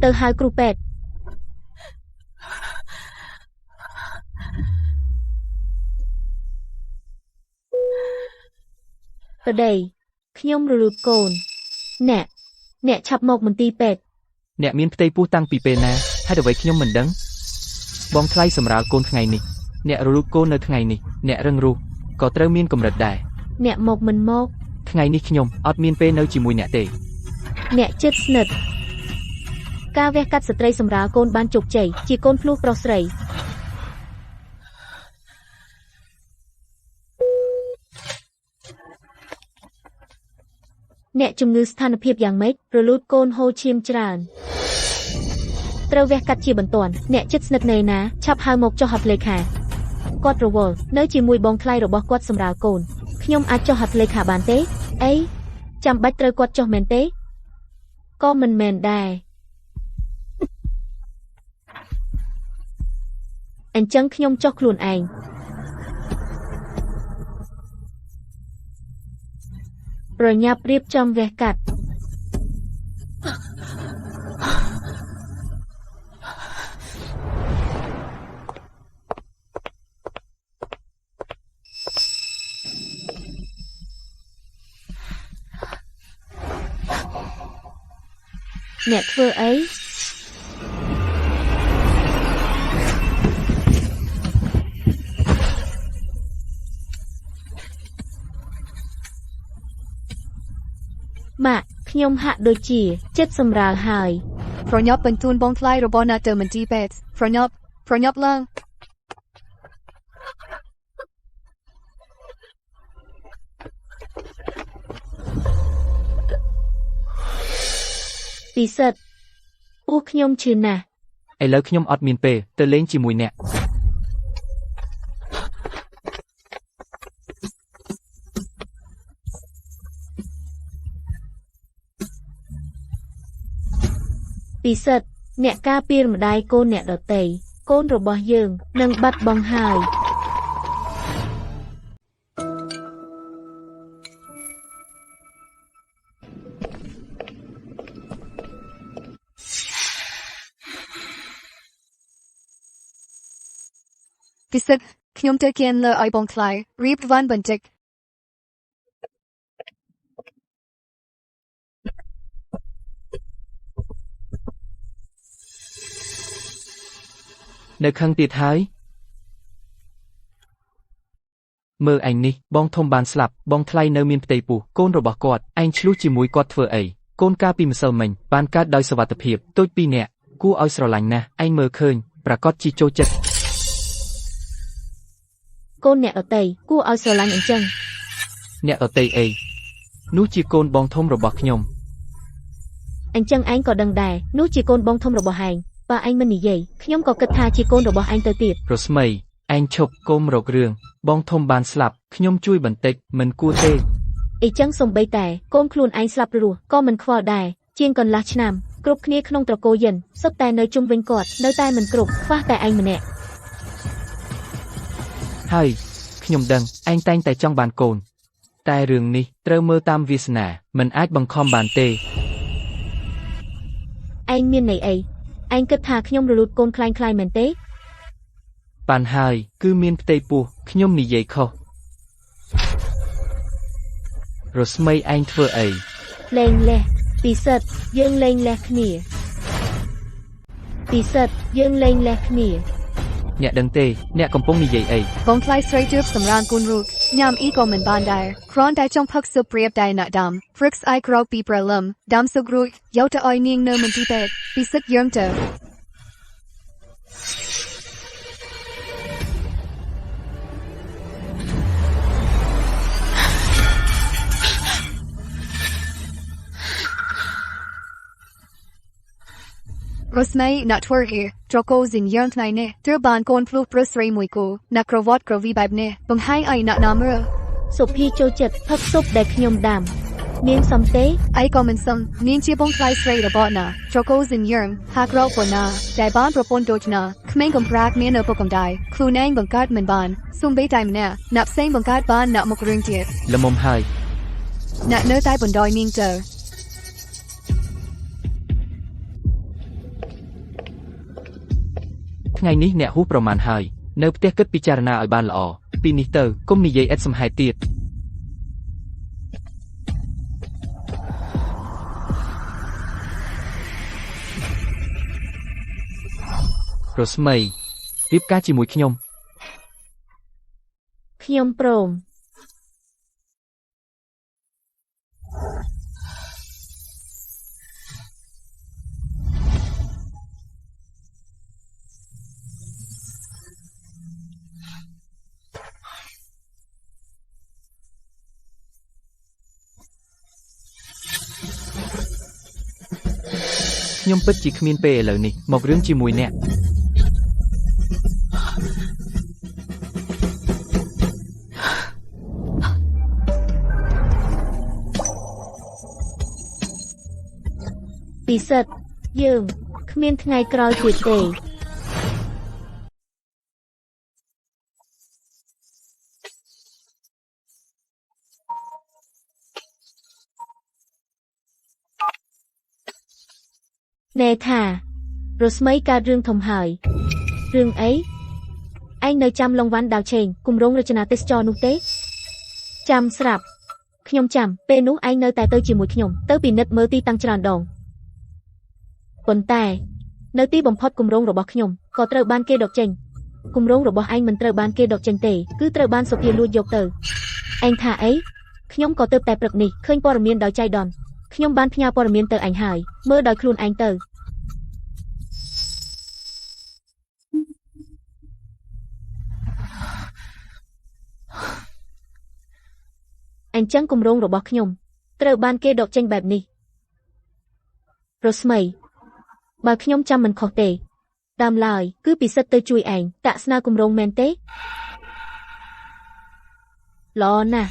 ទៅហៅគ្រូពេទ្យប្តីខ្ញុំរលូតកូនអ្នកឆាប់មកមន្ទីរពេទ្យអ្នកមានផ្ទៃពោះតាំងពីពេលណាហេតុអ្វីខ្ញុំមិនដឹងបងថ្លៃសម្រាលកូនថ្ងៃនេះអ្នករលូតកូននៅថ្ងៃនេះអ្នករឹងរូសក៏ត្រូវមានកម្រិតដែរអ្នកមកមិនមកថ្ងៃនេះខ្ញុំអត់មានពេលនៅជាមួយអ្នកទេអ្នកជិតស្និទ្ធការវះកាត់ស្ត្រីសម្រាលកូនបានជោគជ័យជាកូនភ្លោះប្រុសស្រីអ្នកជំងឺស្ថានភាពយ៉ាងម៉េចរលូតកូនហូរឈាមច្រើនត្រូវវះកាត់ជាបន្ទាន់អ្នកជិតស្និទ្ធនៅណាឆាប់ហៅមកចុះហត្ថលេខាគាត់រវល់នៅជាមួយបងថ្លៃរបស់គាត់សម្រាលកូនខ្ញុំអាចចុះហត្ថលេខាបានទេអីចាំបាច់ត្រូវគាត់ចុះមែនទេក៏មិនមែនដែរអញ្ចឹងខ្ញុំចុះខ្លួនឯងប្រញាប់រៀបចំវះកាត់អ្នកធ្វើអីម៉ាក់ខ្ញុំហាក់ដូចជាចិត្តសម្រាលហើយប្រញាប់បញ្ជូនបងថ្លៃរបស់អ្នកទៅមន្ទីរពេទ្យប្រញាប់ឡើងពិសិដ្ឋអូខ្ញុំឈឺណាស់ឥឡូវខ្ញុំអត់មានពេលទៅលេងជាមួយអ្នកពិសិដ្ឋអ្នកការពារម្ដាយកូនអ្នកដទៃកូនរបស់យើងនឹងបាត់បង់ហើយពិសិដ្ឋខ្ញុំទៅគៀនលើឲ្យបងថ្លៃរៀបវ៉ាន់បន្តិចនៅខឹងទៀតហើយមើលឯងនេះបងធំបានស្លាប់បងថ្លៃនៅមានផ្ទៃពោះកូនរបស់គាត់ឯងឆ្លោះជាមួយគាត់ធ្វើអីកូនកាលពីម្សិលមិញបានកើតដោយសុវត្ថិភាពទូចពីអ្នកគួរឲ្យស្រឡាញ់ណាស់ឯងមើលឃើញប្រកាសជាចូលចិត្តកូនអ្នកដទៃគួរឲ្យស្រឡាញ់អញ្ចឹងអ្នកដទៃអីនោះជាកូនបងធំរបស់ខ្ញុំអញ្ចឹងឯងក៏ដឹងដែរនោះជាកូនបងធំរបស់ឯងបើឯងមិននិយាយខ្ញុំក៏គិតថាជាកូនរបស់ឯងទៅទៀតរស្មីឯងឈប់កុំរករឿងបងធំបានស្លាប់ខ្ញុំជួយបន្តិចមិនគួរទេអីចឹងសំបីតែកូនខ្លួនឯងស្លាប់រស់ក៏មិនខ្វល់ដែរជាងកន្លះឆ្នាំគ្រប់គ្នាក្នុងត្រកូលយិនសុទ្ធតែនៅជុំវិញគាត់នៅតែមិនគ្រប់ខ្វះតែឯងម្នាក់ហើយខ្ញុំដឹងឯងតែងតែចង់បានកូនតែរឿងនេះត្រូវមើលតាមវាសនាមិនអាចបង្ខំបានទេឯងមានន័យអីឯងគិតថាខ្ញុំរលូតកូនខ្លាញ់មែនទេបានហើយគឺមានផ្ទៃពោះខ្ញុំនិយាយខុសរស្មីឯងធ្វើអីលេងលេះពិសិដ្ឋយើងលេងលេះគ្នាពិសិដ្ឋយើងលេងលេះគ្នាអ្នកដឹងទេអ្នកកំពុងនិយាយអីបងថ្លៃស្រីជឿសម្រានគូនរូបញ៉ាំអ៊ីក៏មិនបានដែរគ្រាន់តែចង់ផឹកស៊ុបព្រាបតែអ្នកដាំព្រឹកស្អែកក្រោកពីព្រលឹមដាំស៊ុបរួចយកទៅឲ្យនាងនៅមន្ទីរពេទ្យពិសិដ្ឋយើងទៅរស្មីអ្នកធ្វើអីត្រកូលសិនយើងថ្ងៃនេះទើបបានកូនភ្លោះប្រុសស្រីមួយគូអ្នកក្រវ៉ាត់ក្រវីបែបនេះបង្ហាញឲ្យអ្នកណាមើលសុភីចូលចិត្តផឹកស៊ុបដែលខ្ញុំដាំនាងសំទេអីក៏មិនសំនាងជាបងថ្លៃស្រីរបស់ណាត្រកូលសិនយើងហាក្រោកប៉ុណ្ណាតែបានប្រពន្ធដូចណាក្មេងកំប្រាកមាននៅពុកកំដៃខ្លួនឯងបង្កើតមិនបានសុំបីតែម្នាក់អ្នកផ្សេងបង្កើតបានអ្នកមករឿងទៀតល្មមហើយអ្នកនៅតែបណ្ដោយនាងទៅ ថ្ងៃនេះអ្នកហួសប្រមាណហើយនៅផ្ទះគិតពិចារណាឲ្យបានល្អពីនេះទៅកុំនិយាយឥតសំហេតុទៀតរស្មីរៀបការជាមួយខ្ញុំ ខ្ញុំព្រម ខ្ញុំពិតជាគ្មានពេលឥឡូវនេះមករឿងជាមួយអ្នក ពិសិដ្ឋយើងគ្មានថ្ងៃក្រោយទៀតទេ ណែថារស្មីកើតរឿងធំហើយរឿងអីឯងនៅចាំឡុងវ៉ាន់ដាវឆេងគម្រោងរចនាទេសចរនោះទេចាំស្រាប់ខ្ញុំចាំពេលនោះឯងនៅតែទៅជាមួយខ្ញុំទៅពិនិត្យមើលទីតាំងច្រើនដងប៉ុន្តែនៅទីបំផុតគម្រោងរបស់ខ្ញុំក៏ត្រូវបានគេដកចេញគម្រោងរបស់ឯងមិនត្រូវបានគេដកចេញទេគឺត្រូវបានសុភាលួចយកទៅឯងថាអីខ្ញុំក៏ទៅតែព្រឹកនេះឃើញព័ត៌មានដោយចៃដន្យខ្ញុំបានផ្ញើព័ត៌មានទៅឯងហើយមើលដោយខ្លួនឯងទៅអញ្ចឹងគម្រោងរបស់ខ្ញុំត្រូវបានគេដកចេញបែបនេះរស្មីបើខ្ញុំចាំមិនខុសទេដើមឡើយគឺពិសិដ្ឋទៅជួយឯងតាក់ស្នើគម្រោងមែនទេល្អណាស់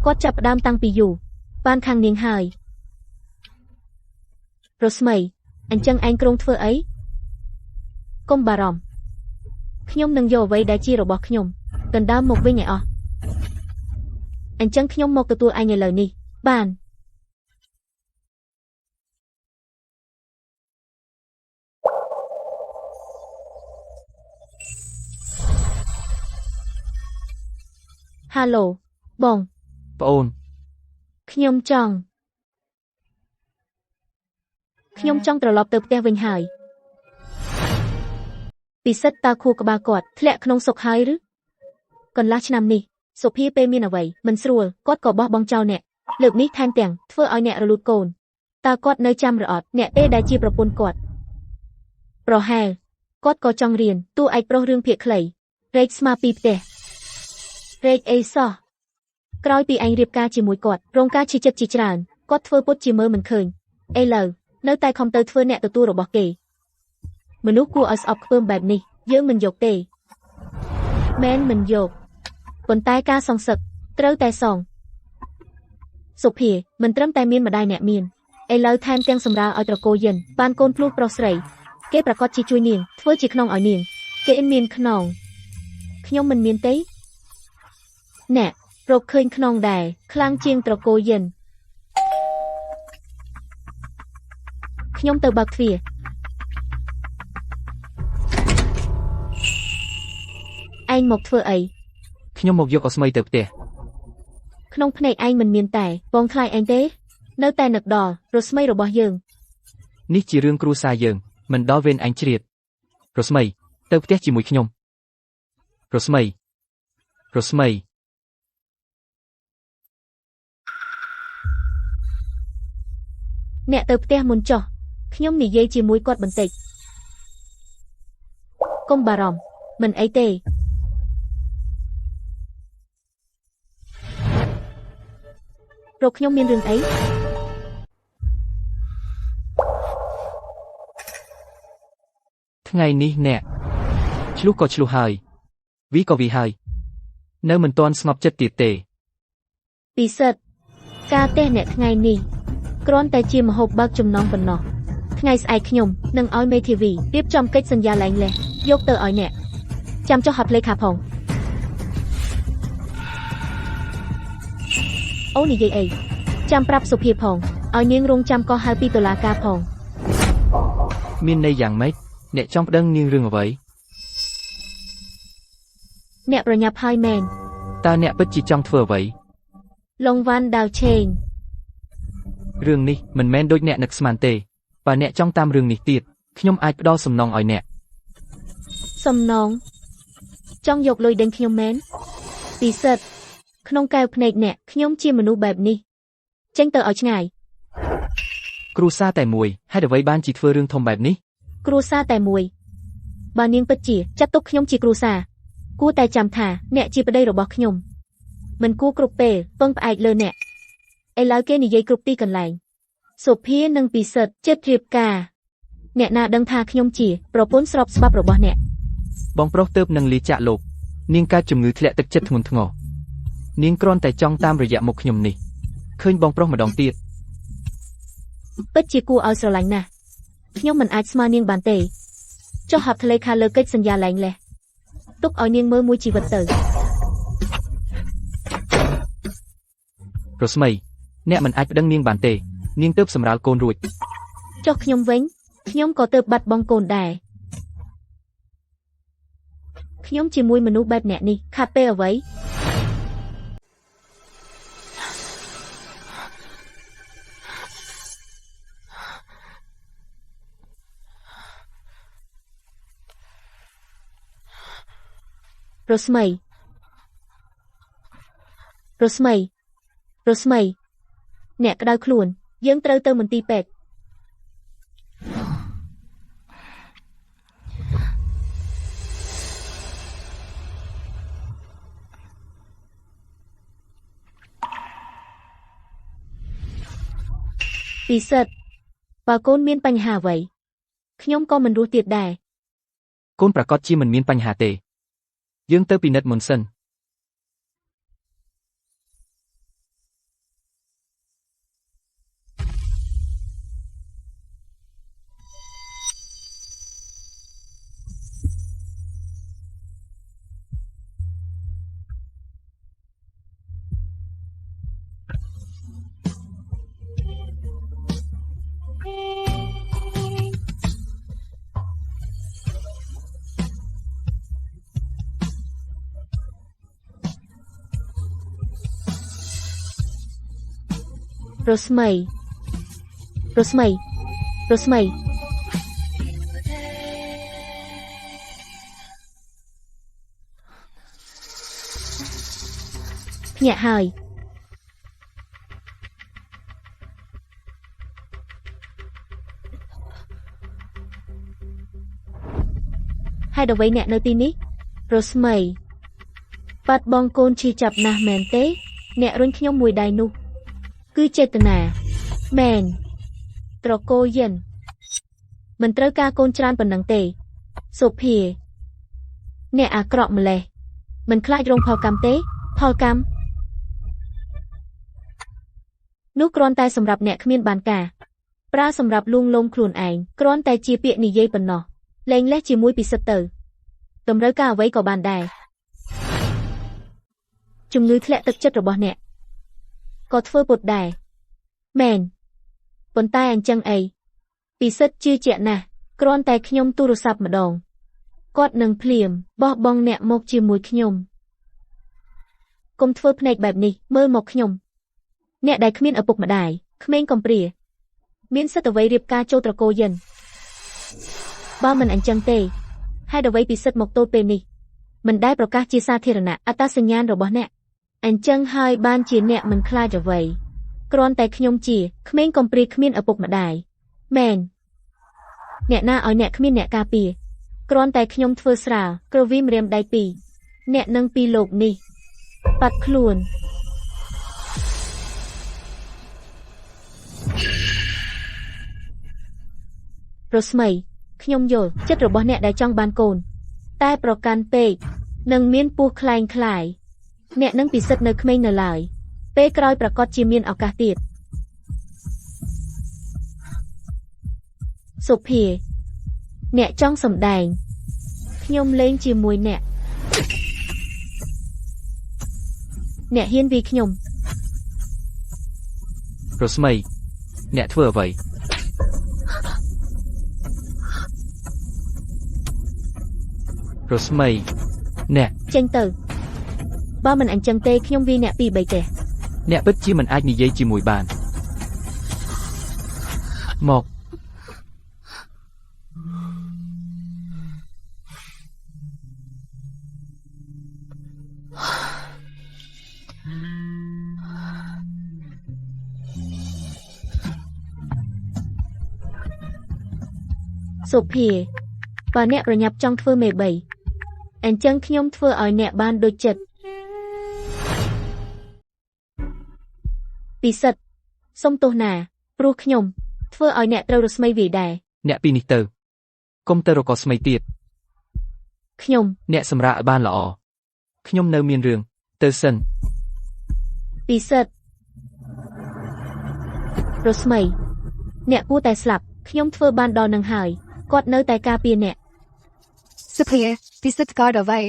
គាត់ចាប់ផ្ដើមតាំងពីយូរបានខាងនាងហើយរស្មីអញ្ចឹងឯងគ្រោងធ្វើអីកុំបារម្ភខ្ញុំនឹងយកអ្វីដែលជារបស់ខ្ញុំដណ្ដើមមកវិញឲ្យអស់អញ្ចឹងខ្ញុំមកទទួលឯងឥឡូវនេះបានហាឡូបង ប្អូន ខ្ញុំចង់ត្រឡប់ទៅផ្ទះវិញហើយពិសិដ្ឋតើខួរក្បាលគាត់ធ្លាក់ក្នុងសុខហើយឬកន្លះឆ្នាំនេះសុភាពេលមានអ្វីមិនស្រួលគាត់ក៏បោះបង់ចោលអ្នកលើកនេះថែមទាំងធ្វើឲ្យអ្នករលូតកូនតើគាត់នៅចាំរអត់អ្នកទេដែលជាប្រពន្ធគាត់ប្រហែលគាត់ក៏ចង់រៀនតួឯកប្រុសរឿងភាគខ្លីរែកស្មាពីផ្ទះរែកអីសោះក្រោយពីឯងរៀបការជាមួយគាត់រងការឈឺចិត្តជាច្រើនគាត់ធ្វើពុតជាមើលមិនឃើញឥឡូវនៅតែខំទៅធ្វើអ្នកទទួលរបស់គេមនុស្សគួរឲ្យស្អប់ខ្ពើមបែបនេះយើងមិនយកទេមែនមិនយកប៉ុន្តែការសងសឹកត្រូវតែសងសុភាមិនត្រឹមតែមានម្ដាយអ្នកមានឥឡូវថែមទាំងសម្រាលឲ្យត្រកូលយិនបានកូនភ្លោះប្រុសស្រីគេប្រកាសជាជួយនាងធ្វើជាខ្នងឲ្យនាងគេមានខ្នងខ្ញុំមិនមានទេអ្នករកឃើញខ្នងដែរខ្លាំងជាងត្រកូលយិនខ្ញុំទៅបើកទ្វារឯងមកធ្វើអីខ្ញុំមកយកអស្មីទៅផ្ទះក្នុងភ្នែកឯងមិនមានតែបងថ្លៃឯងទេនៅតែនឹកដល់រស្មីរបស់យើងនេះជារឿងគ្រួសារយើងមិនដល់វេនឯងជ្រៀតរស្មីទៅផ្ទះជាមួយខ្ញុំរស្មីអ្នកទៅផ្ទះមុនចុះខ្ញុំនិយាយជាមួយគាត់បន្តិចកុំបារម្ភមិនអីទេរកខ្ញុំមានរឿងអីថ្ងៃនេះអ្នកឆ្លុះក៏ឆ្លុះហើយវីក៏វីហើយនៅមិនទាន់ស្ងប់ចិត្តទៀតទេពិសិដ្ឋការទេសអ្នកថ្ងៃនេះគ្រាន់តែជាម្ហូបបើកចំណងប៉ុណ្ណោះថ្ងៃស្អែកខ្ញុំនឹងឲ្យមេធាវីរៀបចំកិច្ចសន្យាលែងលេះយកទៅឲ្យអ្នកចាំចុះហត់លេខាផងអូនិយាយអីចាំប្រាប់សុភាផងឲ្យនាងរងចាំកោះហៅពីតុលាការផងមានន័យយ៉ាងម៉េចអ្នកចង់ប្តឹងនាងរឿងអ្វី អ្នកប្រញាប់ហើយមែន តើអ្នកពិតជាចង់ធ្វើអ្វី លងវ៉ាន់ដាវឆេង រឿងនេះមិនមែនដូចអ្នកនឹកស្មានទេបើអ្នកចង់តាមរឿងនេះទៀតខ្ញុំអាចផ្ដល់សំណងឲ្យអ្នក សំណងចង់យកលុយដេញខ្ញុំមែនពិសិដ្ឋក្នុងកែវភ្នែកអ្នកខ្ញុំជាមនុស្សបែបនេះចេញទៅឲ្យឆ្ងាយ គ្រួសារតែមួយហេតុអ្វីបានជាធ្វើរឿងធំបែបនេះ គ្រួសារតែមួយបើនាងពិតជាចាត់ទុកខ្ញុំជាគ្រួសារគួរតែចាំថាអ្នកជាប្តីរបស់ខ្ញុំមិនគួរគ្រប់ពេលពឹងផ្អែកលើអ្នកឥឡូវគេនិយាយគ្រប់ទីកន្លែងសុភានិងពិសិដ្ឋចិត្តរៀបការអ្នកណាដឹងថាខ្ញុំជាប្រពន្ធស្របច្បាប់របស់អ្នក បងប្រុសទៅនឹងលាចាក់លោកនាងកើតជំងឺធ្លាក់ទឹកចិត្តធ្ងន់ធ្ងរនាងគ្រាន់តែចង់តាមរយៈមុខខ្ញុំនេះឃើញបងប្រុសម្ដងទៀត ពិតជាគួរឲ្យស្រឡាញ់ណាស់ខ្ញុំមិនអាចស្មើនាងបានទេចុះហាប់ធ្លេខាលើកិច្ចសន្យាលែងលេះទុកឲ្យនាងមើលមួយជីវិតទៅ រស្មីអ្នកមិនអាចប្តឹងនាងបានទេនាងទើបសម្រាលកូនរួច ចុះខ្ញុំវិញខ្ញុំក៏ទើបបាត់បង់កូនដែរខ្ញុំជាមួយមនុស្សបែបអ្នកនេះខាត់ពេលអ្វី រស្មីអ្នកក្តៅខ្លួនយើងត្រូវទៅមន្ទីរពេទ្យពិសិដ្ឋបើកូនមានបញ្ហាអ្វីខ្ញុំក៏មិនរស់ទៀតដែរ កូនប្រកាសជាមិនមានបញ្ហាទេយើងទៅពិនិត្យមុនសិន រស្មីភ្ញាក់ហើយហេតុអ្វីអ្នកនៅទីនេះរស្មីបាត់បង់កូនឈឺចាប់ណាស់មែនទេអ្នករុញខ្ញុំមួយដៃនោះ គឺចេតនាមែនត្រកូលយិនមិនត្រូវការកូនច្រើនប៉ុណ្ណឹងទេសុភាអ្នកអាក្រក់ម្លេះមិនខ្លាចរងផលកម្មទេផលកម្មនោះគ្រាន់តែសម្រាប់អ្នកគ្មានបានការប្រើសម្រាប់លួងលោមខ្លួនឯងគ្រាន់តែជាពាក្យនិយាយប៉ុណ្ណោះលែងលេះជាមួយពិសិដ្ឋទៅតម្រូវការអ្វីក៏បានដែរជំងឺធ្លាក់ទឹកចិត្តរបស់អ្នក ក៏ធ្វើពុតដែរមែនប៉ុន្តែអញ្ចឹងអីពិសិដ្ឋជឿជាក់ណាស់គ្រាន់តែខ្ញុំទូរស័ព្ទម្ដងគាត់នឹងភ្លាមបោះបង់អ្នកមកជាមួយខ្ញុំកុំធ្វើភ្នែកបែបនេះមើលមកខ្ញុំអ្នកដែលគ្មានឪពុកម្ដាយក្មេងកំព្រាមានសិទ្ធិអ្វីរៀបការចូលត្រកូលយិនបើមិនអញ្ចឹងទេហេតុអ្វីពិសិដ្ឋមកទល់ពេលនេះមិនដែលប្រកាសជាសាធារណៈអត្តសញ្ញាណរបស់អ្នក អញ្ចឹងហើយបានជាអ្នកមិនខ្លាចអ្វីគ្រាន់តែខ្ញុំជាក្មេងកំព្រាគ្មានឪពុកម្ដាយមែនអ្នកណាឲ្យអ្នកគ្មានអ្នកការពារគ្រាន់តែខ្ញុំធ្វើស្រាលក្រវីមរៀមដៃពីរអ្នកនឹងពីលោកនេះបាត់ខ្លួនរស្មីខ្ញុំយល់ចិត្តរបស់អ្នកដែលចង់បានកូនតែប្រកាន់ពេកនឹងមានពោះខ្លែងខ្លាយ អ្នកនឹងពិសិដ្ឋនៅក្មេងនៅឡើយពេលក្រោយប្រកាសជាមានឱកាសទៀតសុភាអ្នកចង់សម្ដែងខ្ញុំលេងជាមួយអ្នកហ៊ានវាយខ្ញុំ រស្មីអ្នកធ្វើអ្វី រស្មី អ្នក ចេញទៅបើមិនអញ្ចឹងទេខ្ញុំវាអ្នកពីរបីទេ អ្នកពិតជាមិនអាចនិយាយជាមួយបានមក សុភាបើអ្នកប្រញាប់ចង់ធ្វើមេបីអញ្ចឹងខ្ញុំធ្វើឲ្យអ្នកបានដូចចិត្តពិសិដ្ឋសុំទោសណាព្រោះខ្ញុំធ្វើឲ្យអ្នកត្រូវរស្មីវាយដែរ អ្នកពីនេះទៅកុំទៅរកស្មីទៀត ខ្ញុំ អ្នកសម្រាប់ឲ្យបានល្អខ្ញុំនៅមានរឿងទៅសិន ពិសិដ្ឋរស្មីអ្នកគួរតែស្លាប់ខ្ញុំធ្វើបានដល់នឹងហើយគាត់នៅតែការពារអ្នក សុភាពិសិដ្ឋការអ្វី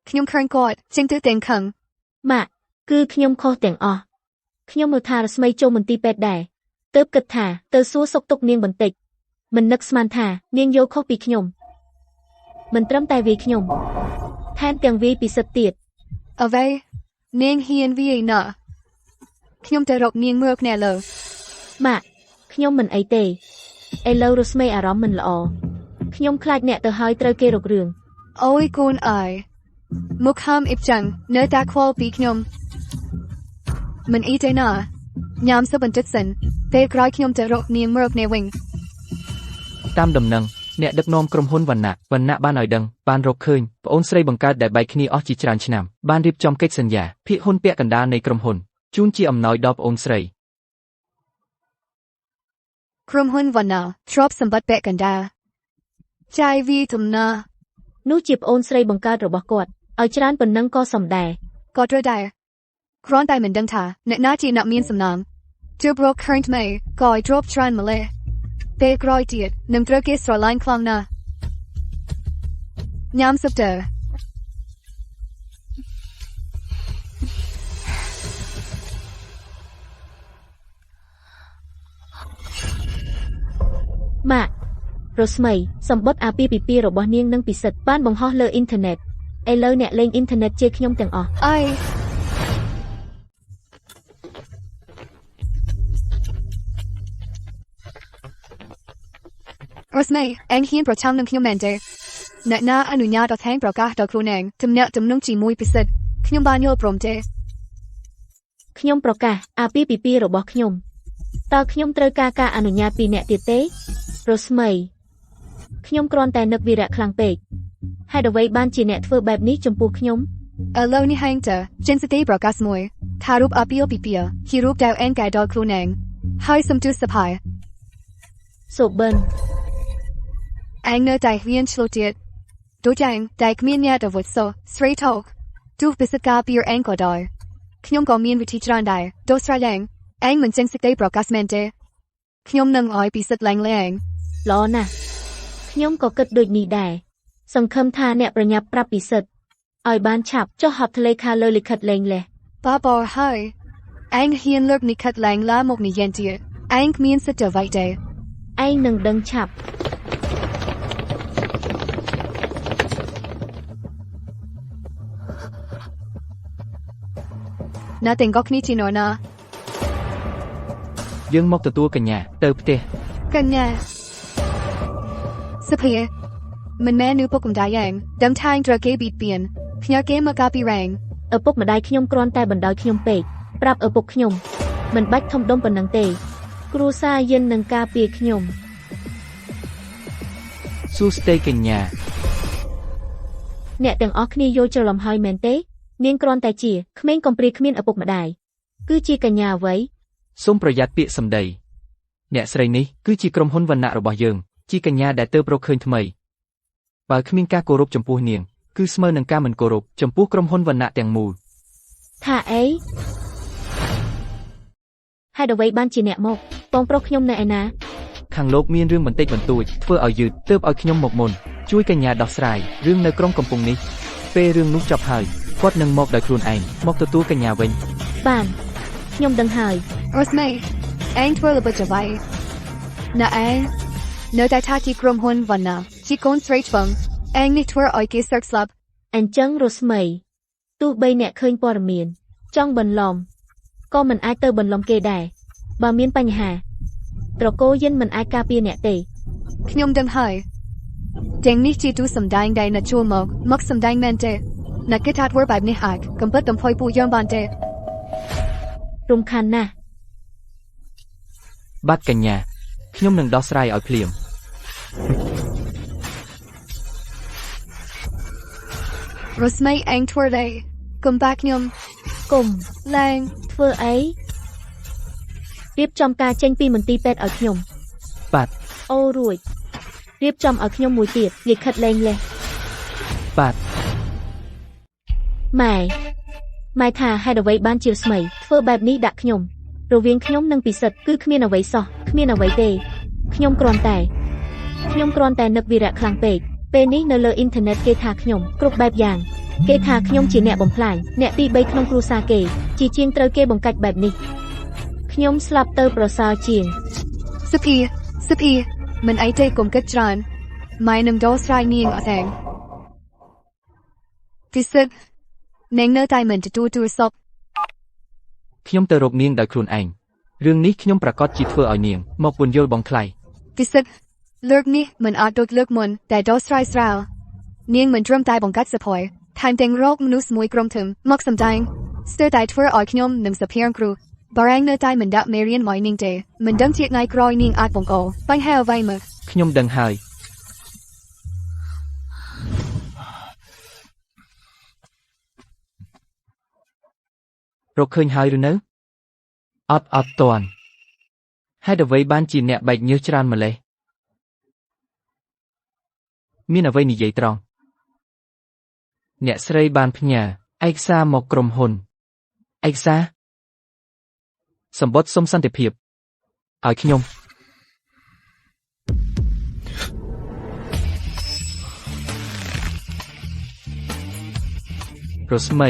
ខ្ញុំឃើញគាត់ចេញទៅទាំងខឹង ម៉ាក់គឺខ្ញុំខុសទាំងអស់ខ្ញុំមើលថារស្មីចូលមន្ទីរពេទ្យដែរទើបគិតថាទៅសួរសុខទុក្ខនាងបន្តិចមិននឹកស្មានថានាងយកខុសពីខ្ញុំមិនត្រឹមតែវាយខ្ញុំថែមទាំងវាយពិសិដ្ឋទៀត អ្វីនាងហ៊ានវាយណាខ្ញុំទៅរកនាងមើលគ្នាលើ ម៉ាក់ខ្ញុំមិនអីទេឥឡូវរស្មីអារម្មណ៍មិនល្អខ្ញុំខ្លាចអ្នកទៅហើយត្រូវគេរករឿង អូយកូនអើយមុខហាមអ៊ីបចឹងនៅតែខ្វល់ពីខ្ញុំមិនអីទេណាញ៉ាំសបន្តិចសិនពេលក្រោយខ្ញុំទៅរកនាងមើលគ្នាវិញ តាមដំណឹងអ្នកដឹកនាំក្រុមហ៊ុនវណ្ណៈបានឲ្យដឹងបានរកឃើញប្អូនស្រីបង្កើតដែលបែកគ្នាអស់ជាច្រើនឆ្នាំបានរៀបចំកិច្ចសន្យាភាគហ៊ុនពាក់កណ្ដាលនៃក្រុមហ៊ុនជូនជាអំណោយដល់ប្អូនស្រី ក្រុមហ៊ុនវណ្ណាទ្រព្យសម្បត្តិពាក់កណ្ដាលចាយវីទំនា នោះជាប្អូនស្រីបង្កើតរបស់គាត់ឲ្យច្រើនប៉ុណ្ណឹងក៏សមដែរ ក៏ត្រូវដែរគ្រាន់តែមិនដឹងថាអ្នកណាជាអ្នកមានសំណាងជឿប្រកឃើញថ្មីក៏ឲ្យទ្រព្យច្រើនម្លេះពេលក្រោយទៀតនឹងត្រូវគេស្រឡាញ់ខ្លាំងណាស់ញ៉ាំសុបទៅ ម៉ាក់រស្មីសម្បត្តិអាពាហ៍ពិពាហ៍របស់នាងនិងពិសិដ្ឋបានបង្ហោះលើអ៊ីនធឺណិតឥឡូវអ្នកលេងអ៊ីនធឺណិតជាខ្ញុំទាំងអស់ អីរស្មីអញហ៊ានប្រឆាំងនឹងខ្ញុំមែនទេអ្នកណាអនុញ្ញាតឲ្យថែងប្រកាសដល់ខ្លួនឯងទំនាក់ទំនងជាមួយពិសិដ្ឋខ្ញុំបានយល់ព្រមទេ ខ្ញុំប្រកាសអាពាហ៍ពិពាហ៍របស់ខ្ញុំតើខ្ញុំត្រូវការអនុញ្ញាតពីអ្នកទៀតទេរស្មីខ្ញុំគ្រាន់តែនឹកវីរៈខ្លាំងពេកហេតុអ្វីបានជាអ្នកធ្វើបែបនេះចំពោះខ្ញុំ ឥឡូវនេះហែងតើចិនស្ទីប្រកាសមួយថារូបអាពាហ៍ពិពាហ៍ជារូបដែលអញកែដល់ខ្លួនឯងហើយសំទោសសភា សូបិន អញនៅតែហ៊ានឆ្លូតទៀតដូចអញតែគ្មានអ្នកអ្វីសោះស្រីថោកទោះពិសិដ្ឋការពីអញក៏ដោយខ្ញុំក៏មានវិធីច្រើនដែរដូស្រ័យឡើងអញមិនចេញសេចក្តីប្រកាសមែនទេខ្ញុំនឹងឲ្យពិសិដ្ឋឡើងលែង ល្អណាស់ខ្ញុំក៏គិតដូចនេះដែរសង្ឃឹមថាអ្នកប្រញាប់ប្រាប់ពិសិដ្ឋឲ្យបានឆាប់ចុះហត្ថលេខាលើលិខិតលែងលេះ បាបរហើយអញហ៊ានលើកនិខិតឡើងឡាមកនេះយ៉ាងទៀតអញគ្មានសិទ្ធិអ្វីទេ ឯងនឹងដឹងឆាប់ ណាទាំងក៏គ្នាជានរណា យើងមកទទួលកញ្ញាទៅផ្ទះ កញ្ញាសុភាមិនមែននៅពុកម្ដាយយ៉ាងដឹងថាអញត្រូវគេបៀតបៀនផ្ញើគេមកការពីរែង ឪពុកម្ដាយខ្ញុំគ្រាន់តែបណ្ដោយខ្ញុំពេកប្រាប់ឪពុកខ្ញុំមិនបាច់ធំដុំប៉ុណ្ណឹងទេគ្រួសារយិននឹងការពារខ្ញុំ សួស្តីកញ្ញា អ្នកទាំងអស់គ្នាយល់ច្រឡំហើយមែនទេនាងគ្រាន់តែជាក្មេងកំព្រាគ្មានឪពុកម្ដាយគឺជាកញ្ញាអ្វី សូមប្រយ័ត្នពាក្យសម្ដីអ្នកស្រីនេះគឺជាក្រុមហ៊ុនវណ្ណៈរបស់យើងជាកញ្ញាដែលទើបរកឃើញថ្មីបើគ្មានការគោរពចំពោះនាងគឺស្មើនឹងការមិនគោរពចំពោះក្រុមហ៊ុនវណ្ណៈទាំងមូល ថាអីហេតុអ្វីបានជាអ្នកមកបងប្រុសខ្ញុំនៅឯណា ខាងលោកមានរឿងបន្តិចបន្តួចធ្វើឲ្យយឺតទើបឲ្យខ្ញុំមកមុនជួយកញ្ញាដោះស្រាយរឿងនៅក្រុងកំពង់នេះពេលរឿងនោះចប់ហើយគាត់នឹងមកដោយខ្លួនឯងមកទទួលកញ្ញាវិញ បានខ្ញុំដឹងហើយ រស្មីអញធ្វើល្បិចអ្វីណាអញនៅតែថាជាក្រុមហ៊ុនវណ្ណាជាកូនស្រីឆ្វឹងអញនេះធ្វើឲ្យគេសឹកស្លាប់ អញ្ចឹងរស្មីទោះបីអ្នកឃើញព័ត៌មានចង់បន្លំក៏មិនអាចទៅបន្លំគេដែរបើមានបញ្ហាត្រកូលយិនមិនអាចការពារអ្នកទេ ខ្ញុំដឹងហើយទាំងនេះជាទូសម្ដែងដែលអ្នកជួលមកសម្ដែងមែនទេអ្នកគិតថាធ្វើបែបនេះអាចកំពិតបំផុយពួកយើងបានទេ រំខានណាស់ បាទកញ្ញាខ្ញុំនឹងដោះស្រាយឲ្យភ្លាម រស្មីឯងធ្វើអីកុំបាក់ខ្ញុំ គុំ ឡើង ធ្វើអីរៀបចំការចេញពីមន្ទីរពេទ្យឲ្យខ្ញុំ បាទ អូរួចរៀបចំឲ្យខ្ញុំមួយទៀតលិខិតលែងលេះ បាទ ម៉ែថាហេតុអ្វីបានជាស្មីធ្វើបែបនេះដាក់ខ្ញុំរវាងខ្ញុំនិងពិសិដ្ឋគឺគ្មានអ្វីសោះគ្មានអ្វីទេខ្ញុំគ្រាន់តែនឹកវីរៈខ្លាំងពេកពេលនេះនៅលើអ៊ីនធឺណិតគេថាខ្ញុំគ្រប់បែបយ៉ាងគេថាខ្ញុំជាអ្នកបំផ្លាញអ្នកទី3ក្នុងគ្រួសារគេជាជាងត្រូវគេបង្កាច់បែបនេះខ្ញុំស្លាប់ទៅប្រសើរជាង សុភីមិនអីទេកុំគិតច្រើនម៉ែនឹងដោះស្រាយនាងអត់ទេពិសិដ្ឋនាងនៅតែមិនទទួលទូរស័ព្ទ ខ្ញុំទៅរកនាងដោយខ្លួនឯងរឿងនេះខ្ញុំប្រកាសជាធ្វើឲ្យនាងមកពន្យល់បងថ្លៃ ពិសិដ្ឋលើកនេះមិនអាចដូចលើកមុនតែដោះស្រាយស្រាលនាងមិនត្រឹមតែបង្កាច់សភ័យថែមទាំងរកមនុស្សមួយក្រុមធំមកសម្ដែងស្ទើរតែធ្វើឲ្យខ្ញុំនិងសភារគ្រូបារាំងនៅតែមិនដាក់មេរៀនមកនាងទេមិនដឹងជាថ្ងៃក្រោយនាងអាចបង្កបញ្ហាអ្វីមក ខ្ញុំដឹងហើយរកឃើញហើយឬនៅអត់ទាន់ហេតុអ្វីបានជាអ្នកបែកញើសច្រើនម្លេះមានអ្វីនិយាយត្រង់អ្នកស្រីបានផ្ញើឯកសារមកក្រុមហ៊ុនឯកសារសម្បត្តិសុំសន្តិភាពឲ្យខ្ញុំរស្មី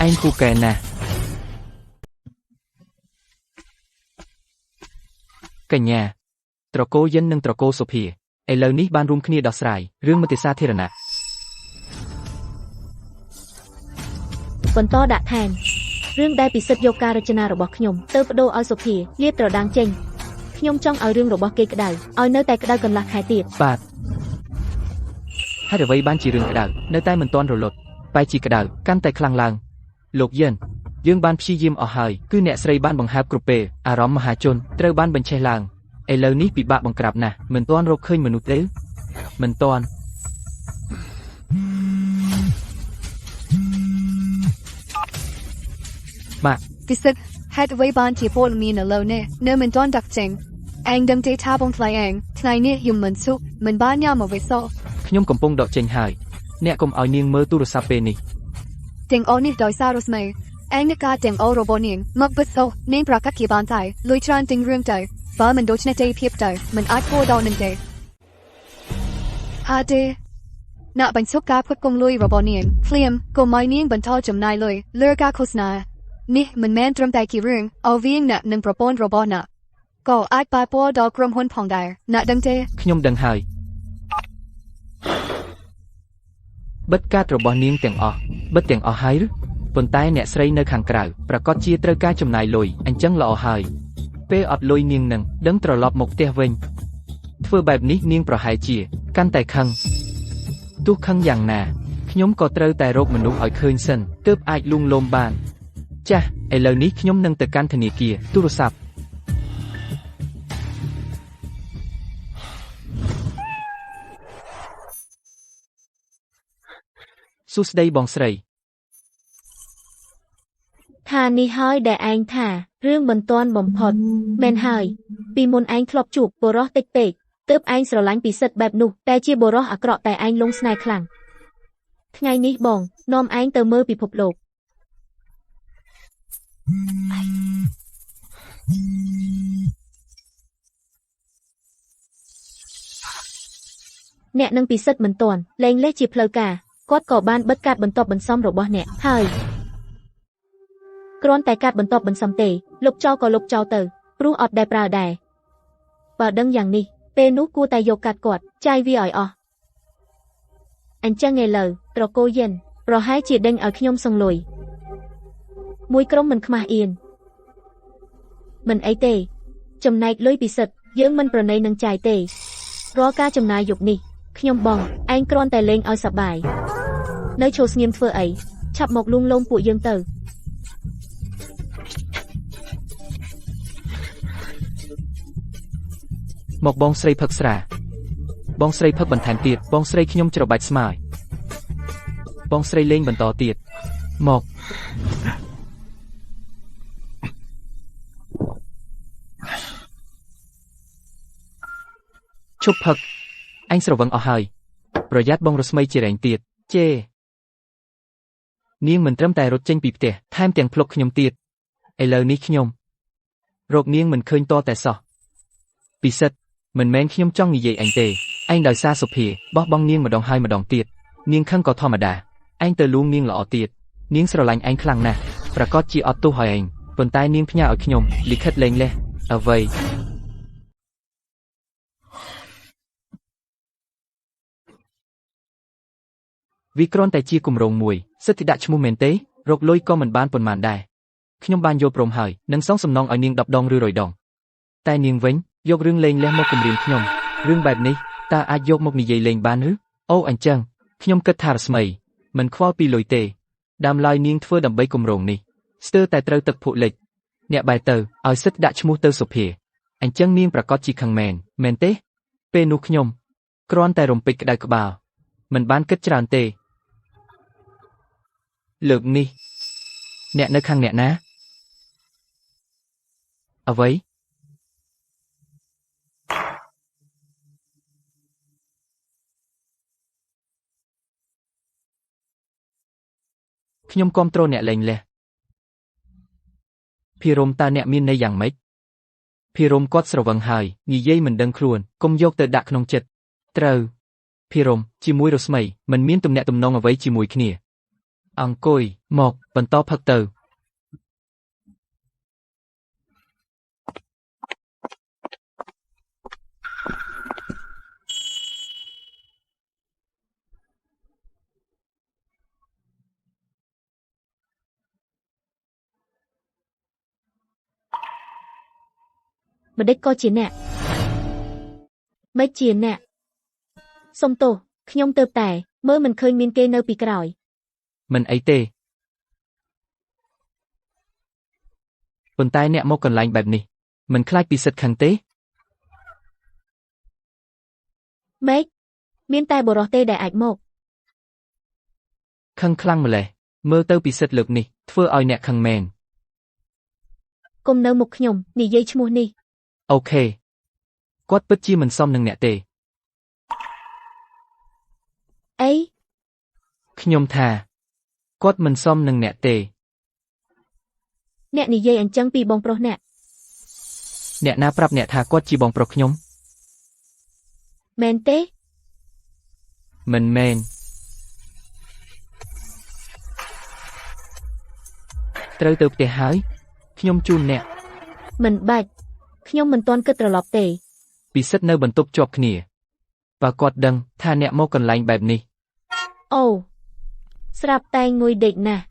ឯងពូកែណាស់កញ្ញាត្រកូលយិននិងត្រកូលសុភាឥឡូវនេះបានរួមគ្នាដោះស្រាយរឿងមតិសាធារណៈ បន្តដាក់ថែមរឿងដែលពិសិដ្ឋយកការរចនារបស់ខ្ញុំទៅបដូរឲ្យសុភាលាតត្រដាងចេញខ្ញុំចង់ឲ្យរឿងរបស់គេក្តៅឲ្យនៅតែក្តៅកន្លះខែទៀត បាទហេតុអ្វីបានជារឿងក្តៅនៅតែមិនទាន់រលត់បែរជាក្តៅកាន់តែខ្លាំងឡើងលោកយិនយើងបានព្យាយាមអស់ហើយគឺអ្នកស្រីបានបង្ហើបគ្រប់ពេលអារម្មណ៍មហាជនត្រូវបានបញ្ឆេះឡើងឥឡូវនេះពិបាកបង្ក្រាបណាស់មិនទាន់រកឃើញមនុស្សទេមិនទាន់បាទ ពិសិដ្ឋហេតុអ្វីបានជាពលមានឥឡូវនេះនៅមិនទាន់ដាក់ចេញឯងដឹងទេថាបងថ្លៃឯងថ្ងៃនេះយំមិនសុខមិនបានញ៉ាំអ្វីសោះ ខ្ញុំកំពុងដកចេញហើយអ្នកកុំឲ្យនាងមើលទូរស័ព្ទពេលនេះ ទាំងអស់នេះដោយសាររស្មីឯងនឹងការទាំងអស់របស់នាងមកបិទសោះនាងប្រកាសជាបានតែលុយច្រើនទាំងរឿងទៅបើមិនដូច្នេះទេភាពទៅមិនអាចធ្វើដល់នឹងទេហាទេអ្នកបញ្ឈប់ការផ្គត់ផ្គង់លុយរបស់នាងភ្លាមកុំឲ្យនាងបន្តចំណាយលុយលើការឃោសនានេះមិនមែនត្រឹមតែជារឿងអវាងអ្នកនិងប្រព័ន្ធរបស់អ្នកក៏អាចប៉ះពាល់ដល់ក្រុមហ៊ុនផងដែរអ្នកដឹងទេ ខ្ញុំដឹងហើយបិទកាតរបស់នាងទាំងអស់បិទទាំងអស់ហើយឬប៉ុន្តែអ្នកស្រីនៅខាងក្រៅប្រកាសជាត្រូវការចំណាយលុយអញ្ចឹងល្អហើយពេលអត់លុយនាងនឹងដឹងត្រឡប់មកផ្ទះវិញធ្វើបែបនេះនាងប្រហែលជាកាន់តែខឹងទោះខឹងយ៉ាងណាខ្ញុំក៏ត្រូវតែរកមនុស្សឲ្យឃើញសិនទើបអាចលួងលោមបានចាស់ឥឡូវនេះខ្ញុំនឹងទៅកាន់ធនាគារទូរស័ព្ទសួស្ដីបងស្រី ថានេះហើយដែលឯងថារឿងបន្ទាន់បំផុតមែនហើយពីមុនឯងធ្លាប់ជួបបុរសតិចពេកទើបឯងស្រឡាញ់ពិសិដ្ឋបែបនោះតែជាបុរសអាក្រក់តែឯងលងស្នេហ៍ខ្លាំងថ្ងៃនេះបងនាំឯងទៅមើលពិភពលោកអ្នកនឹងពិសិដ្ឋមិនទាន់លែងលេះជាផ្លូវការគាត់ក៏បានបិទកាតបន្ទាប់បន្សំរបស់អ្នកហើយគ្រាន់តែកាតបន្ទាប់បន្សំទេលុបចោលក៏លុបចោលទៅព្រោះអត់ដែលប្រើដែរបើដឹងយ៉ាងនេះពេលនោះគួរតែយកកាតគាត់ចាយវាឲ្យអស់ អញ្ចឹងឯលើត្រកូលយិនប្រហែលជាដេញឲ្យខ្ញុំសងលុយមួយក្រុមមិនខ្មាស់អៀនមិនអីទេចំណែកលុយពិសិដ្ឋយើងមិនប្រណីនឹងចាយទេរាល់ការចំណាយយប់នេះខ្ញុំបងឯងគ្រាន់តែលេងឲ្យសប្បាយនៅឈរស្ងៀមធ្វើអីឆាប់មកលួងលោមពួកយើងទៅមកបងស្រីផឹកស្រាបងស្រីផឹកបន្ថែមទៀតបងស្រីខ្ញុំច្របាច់ស្មើបងស្រីលេងបន្តទៀតមកឈប់ផឹកអញស្រវឹងអស់ហើយប្រយ័ត្នបងរស្មីជារែងទៀតជេនាងមិនត្រឹមតែរត់ចេញពីផ្ទះថែមទាំងភ្លុកខ្ញុំទៀតឥឡូវនេះខ្ញុំរកនាងមិនឃើញតតែសោះពិសិដ្ឋមិនមែនខ្ញុំចង់និយាយឯងទេឯងដោយសារសុភាបោះបង់នាងម្ដងហើយម្ដងទៀតនាងខឹងក៏ធម្មតាឯងទៅលួងនាងល្អទៀតនាងស្រឡាញ់ឯងខ្លាំងណាស់ប្រកាសជាអត់ទោសឲ្យឯងប៉ុន្តែនាងផ្ញើឲ្យខ្ញុំលិខិតលេងលេះអ្វីវាគ្រាន់តែជាគម្រោងមួយសិទ្ធិដាក់ឈ្មោះមែនទេរកលុយក៏មិនបានប៉ុន្មានដែរខ្ញុំបានយល់ព្រមហើយនឹងសងសំណងឲ្យនាង10 ដងឬ100 ដងតែនាងវិញយករឿងលេងលះមកគំរាមខ្ញុំរឿងបែបនេះតើអាចយកមកនិយាយលេងបានឬអូអញ្ចឹងខ្ញុំគិតថារស្មីមិនខ្វល់ពីលុយទេដើមឡើយនាងធ្វើដើម្បីគម្រោងនេះស្ទើរតែត្រូវទឹកភក់លិចអ្នកបែរទៅឲ្យសិទ្ធិដាក់ឈ្មោះទៅសុភាអញ្ចឹងនាងប្រកាសជាខឹងមែនទេពេលនោះខ្ញុំគ្រាន់តែរំពេចក្តៅក្បាលមិនបានគិតច្រើនទេលើកនេះអ្នកនៅខាងអ្នកណាអ្វីខ្ញុំគាំទ្រអ្នកលេងលះភិរមតើអ្នកមានន័យយ៉ាងម៉េចភិរមគាត់ស្រវឹងហើយនិយាយមិនដឹងខ្លួនកុំយកទៅដាក់ក្នុងចិត្តត្រូវភិរមជាមួយរស្មីមិនមានទំនាក់ទំនងអ្វីជាមួយគ្នាអង្គុយមកបន្តផឹកទៅម្ដេចក៏ជាអ្នកមិនជាអ្នកសុំទោសខ្ញុំទៅតែមើលមិនឃើញមានគេនៅពីក្រោយមិនអីទេប៉ុន្តែអ្នកមកកន្លែងបែបនេះមិនខ្លាចពីសិទ្ធិខឹងទេម៉េចមានតែបរោះទេដែលអាចមកខឹងខ្លាំងម្ល៉េះមើលទៅពីសិទ្ធិលើកនេះធ្វើឲ្យអ្នកខឹងមែនគុំនៅមុខខ្ញុំនិយាយឈ្មោះនេះអូខេគាត់ពិតជាមិនសមនឹងអ្នកទេអីខ្ញុំថាគាត់មិនសមនឹងអ្នកទេអ្នកនិយាយអញ្ចឹងពីបងប្រុសអ្នកណាប្រាប់អ្នកថាគាត់ជាបងប្រុសខ្ញុំមែនទេមិនមែនត្រូវទៅផ្ទះហើយខ្ញុំជូនអ្នកមិនបាច់ខ្ញុំមិនទាន់គិតត្រឡប់ទេពិសិដ្ឋនៅបន្ទប់ជាប់គ្នាបើគាត់ដឹងថាអ្នកមកកន្លែងបែបនេះអូស្រាប់តែងួយដេកណាស់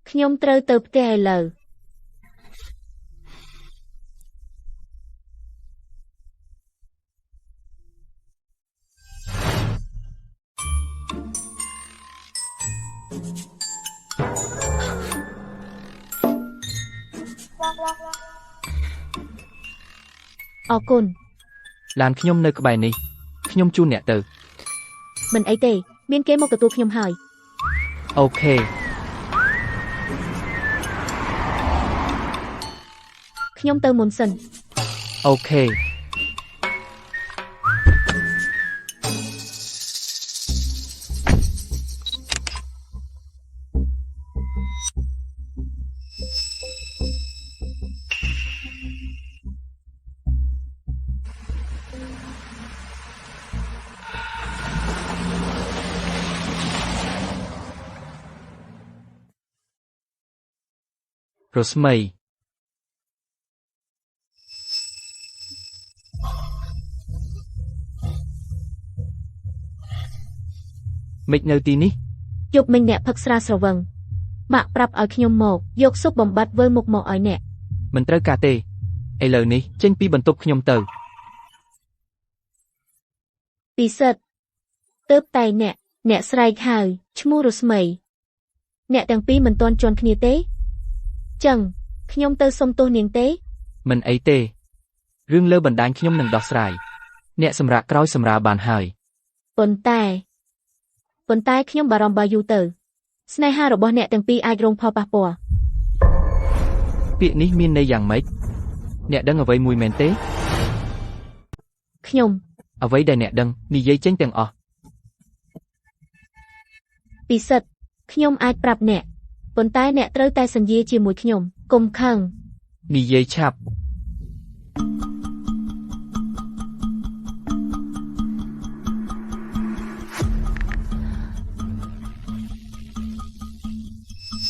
ខ្ញុំត្រូវទៅផ្ទះឥឡូវអរគុណឡានខ្ញុំនៅក្បែរនេះខ្ញុំជូនអ្នកទៅមិនអីទេមានគេមកទទួលខ្ញុំហើយអូខេខ្ញុំទៅមុនសិនអូខេរស្មី មិននៅទីនេះ យប់មិញអ្នកផឹកស្រាស្រវឹងម៉ាក់ប្រាប់ឲ្យខ្ញុំមកយកស៊ុបបំបត្តិវិលមុខមកឲ្យអ្នក មិនត្រូវការទេឥឡូវនេះចេញពីបន្ទប់ខ្ញុំទៅ ពិសិដ្ឋទើបតែអ្នកស្រែកហើយឈ្មោះរស្មីអ្នកទាំងពីរមិនទាន់ជន់គ្នាទេចឹងខ្ញុំទៅសុំទោសនាងទេ មិនអីទេរឿងលើបណ្ដាញខ្ញុំនឹងដោះស្រាយអ្នកសម្រាប់ក្រោយសម្រាលបានហើយ ប៉ុន្តែខ្ញុំបារម្ភបើយូរទៅស្នេហារបស់អ្នកទាំងពីរអាចរងផលប៉ះពាល់ ពាក្យនេះមានន័យយ៉ាងម៉េចអ្នកដឹងអ្វីមួយមែនទេ ខ្ញុំ អ្វីដែលអ្នកដឹងនិយាយចេញទាំងអស់ ពិសិដ្ឋខ្ញុំអាចប្រាប់អ្នកប៉ុន្តែអ្នកត្រូវតែសន្យាជាមួយខ្ញុំកុំខឹង និយាយឆាប់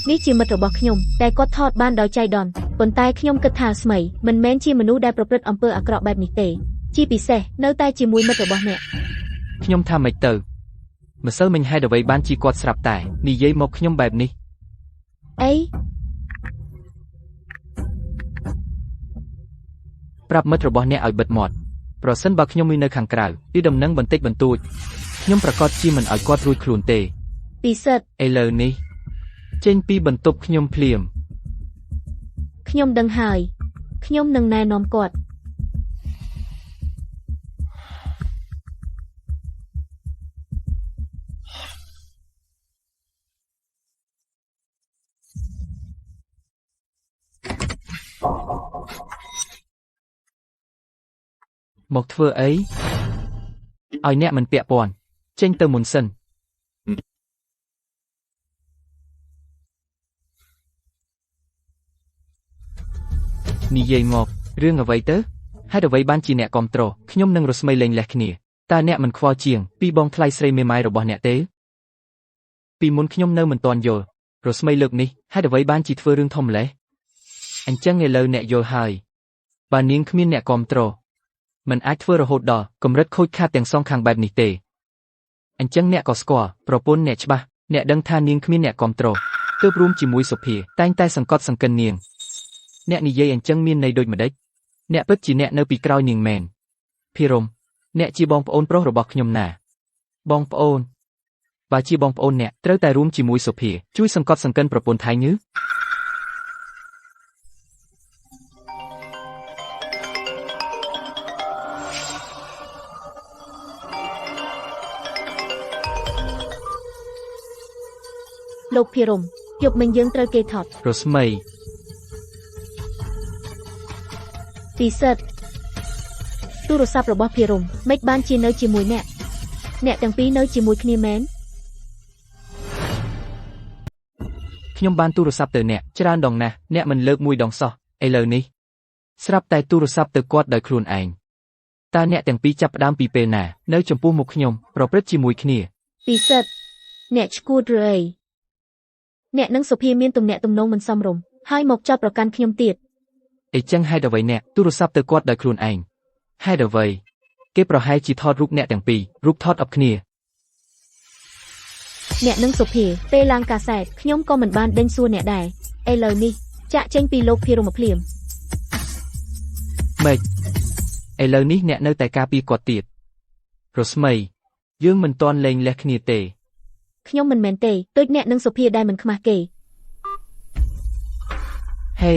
នេះជាមិត្តរបស់ខ្ញុំតែគាត់ថតបានដោយចៃដន្យប៉ុន្តែខ្ញុំគិតថាស្មីមិនមែនជាមនុស្សដែលប្រព្រឹត្តអំពើអាក្រក់បែបនេះទេជាពិសេសនៅតែជាមួយមិត្តរបស់អ្នក ខ្ញុំថាម៉េចទៅម្សិលមិញហេតុអ្វីបានជាគាត់ស្រាប់តែនិយាយមកខ្ញុំបែបនេះ អី ប្រាប់មិត្តរបស់អ្នកឲ្យបិទមាត់ប្រសិនបើខ្ញុំមាននៅខាងក្រៅពីដំណឹងបន្តិចបន្តួចខ្ញុំប្រកាសជាមិនឲ្យគាត់រួចខ្លួនទេ ពិសិដ្ឋ ឥឡូវនេះចេញពីបន្ទប់ខ្ញុំភ្លាម ខ្ញុំដឹងហើយខ្ញុំនឹងណែនាំគាត់ មកធ្វើអីឲ្យអ្នកមិនពាក់ព័ន្ធចេញទៅមុនសិននិយាយមករឿងអ្វីទៅហេតុអ្វីបានជាអ្នកគាំទ្រខ្ញុំនឹងរស្មីលែងលះគ្នាតើអ្នកមិនខ្វល់ជាងពីបងថ្លៃស្រីមេម៉ាយរបស់អ្នកទេពីមុនខ្ញុំនៅមិនទាន់យល់រស្មីលើកនេះហេតុអ្វីបានជាធ្វើរឿងធំម្ល៉េះអញ្ចឹងឥឡូវអ្នកយល់ហើយបើនាងគ្មានអ្នកគាំទ្រមិនអាចធ្វើរហូតដល់កម្រិតខូចខាតទាំងសងខាងបែបនេះទេអញ្ចឹងអ្នកក៏ស្គាល់ប្រពន្ធអ្នកច្បាស់អ្នកដឹងថានាងគ្មានអ្នកគាំទ្រទើបរួមជាមួយសុភាតែងតែសង្កត់សង្កិននាងអ្នកនិយាយអញ្ចឹងមានន័យដូចម្ដេចអ្នកពិតជាអ្នកនៅពីក្រោយនាងមែនភិរមអ្នកជាបងប្អូនប្រុសរបស់ខ្ញុំណាបងប្អូនបើជាបងប្អូនអ្នកត្រូវតែរួមជាមួយសុភាជួយសង្កត់សង្កិនប្រពន្ធថៃញឺ លោកភិរមយប់មិញយើងត្រូវគេថត រស្មី ពិសិដ្ឋទូរស័ព្ទរបស់ភិរមមិនបានជានៅជាមួយអ្នកទាំងពីរនៅជាមួយគ្នាមែន ខ្ញុំបានទូរស័ព្ទទៅអ្នកច្រើនដងណាស់អ្នកមិនលើកមួយដងសោះឥឡូវនេះស្រាប់តែទូរស័ព្ទទៅគាត់ដោយខ្លួនឯងតើអ្នកទាំងពីរចាប់ផ្ដើមពីពេលណានៅចំពោះមុខខ្ញុំប្រព្រឹត្តជាមួយគ្នា ពិសិដ្ឋអ្នកឈួតឬអីអ្នកនឹងសុភាមានទំនាក់ទំនងមិនសមរម្យហើយមកចោទប្រកាន់ខ្ញុំទៀត អីចឹងហេតុអ្វីអ្នកទូរស័ព្ទទៅគាត់ដោយខ្លួនឯងហេតុអ្វីគេប្រហែលជាថតរូបអ្នកទាំងពីររូបថតអបគ្នា អ្នកនឹងសុភាពេលឡើងកាសែតខ្ញុំក៏មិនបានដេញសួរអ្នកដែរឥឡូវនេះចាក់ចេញពីលោកភិរមភ្លាម ម៉េចឥឡូវនេះអ្នកនៅតែការពារគាត់ទៀតរស្មីយើងមិនទាន់លែងលះគ្នាទេ ខ្ញុំមិនមែនទេដូចអ្នកនឹងសុភាដែលមិនខ្មាស់គេ ហេ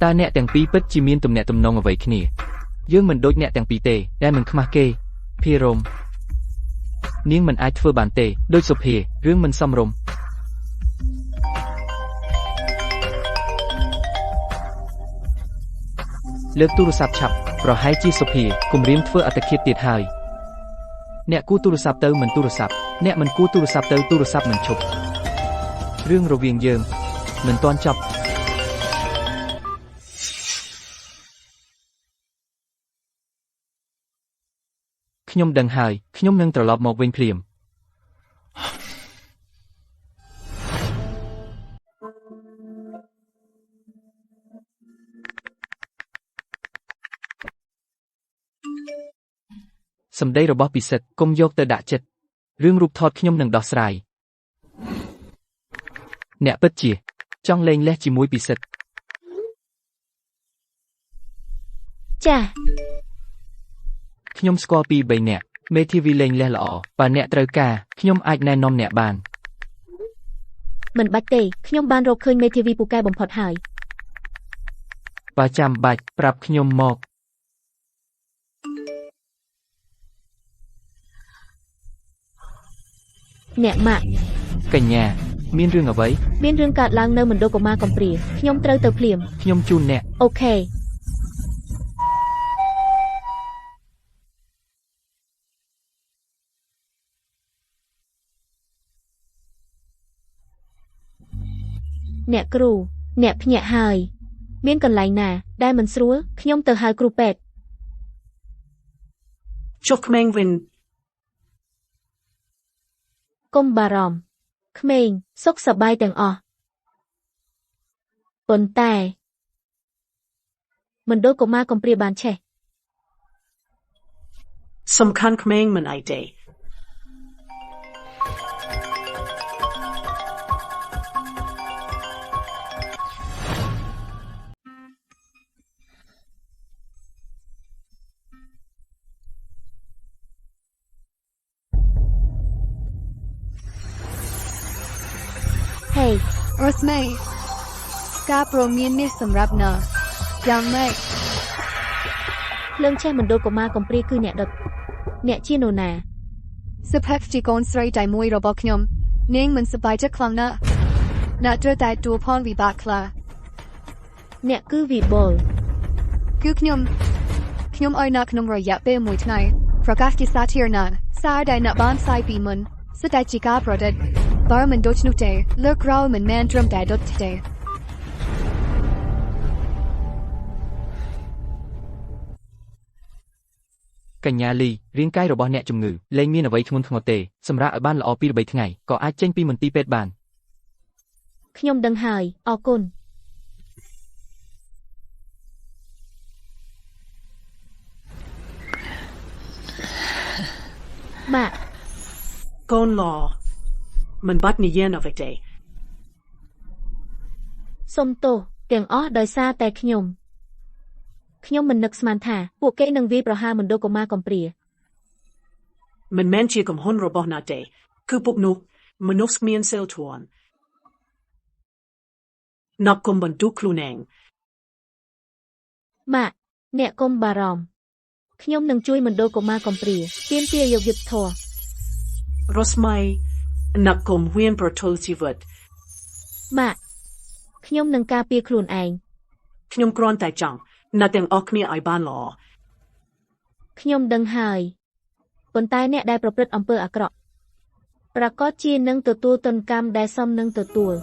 តើអ្នកទាំងពីរពិតជាមានទំនាក់ទំនងអ្វីគ្នាយើងមិនដូចអ្នកទាំងពីរទេដែលមិនខ្មាស់គេភិរមនាងមិនអាចធ្វើបានទេដូចសុភារឿងមិនសមរម្យលើកទូរស័ព្ទឆាប់ប្រហែលជាសុភាគំរាមធ្វើអត្តឃាតទៀតហើយអ្នកគួរទូរស័ព្ទទៅមិនទូរស័ព្ទអ្នកមិនគួរទូរស័ព្ទទៅទូរស័ព្ទមិនឈប់រឿងរវាងយើងមិនទាន់ចប់ខ្ញុំដឹងហើយខ្ញុំនឹងត្រឡប់មកវិញភ្លាម សម្ដីរបស់ពិសិដ្ឋកុំយកទៅដាក់ចិត្តរឿងរូបថតខ្ញុំនឹងដោះស្រាយអ្នកពិតជាចង់លេងលេះជាមួយពិសិដ្ឋ ចាស់ ខ្ញុំស្គាល់ពី3នាក់មេធាវីលេងលេះល្អបើអ្នកត្រូវការខ្ញុំអាចណែនាំអ្នកបាន មិនបាច់ទេខ្ញុំបានរកឃើញមេធាវីពូកែបំផុតហើយ បើចាំបាច់ប្រាប់ខ្ញុំមក អ្នកម៉ាក់ កញ្ញាមានរឿងអ្វី មានរឿងកើតឡើងនៅមណ្ឌលកុមារកំព្រាខ្ញុំត្រូវទៅភ្លាម ខ្ញុំជូនអ្នក អូខេអ្នកគ្រូអ្នកភ្ញាក់ហើយមានកន្លែងណាដែលមិនស្រួលខ្ញុំទៅហៅគ្រូពេទ្យ ចុះក្មេងវិញ កុំបារម្ភក្មេងសុខសប្បាយទាំងអស់ប៉ុន្តែមណ្ឌលកុមារកំព្រាបានឆេះ សំខាន់ក្មេងមិនអីទេ ហេ រស្មីការព្រមាននេះសម្រាប់ណាយ៉ាងម៉េច ភ្លើងឆេះមណ្ឌលកុមារកំព្រាគឺអ្នកដុតអ្នកជានរណា សុភ័ក្រជាកូនស្រីតែមួយរបស់ខ្ញុំនាងមិនសប្បាយចិត្តខ្លាំងណាស់អ្នកត្រូវតែទួលផលវិបាកខ្លះ អ្នកគឺវិបុល គឺខ្ញុំឲ្យអ្នកក្នុងរយៈពេល1ថ្ងៃប្រកាសជាសាធារណៈសារដែលអ្នកបានផ្សាយពីមុនសុទ្ធតែជាការប្រឌិតបើមិនដូច្នោះទេលើកក្រោយមិនមែនត្រឹមតែដុតទេ កញ្ញាលីរាងកាយរបស់អ្នកជំងឺលែងមានអ្វីធ្ងន់ធ្ងរទេសម្រាប់ឲ្យបានល្អពីរ3ថ្ងៃក៏អាចចេញពីមន្ទីរពេទ្យបាន ខ្ញុំដឹងហើយអរគុណម៉ាក់ កូនឡមិនបាត់និយាយអ្វីទេ សុំទោសទាំងអស់ដោយសារតែខ្ញុំមិននឹកស្មានថាពួកគេនឹងវាយប្រហារមណ្ឌលកុមារកំព្រា មិនមែនជាកំហុសរបស់ណាទេគឺពួកនោះមនុស្សគ្មានសីលធម៌ណាប់គុំបន្ទុកខ្លួនឯង ម៉ាក់អ្នកកុំបារម្ភខ្ញុំនឹងជួយមណ្ឌលកុមារកំព្រាទាមទារយកយុត្តិធម៌ រស្មីណាប់គុំហ៊ានប្រទល់ជីវិត ម៉ាក់ខ្ញុំនឹងការពារខ្លួនឯង ខ្ញុំគ្រាន់តែចង់ណាស់ទាំងអស់គ្នាឲ្យបានល្អ ខ្ញុំដឹងហើយប៉ុន្តែអ្នកដែលប្រព្រឹត្តអំពើអាក្រក់ប្រកាសជានឹងទទួលទណ្ឌកម្មដែលសមនឹងទទួល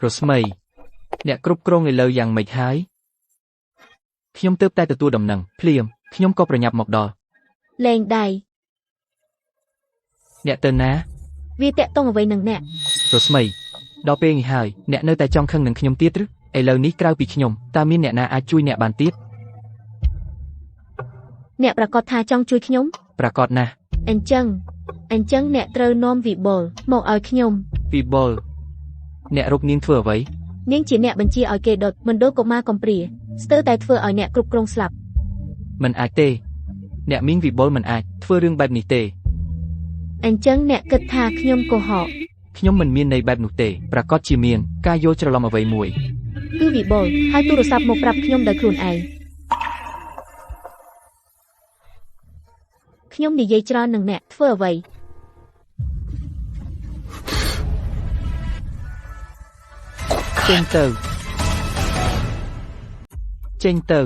រស្មីអ្នកគ្រប់គ្រងឥឡូវយ៉ាងម៉េចហើយខ្ញុំទើបតែទទួលដំណឹងភ្លាមខ្ញុំក៏ប្រញាប់មកដល់ លែងដៃ អ្នកទៅណា វាតាក់ទងអ្វីនឹងអ្នក រស្មីដល់ពេលនេះហើយអ្នកនៅតែចង់ខឹងនឹងខ្ញុំទៀតឬឥឡូវនេះក្រៅពីខ្ញុំតើមានអ្នកណាអាចជួយអ្នកបានទៀត អ្នកប្រកាសថាចង់ជួយខ្ញុំ ប្រកាសណាស់ អញ្ចឹងអ្នកត្រូវនាំវិបុលមកឲ្យខ្ញុំ វិបុលអ្នករកនាងធ្វើអ្វី នាងជាអ្នកបញ្ជាឲ្យគេដុតមណ្ឌលកុមារកំព្រាស្ទើរតែធ្វើឲ្យអ្នកគ្រប់គ្រងស្លាប់ មិនអាចទេអ្នកមីងវិបុលមិនអាចធ្វើរឿងបែបនេះទេ អញ្ចឹងអ្នកគិតថាខ្ញុំកុហក ខ្ញុំមិនមានន័យបែបនោះទេប្រកាសជាមានការយល់ច្រឡំអ្វីមួយ គឺវិបុលហើយទូរស័ព្ទមកប្រាប់ខ្ញុំដោយខ្លួនឯងខ្ញុំនិយាយច្រើននឹងអ្នកធ្វើអ្វី ចេញទៅ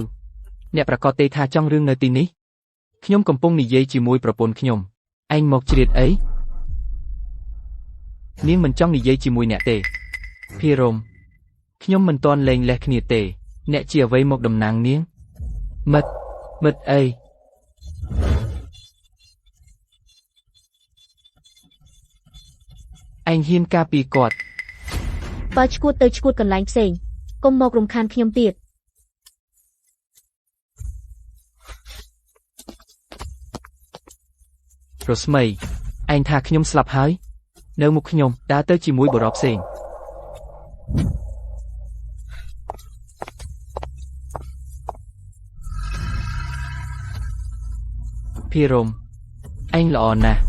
អ្នកប្រកាសទេថាចង់រឿងនៅទីនេះខ្ញុំកំពុងនិយាយជាមួយប្រពន្ធខ្ញុំឯងមកជ្រៀតអីនាងមិនចង់និយាយជាមួយអ្នកទេភិរមខ្ញុំមិនទាន់លែងលេះគ្នាទេអ្នកជាអ្វីមកតំណាងនាងមិត្តអីឯងហ៊ានការពារគាត់ បើឈួតទៅឈួតកន្លែងផ្សេងកុំមករំខានខ្ញុំទៀត រស្មីឯងថាខ្ញុំស្លាប់ហើយនៅមុខខ្ញុំដើរទៅជាមួយបរិបផ្សេងភិរមឯងល្អណាស់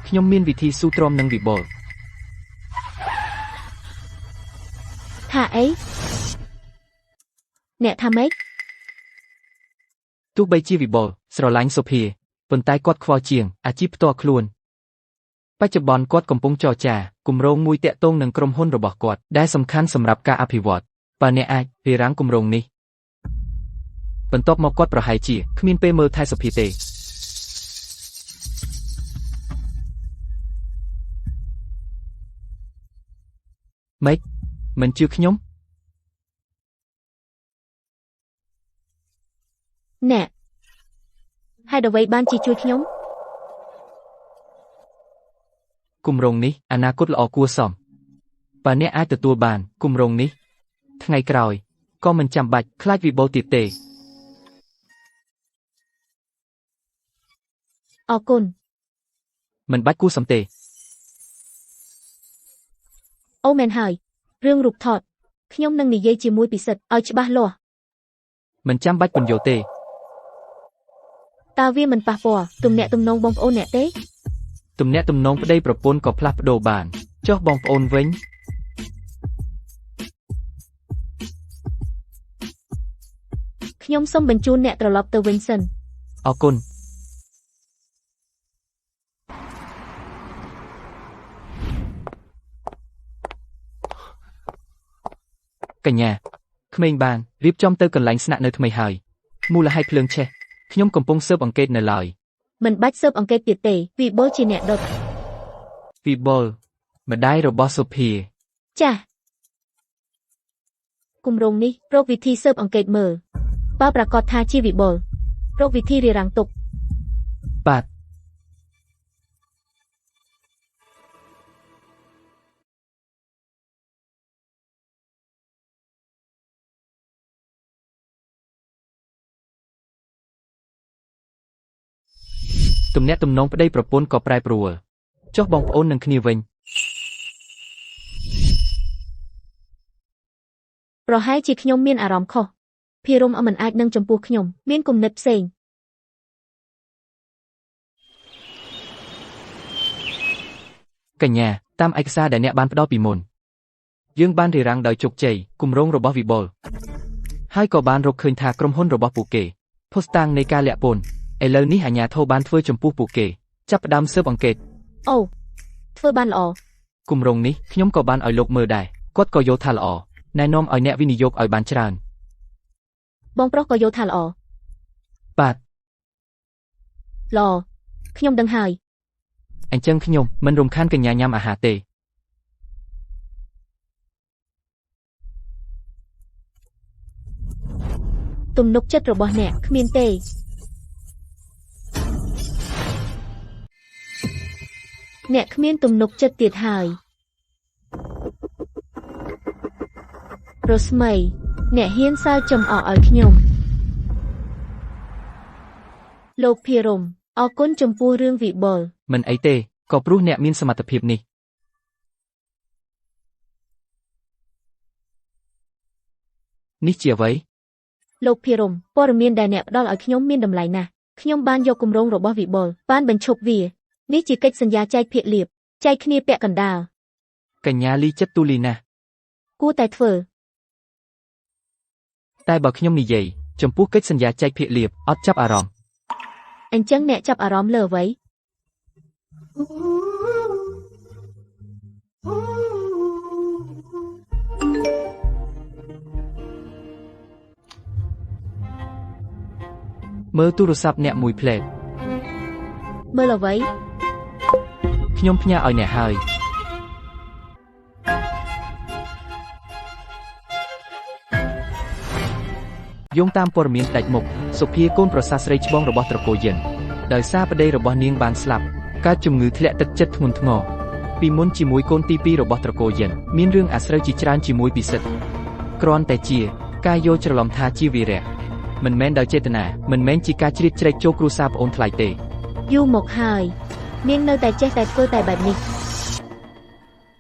ខ្ញុំមានវិធីស៊ូទ្រាំនឹងវិបុល ថាអីអ្នកថាម៉េច ទោះបីជាវិបុលស្រឡាញ់សុភាប៉ុន្តែគាត់ខ្វល់ជាងអាជីពផ្ទាល់ខ្លួនបច្ចុប្បន្នគាត់កំពុងចរចាគម្រោងមួយតាក់ទងនឹងក្រុមហ៊ុនរបស់គាត់ដែលសំខាន់សម្រាប់ការអភិវឌ្ឍបើអ្នកអាចរារាំងគម្រោងនេះបន្ទាប់មកគាត់ប្រហែលជាគ្មានពេលមើលថែសុភាទេម៉េចមិនជឿខ្ញុំ អ្នកហេតុអ្វីបានជាជួយខ្ញុំ គម្រោងនេះអនាគតល្អគួរសមបើអ្នកអាចទទួលបានគម្រោងនេះថ្ងៃក្រោយក៏មិនចាំបាច់ខ្លាចវិបុលទៀតទេ អរគុណ មិនបាច់គួរសមទេ អូមែនហើយរឿងរូបថតខ្ញុំនឹងនិយាយជាមួយពិសិដ្ឋឲ្យច្បាស់លាស់ មិនចាំបាច់ពន្យល់ទេ តើវាមិនប៉ះពាល់ទំនាក់ទំនងបងប្អូនអ្នកទេ ទំនាក់ទំនងប្តីប្រពន្ធក៏ផ្លាស់ប្ដូរបានចុះបងប្អូនវិញ ខ្ញុំសូមបញ្ជូនអ្នកត្រឡប់ទៅវិញសិន អរគុណកញ្ញាក្មេងបានរៀបចំទៅកន្លែងស្នាក់នៅថ្មីហើយមូលហេតុភ្លើងឆេះខ្ញុំកំពុងស៊ើបអង្កេតនៅឡើយ មិនបាច់ស៊ើបអង្កេតទៀតទេវិបុលជាអ្នកដុត វិបុលម្ដាយរបស់សុភា ចាស់គម្រោងនេះរកវិធីស៊ើបអង្កេតមើលបើប្រកាសថាជាវិបុលរកវិធីរារាំងទុក បាទទំនាក់ទំនងប្តីប្រពន្ធក៏ប្រែប្រួលចុះបងប្អូននឹងគ្នាវិញ ប្រហែលជាខ្ញុំមានអារម្មណ៍ខុសភិរមអមិនអាចនឹងចំពោះខ្ញុំមានគំនិតផ្សេង កញ្ញាតាមឯកសារដែលអ្នកបានផ្ដល់ពីមុនយើងបានរារាំងដោយជោគជ័យគម្រោងរបស់វិបុលហើយក៏បានរកឃើញថាក្រុមហ៊ុនរបស់ពួកគេភស្តុតាងនៃការលាក់ពន្ធឥឡូវនេះអាជ្ញាធរបានធ្វើចំពោះពួកគេចាប់ផ្ដើមស៊ើបអង្កេត អូធ្វើបានល្អ គម្រោងនេះខ្ញុំក៏បានឲ្យលោកមើលដែរគាត់ក៏យល់ថាល្អណែនាំឲ្យអ្នកវិនិយោគឲ្យបានច្រើន បងប្រុសក៏យល់ថាល្អ បាទ ល្អខ្ញុំដឹងហើយ អញ្ចឹងខ្ញុំមិនរំខានកញ្ញាញ៉ាំអាហារទេ ទំនុកចិត្តរបស់អ្នកគ្មានទេអ្នកគ្មានទំនុកចិត្តទៀតហើយរស្មីអ្នកហ៊ានសើចំអកឲ្យខ្ញុំលោកភិរមអរគុណចំពោះរឿងវិបុល មិនអីទេក៏ព្រោះអ្នកមានសមត្ថភាពនេះនេះជាអ្វី លោកភិរមព័ត៌មានដែលអ្នកផ្ដល់ឲ្យខ្ញុំមានតម្លៃណាស់ខ្ញុំបានយកគម្រោងរបស់វិបុលបានបញ្ឈប់វានេះជាកិច្ចសន្យាចែកភាគលាភចែកគ្នាពាក់កណ្ដាល កញ្ញាលីចិត្តទូលីណាស់ គួរតែធ្វើ តែបើខ្ញុំនិយាយចំពោះកិច្ចសន្យាចែកភាគលាភអត់ចាប់អារម្មណ៍ អញ្ចឹងអ្នកចាប់អារម្មណ៍លើអ្វី មើលទូរស័ព្ទអ្នកមួយផ្លែត មើលអ្វី ខ្ញុំផ្ញើឲ្យអ្នកហើយ យោងតាមព័ត៌មានដាច់មុខសុភាកូនប្រសាស្រីច្បងរបស់ត្រកូលយិនដោយសារប្តីរបស់នាងបានស្លាប់កើតជំងឺធ្លាក់ទឹកចិត្តធ្ងន់ធ្ងរពីមុនជាមួយកូនទី2របស់ត្រកូលយិនមានរឿងអាស្រូវជាច្រើនជាមួយពិសិដ្ឋគ្រាន់តែជាការយល់ច្រឡំថាជាវីរៈមិនមែនដោយចេតនាមិនមែនជាការជ្រៀតជ្រែកចូលគ្រួសារប្អូនថ្លៃទេយូរមកហើយនាងនៅតែចេះតែធ្វើតែបែបនេះ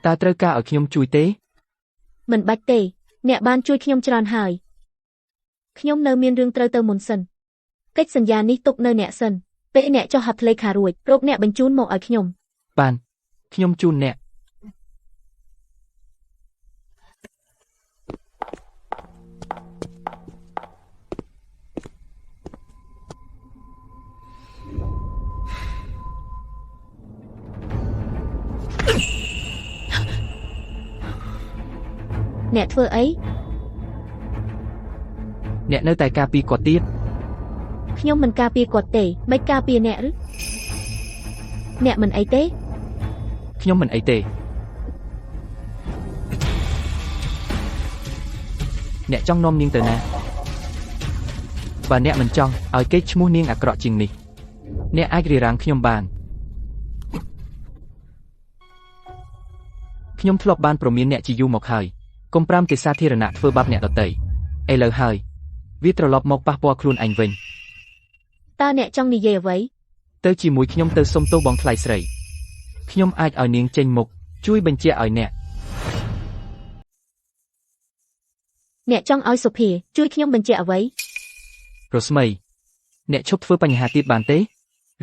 តើត្រូវការឲ្យខ្ញុំជួយទេមិនបាច់ទេអ្នកបានជួយខ្ញុំច្រើនហើយខ្ញុំនៅមានរឿងត្រូវទៅមុនសិនកិច្ចសន្យានេះទុកនៅអ្នកសិនពេលអ្នកចុះហត្ថលេខារួចរកអ្នកបញ្ជូនមកឲ្យខ្ញុំបានខ្ញុំជូនអ្នកអ្នកធ្វើអីអ្នកនៅតែការពារគាត់ទៀតខ្ញុំមិនការពារគាត់ទេមិនការពារអ្នកឬអ្នកមិនអីទេខ្ញុំមិនអីទេអ្នកចង់នាំនាងទៅណាបើអ្នកមិនចង់ឲ្យគេឈ្មោះនាងអាក្រក់ជាងនេះអ្នកអាចរារាំងខ្ញុំបានខ្ញុំធ្លាប់បានប្រមានអ្នកជាយូរមកហើយកុំប្រាំទេសាធារណៈធ្វើបាបអ្នកដទៃឥឡូវហើយវាត្រឡប់មកប៉ះពាល់ខ្លួនឯងវិញតើអ្នកចង់និយាយអ្វីទៅជាមួយខ្ញុំទៅសុំទោសបងថ្លៃស្រីខ្ញុំអាចឲ្យនាងចេញមុខជួយបញ្ជាក់ឲ្យអ្នកចង់ឲ្យសុភាជួយខ្ញុំបញ្ជាក់អ្វីរស្មីអ្នកឈប់ធ្វើបញ្ហាទៀតបានទេ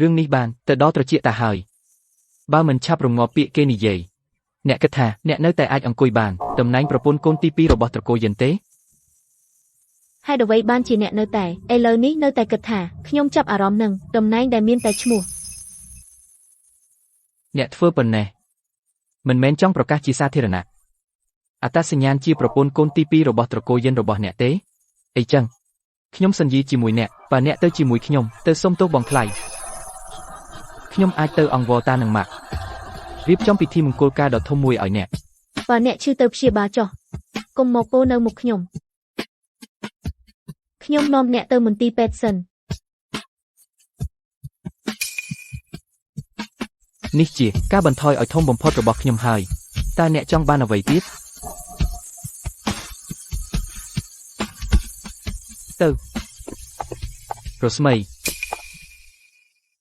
រឿងនេះបានទៅដល់ត្រចៀកតាហើយបើមិនឆាប់រងាប់ពាក្យគេនិយាយអ្នកគិតថាអ្នកនៅតែអាចអង្គុយបានតំណែងប្រពន្ធកូនទី2របស់ត្រកូលយិនទេហេតុអ្វីបានជាអ្នកនៅតែឥឡូវនេះនៅតែគិតថាខ្ញុំចាប់អារម្មណ៍នឹងតំណែងដែលមានតែឈ្មោះអ្នកធ្វើប៉ុណ្ណេះមិនមែនចង់ប្រកាសជាសាធារណៈអត្តសញ្ញាណជាប្រពន្ធកូនទី2របស់ត្រកូលយិនរបស់អ្នកទេអីចឹងខ្ញុំសន្យាជាមួយអ្នកបើអ្នកទៅជាមួយខ្ញុំទៅសុំទោសបងថ្លៃខ្ញុំអាចទៅអង្វរតានឹងម៉ាក់រៀបចំពិធីមង្គលការដ៏ធំមួយឲ្យអ្នកបើអ្នកឈឺទៅព្យាបាលចុះកុំមកពោនៅមុខខ្ញុំនាំអ្នកទៅមន្ទីរពេទ្យសិននេះជាការបន្ថយឲ្យធំបំផុតរបស់ខ្ញុំហើយតើអ្នកចង់បានអ្វីទៀតទៅរស្មី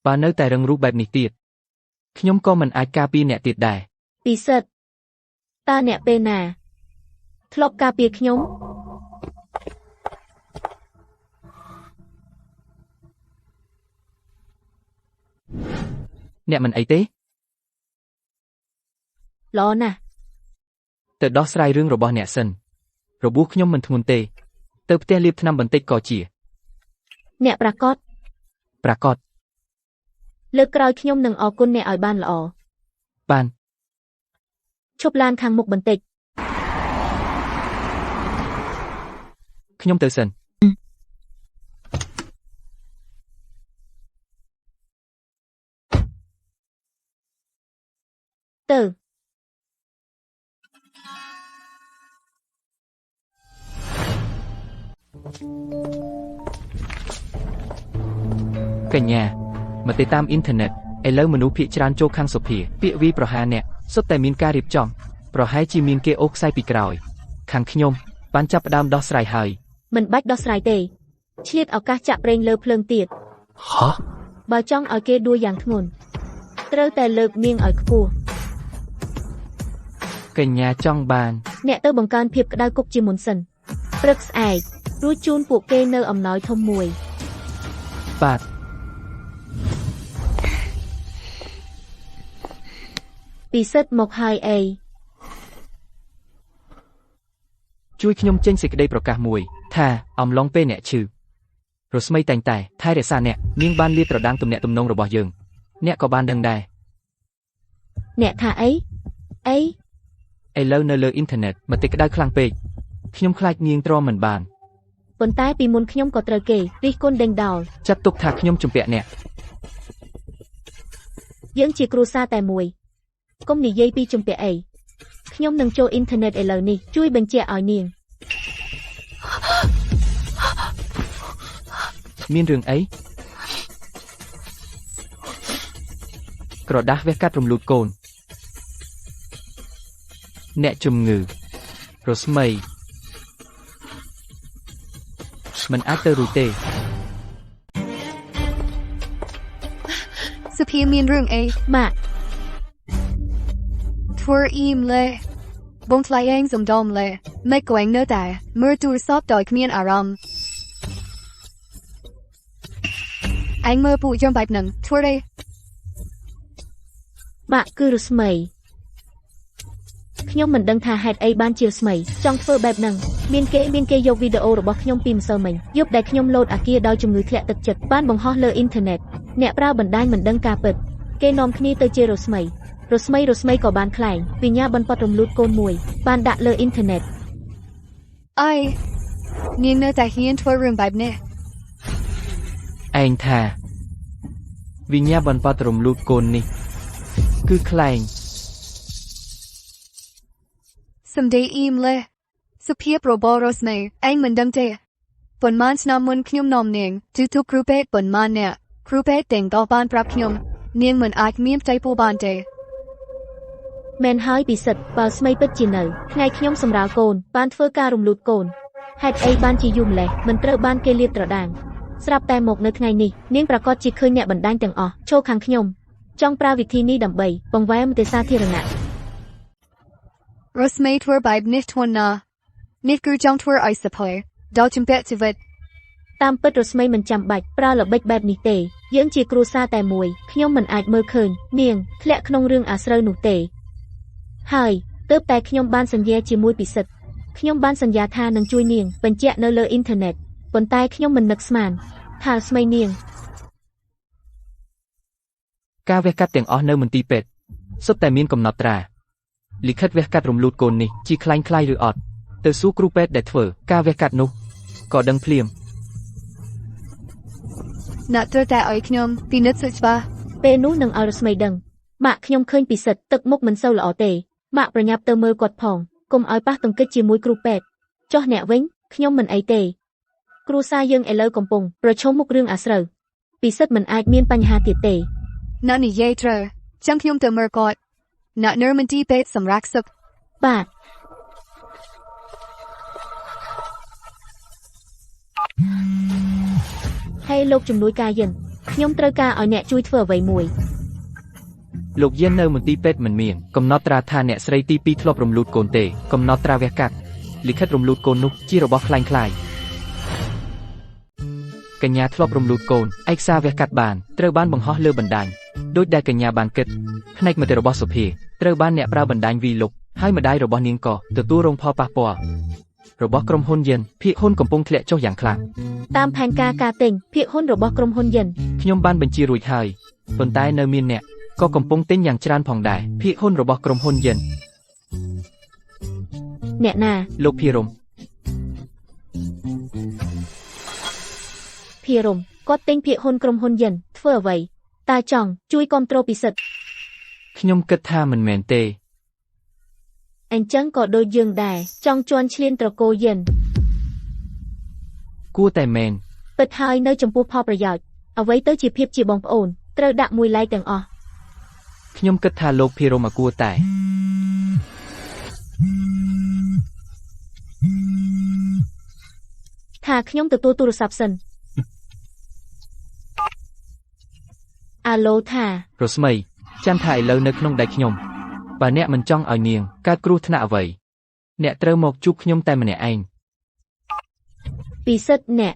បើនៅតែរឹងរូសបែបនេះទៀតខ្ញុំក៏មិនអាចការពារអ្នកទៀតដែរពិសិដ្ឋតើអ្នកពេលណាធ្លាប់ការពារខ្ញុំអ្នកមិនអីទេល្អណាស់ទៅដោះស្រាយរឿងរបស់អ្នកសិនរបួសខ្ញុំមិនធ្ងន់ទេទៅផ្ទះលាបថ្នាំបន្តិចក៏ជាអ្នកប្រកាសលើកក្រោយខ្ញុំនឹងអរគុណអ្នកឲ្យបានល្អបានឈប់ឡានខាងមុខបន្តិចខ្ញុំទៅសិនទៅកញ្ញាមកទៅតាមអ៊ីនធឺណិតឥឡូវមនុស្សភាគច្រើនចូលខាងសុភាពាក្យវាប្រហារអ្នកសុទ្ធតែមានការរៀបចំប្រហែលជាមានគេអូសខ្សែពីក្រោយខាងខ្ញុំបានចាប់ផ្ដើមដោះស្រាយហើយមិនបាច់ដោះស្រាយទេឆ្លៀតឱកាសចាក់ប្រេងលើភ្លើងទៀតហ៎បើចង់ឲ្យគេដួលយ៉ាងធ្ងន់ត្រូវតែលើកនាងឲ្យខ្ពស់កញ្ញាចង់បានអ្នកទៅបង្កើនភាពក្តៅគុកជាមុនសិនព្រឹកស្អែករួចជូនពួកគេនៅអំណោយធំមួយបាទពិសិដ្ឋមកហើយអីជួយខ្ញុំចេញសេចក្តីប្រកាសមួយថាអំឡុងពេលអ្នកឈឺរស្មីតែងតែថែរក្សាអ្នកនាងបានលាតត្រដាងទំនាក់ទំនងរបស់យើងអ្នកក៏បានដឹងដែរអ្នកថាអីឥឡូវនៅលើអ៊ីនធឺណិតមតិក្តៅខ្លាំងពេកខ្ញុំខ្លាចនាងទ្រាំមិនបានប៉ុន្តែពីមុនខ្ញុំក៏ត្រូវគេរិះគន់ដេញដោលចាត់ទុកថាខ្ញុំជំពាក់អ្នកយើងជាគ្រួសារតែមួយកុំនិយាយពីជំពាក់អីខ្ញុំនឹងចូលអ៊ីនធឺណិតឥឡូវនេះជួយបញ្ជាក់ឲ្យនាង មានរឿងអីក្រដាស់វះកាត់រំលូតកូនអ្នកជំងឺរស្មីមិនអាចទៅរួចទេ សុភាមានរឿងអី ម៉ាក់ ធ្វើអ៊ីមលេបងថ្លៃឯងសំដុំលេមិនក្វែងនៅតែមើលទូរស័ព្ទដោយគ្មានអារម្មណ៍ឯងមើលពួកយើងបែបហ្នឹងធ្វើអី ម៉ាក់គឺរស្មីខ្ញុំមិនដឹងថាហេតុអីបានជារស្មីចង់ធ្វើបែបហ្នឹងមានគេយកវីដេអូរបស់ខ្ញុំពីម្សិលមិញយប់ដែលខ្ញុំលោតអាគារដោយជំងឺធ្លាក់ទឹកចិត្តបានបង្ហោះលើអ៊ីនធឺណិតអ្នកប្រើបណ្ដាញមិនដឹងការពិតគេនាំគ្នាទៅជារស្មីក៏បានខ្លែងវិញ្ញាបនបត់រំលូតកូនមួយបានដាក់លើអ៊ីនធឺណិត អីនាងនៅតែហ៊ានធ្វើរឿងបែបនេះ ឯងថាវិញ្ញាបនបត្ររំលូតកូននេះគឺខ្លែង សំដីអ៊ីមលេសុភាពរបររស្មីឯងមិនដឹងទេប៉ុន្មានឆ្នាំមុនខ្ញុំនាំនាងទៅទូគ្រូពេទ្យប៉ុន្មានអ្នកគ្រូពេទ្យទាំងតបបានប្រាប់ខ្ញុំនាងមិនអាចមានផ្ទៃពោះបានទេ មែនហើយពិសិដ្ឋបើស្មីពិតជានៅថ្ងៃខ្ញុំសម្រាលកូនបានធ្វើការរំលូតកូនហេតុអីបានជាយូរម្លេះមិនត្រូវបានគេលាតត្រដាងស្រាប់តែមកនៅថ្ងៃនេះនាងប្រកាសជាឃើញអ្នកបណ្ដាញទាំងអស់ចូលខាងខ្ញុំចង់ប្រើវិធីនេះដើម្បីបង្វែរមតិសាធារណៈ រស្មីធ្វើបែបនេះធ្ងន់ណាស់នេះគឺចង់ធ្វើឲ្យសភ័យដល់ជំពាក់ជីវិត តាមពិតរស្មីមិនចាំបាច់ប្រើល្បិចបែបនេះទេយើងជាគ្រួសារតែមួយខ្ញុំមិនអាចមើលឃើញនាងធ្លាក់ក្នុងរឿងអាស្រូវនោះទេហើយទើបតែខ្ញុំបានសន្យាជាមួយពិសិដ្ឋខ្ញុំបានសន្យាថានឹងជួយនាងបញ្ជាក់នៅលើអ៊ីនធឺណិតប៉ុន្តែខ្ញុំមិននឹកស្មានថាស្មីនាង ការវះកាត់ទាំងអស់នៅមន្ទីរពេទ្យសុទ្ធតែមានកំណត់ត្រាលិខិតវះកាត់រំលូតកូននេះជាខ្លាញ់ឬអត់ទៅសួរគ្រូពេទ្យដែលធ្វើការវះកាត់នោះក៏ដឹងភ្លាម អ្នកត្រូវតែឲ្យខ្ញុំពិនិត្យសិច្បាស់ ពេលនោះនឹងឲ្យរស្មីដឹងម៉ាក់ខ្ញុំឃើញពិសិដ្ឋទឹកមុខមិនសូវល្អទេម៉ាក់ប្រញាប់ទៅមើលគាត់ផងកុំឲ្យប៉ះទង្គិចជាមួយគ្រូពេទ្យចុះអ្នកវិញខ្ញុំមិនអីទេគ្រួសារយើងឥឡូវកំពុងប្រឈមមុខរឿងអាស្រូវពិសិដ្ឋមិនអាចមានបញ្ហាទៀតទេ អ្នកនិយាយត្រូវចាំខ្ញុំទៅមើលគាត់អ្នកនៅមន្ទីរពេទ្យសម្រាប់សុខ បាទ ហើយលោកជំនួយការយិនខ្ញុំត្រូវការឲ្យអ្នកជួយធ្វើអ្វីមួយ លោកយាននៅមន្ទីរពេទ្យមិនមានកំណត់ត្រាថាអ្នកស្រីទី2ធ្លាប់រំលូតកូនទេកំណត់ត្រាវះកាត់លិខិតរំលូតកូននោះជារបស់ខ្លាញ់កញ្ញាធ្លាប់រំលូតកូនឯកសារវះកាត់បានត្រូវបានបង្ហោះលើបណ្ដាញដោយដែលកញ្ញាបានគិតផ្នែកមតិរបស់សុភាត្រូវបានអ្នកប្រើបណ្ដាញវីលុបហើយម្ដាយរបស់នាងក៏ទទួលរងផលប៉ះពាល់របស់ក្រុមហ៊ុនយិនភាគហ៊ុនកំពុងធ្លាក់ចុះយ៉ាងខ្លាំង តាមផែនការការទិញភាគហ៊ុនរបស់ក្រុមហ៊ុនយិន ខ្ញុំបានបញ្ជារួចហើយប៉ុន្តែនៅមានអ្នកក៏កំពុងទិញយ៉ាងច្រើនផងដែរភាគហ៊ុនរបស់ក្រុមហ៊ុនយិន អ្នកណា លោកភិរម ភិរមគាត់ទិញភាគហ៊ុនក្រុមហ៊ុនយិនធ្វើអ្វីតើចង់ជួយគាំទ្រពិសិដ្ឋ ខ្ញុំគិតថាមិនមែនទេ អញ្ចឹងក៏ដូចយើងដែរចង់ជន់ឈ្លានត្រកូលយិន គួរតែមែន ពិតហើយនៅចំពោះផលប្រយោជន៍អ្វីទៅជាភាពជាបងប្អូនត្រូវដាក់មួយឡែកទាំងអស់ ខ្ញុំគិតថាលោកភិរមគួរតែ ថាខ្ញុំទទួលទូរស័ព្ទសិន អាឡូថា រស្មីចាំថាឥឡូវនៅក្នុងដៃខ្ញុំបើអ្នកមិនចង់ឲ្យនាងកើតគ្រោះថ្នាក់អ្វីអ្នកត្រូវមកជួបខ្ញុំតែម្នាក់ឯង ពិសិដ្ឋអ្នក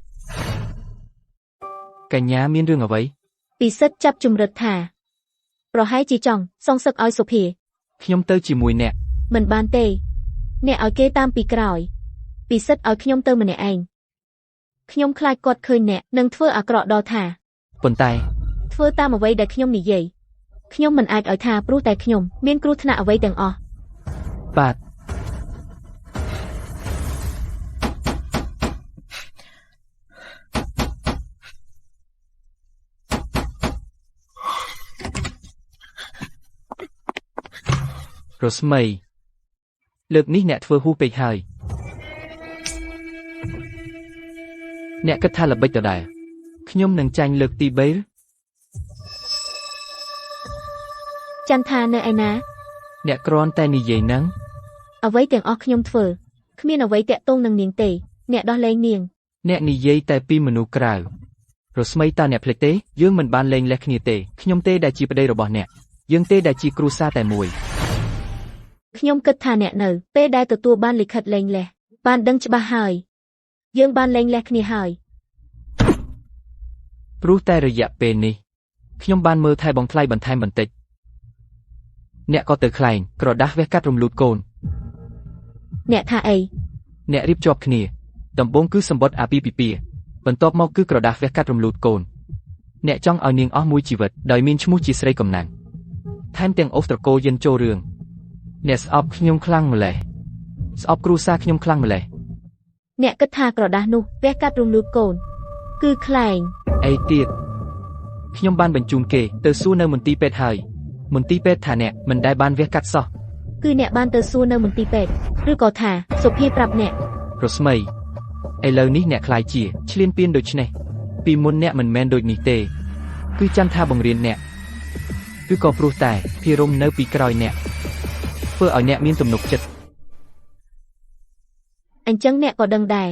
កញ្ញាមានរឿងអ្វី ពិសិដ្ឋចាប់ជំរិតថាប្រហែលជាចង់សងសឹកឲ្យសុភា ខ្ញុំទៅជាមួយអ្នក មិនបានទេអ្នកឲ្យគេតាមពីក្រោយពិសិដ្ឋឲ្យខ្ញុំទៅម្នាក់ឯងខ្ញុំខ្លាចគាត់ឃើញអ្នកនឹងធ្វើអាក្រក់ដល់ថា ប៉ុន្តែ ធ្វើតាមអ្វីដែលខ្ញុំនិយាយខ្ញុំមិនអាចឲ្យថាព្រោះតែខ្ញុំមានគ្រោះថ្នាក់អ្វីទាំងអស់ បាទ រស្មីលើកនេះអ្នកធ្វើហួសពេកហើយអ្នកគិតថាល្បិចដដែល ខ្ញុំនឹងចាញ់លើកទី3 ចន្ទថានៅឯណា អ្នកគ្រាន់តែនិយាយនឹង អ្វីទាំងអស់ខ្ញុំធ្វើគ្មានអ្វីតាក់ទងនឹងនាងទេអ្នកដោះលែងនាង អ្នកនិយាយតែពីមនុស្សក្រៅរស្មីតើអ្នកភ្លេចទេយើងមិនបានលេងលេះគ្នាទេខ្ញុំទេដែលជាប្តីរបស់អ្នកយើងទេដែលជាគ្រួសារតែមួយ ខ្ញុំគិតថាអ្នកនៅពេលដែលទទួលបានលិខិតលែងលេះបានដឹងច្បាស់ហើយយើងបានលែងលេះគ្នាហើយ ព្រោះតែរយៈពេលនេះខ្ញុំបានមើលថែបងថ្លៃបន្ថែមបន្តិចអ្នកក៏ទៅខ្លែងក្រដាស់វះកាត់រំលូតកូន អ្នកថាអី អ្នករៀបជាប់គ្នាដំបូងគឺសម្បត្តិអាពាហ៍ពិពាហ៍បន្ទាប់មកគឺក្រដាស់វះកាត់រំលូតកូនអ្នកចង់ឲ្យនាងអស់មួយជីវិតដោយមានឈ្មោះជាស្រីកំណាំងថែមទាំងអូសត្រកូលយិនចូលរឿងអ្នកស្អប់ខ្ញុំខ្លាំងម្ល៉េះស្អប់គ្រួសារខ្ញុំខ្លាំងម្ល៉េះ អ្នកគិតថាក្រដាស់នោះវះកាត់រំលូតកូនគឺខ្លែង អីទៀតខ្ញុំបានបញ្ជូនគេទៅសួរនៅមន្ទីរពេទ្យហើយមន្ទីរពេទ្យថាអ្នកមិនដែលបានវះកាត់សោះ គឺអ្នកបានទៅសួរនៅមន្ទីរពេទ្យឬក៏ថាសុភាប្រាប់អ្នក រស្មីឥឡូវនេះអ្នកខ្លាយជាឆ្លៀនពៀនដូចនេះពីមុនអ្នកមិនមែនដូចនេះទេគឺចង់ថាបង្រៀនអ្នកគឺក៏ព្រោះតែភិរមនៅពីក្រោយអ្នកធ្វើឲ្យអ្នកមានទំនុកចិត្ត អញ្ចឹងអ្នកក៏ដឹងដែរ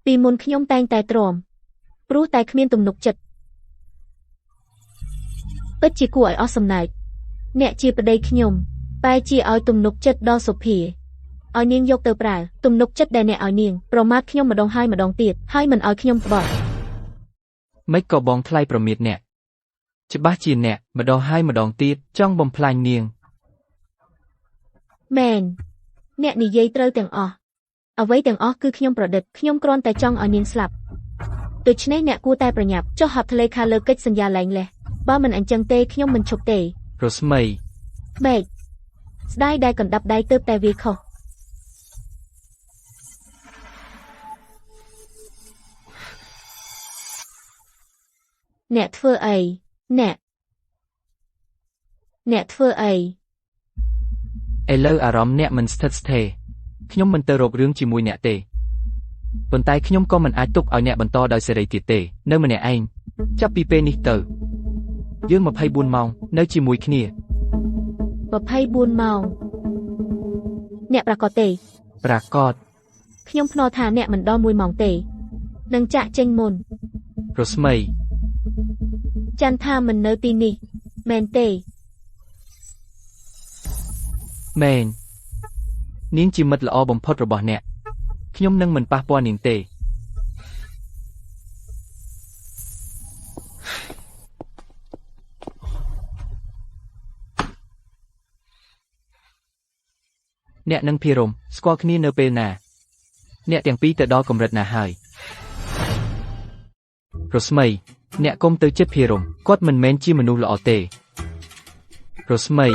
ពីមុនខ្ញុំតែងតែទ្រាំព្រោះតែគ្មានទំនុកចិត្តពិតជាគួរឲ្យអស់សំណើចអ្នកជាប្តីខ្ញុំតែជាឲ្យទំនុកចិត្តដល់សុភាឲ្យនាងយកទៅប្រើទំនុកចិត្តដែលអ្នកឲ្យនាងប្រមាថខ្ញុំម្ដងហើយម្ដងទៀតហើយមិនឲ្យខ្ញុំក្បត់ មិនក៏បងថ្លៃប្រមាថអ្នកច្បាស់ជាអ្នកម្ដងហើយម្ដងទៀតចង់បំផ្លាញនាង មែនអ្នកនិយាយត្រូវទាំងអស់អ្វីទាំងអស់គឺខ្ញុំប្រឌិតខ្ញុំគ្រាន់តែចង់ឲ្យនាងស្លាប់ដូច្នេះអ្នកគួរតែប្រញាប់ចុះហត្ថលេខាលើកិច្ចសន្យាលែងលេះបើមិនអញ្ចឹងទេខ្ញុំមិនឈប់ទេ រស្មី ម៉េចស្ដាយដែលកណ្ដាប់ដៃទៅតែវាខុសអ្នកធ្វើអីអ្នកធ្វើអី ឥឡូវអារម្មណ៍អ្នកមិនស្ថិតស្ថេរខ្ញុំមិនទៅរករឿងជាមួយអ្នកទេប៉ុន្តែខ្ញុំក៏មិនអាចទុកឲ្យអ្នកបន្តដោយសេរីទៀតទេនៅម្នាក់ឯងចាប់ពីពេលនេះទៅយើង24ម៉ោងនៅជាមួយគ្នា 24ម៉ោងអ្នកប្រកាសទេ ប្រាកដ ខ្ញុំភ្នាល់ថាអ្នកមិនដល់1ម៉ោងទេនឹងចាក់ចេញមុន រស្មី ចន្ទថាមិននៅទីនេះមែនទេ មែននាងជាមិត្តល្អបំផុតរបស់អ្នកខ្ញុំនឹងមិនប៉ះពាល់នាងទេអ្នកនឹងភិរមស្គាល់គ្នានៅពេលណាអ្នកទាំងពីរទៅដល់កម្រិតណាហើយរស្មីអ្នកកុំទៅចិត្តភិរមគាត់មិនមែនជាមនុស្សល្អទេរស្មី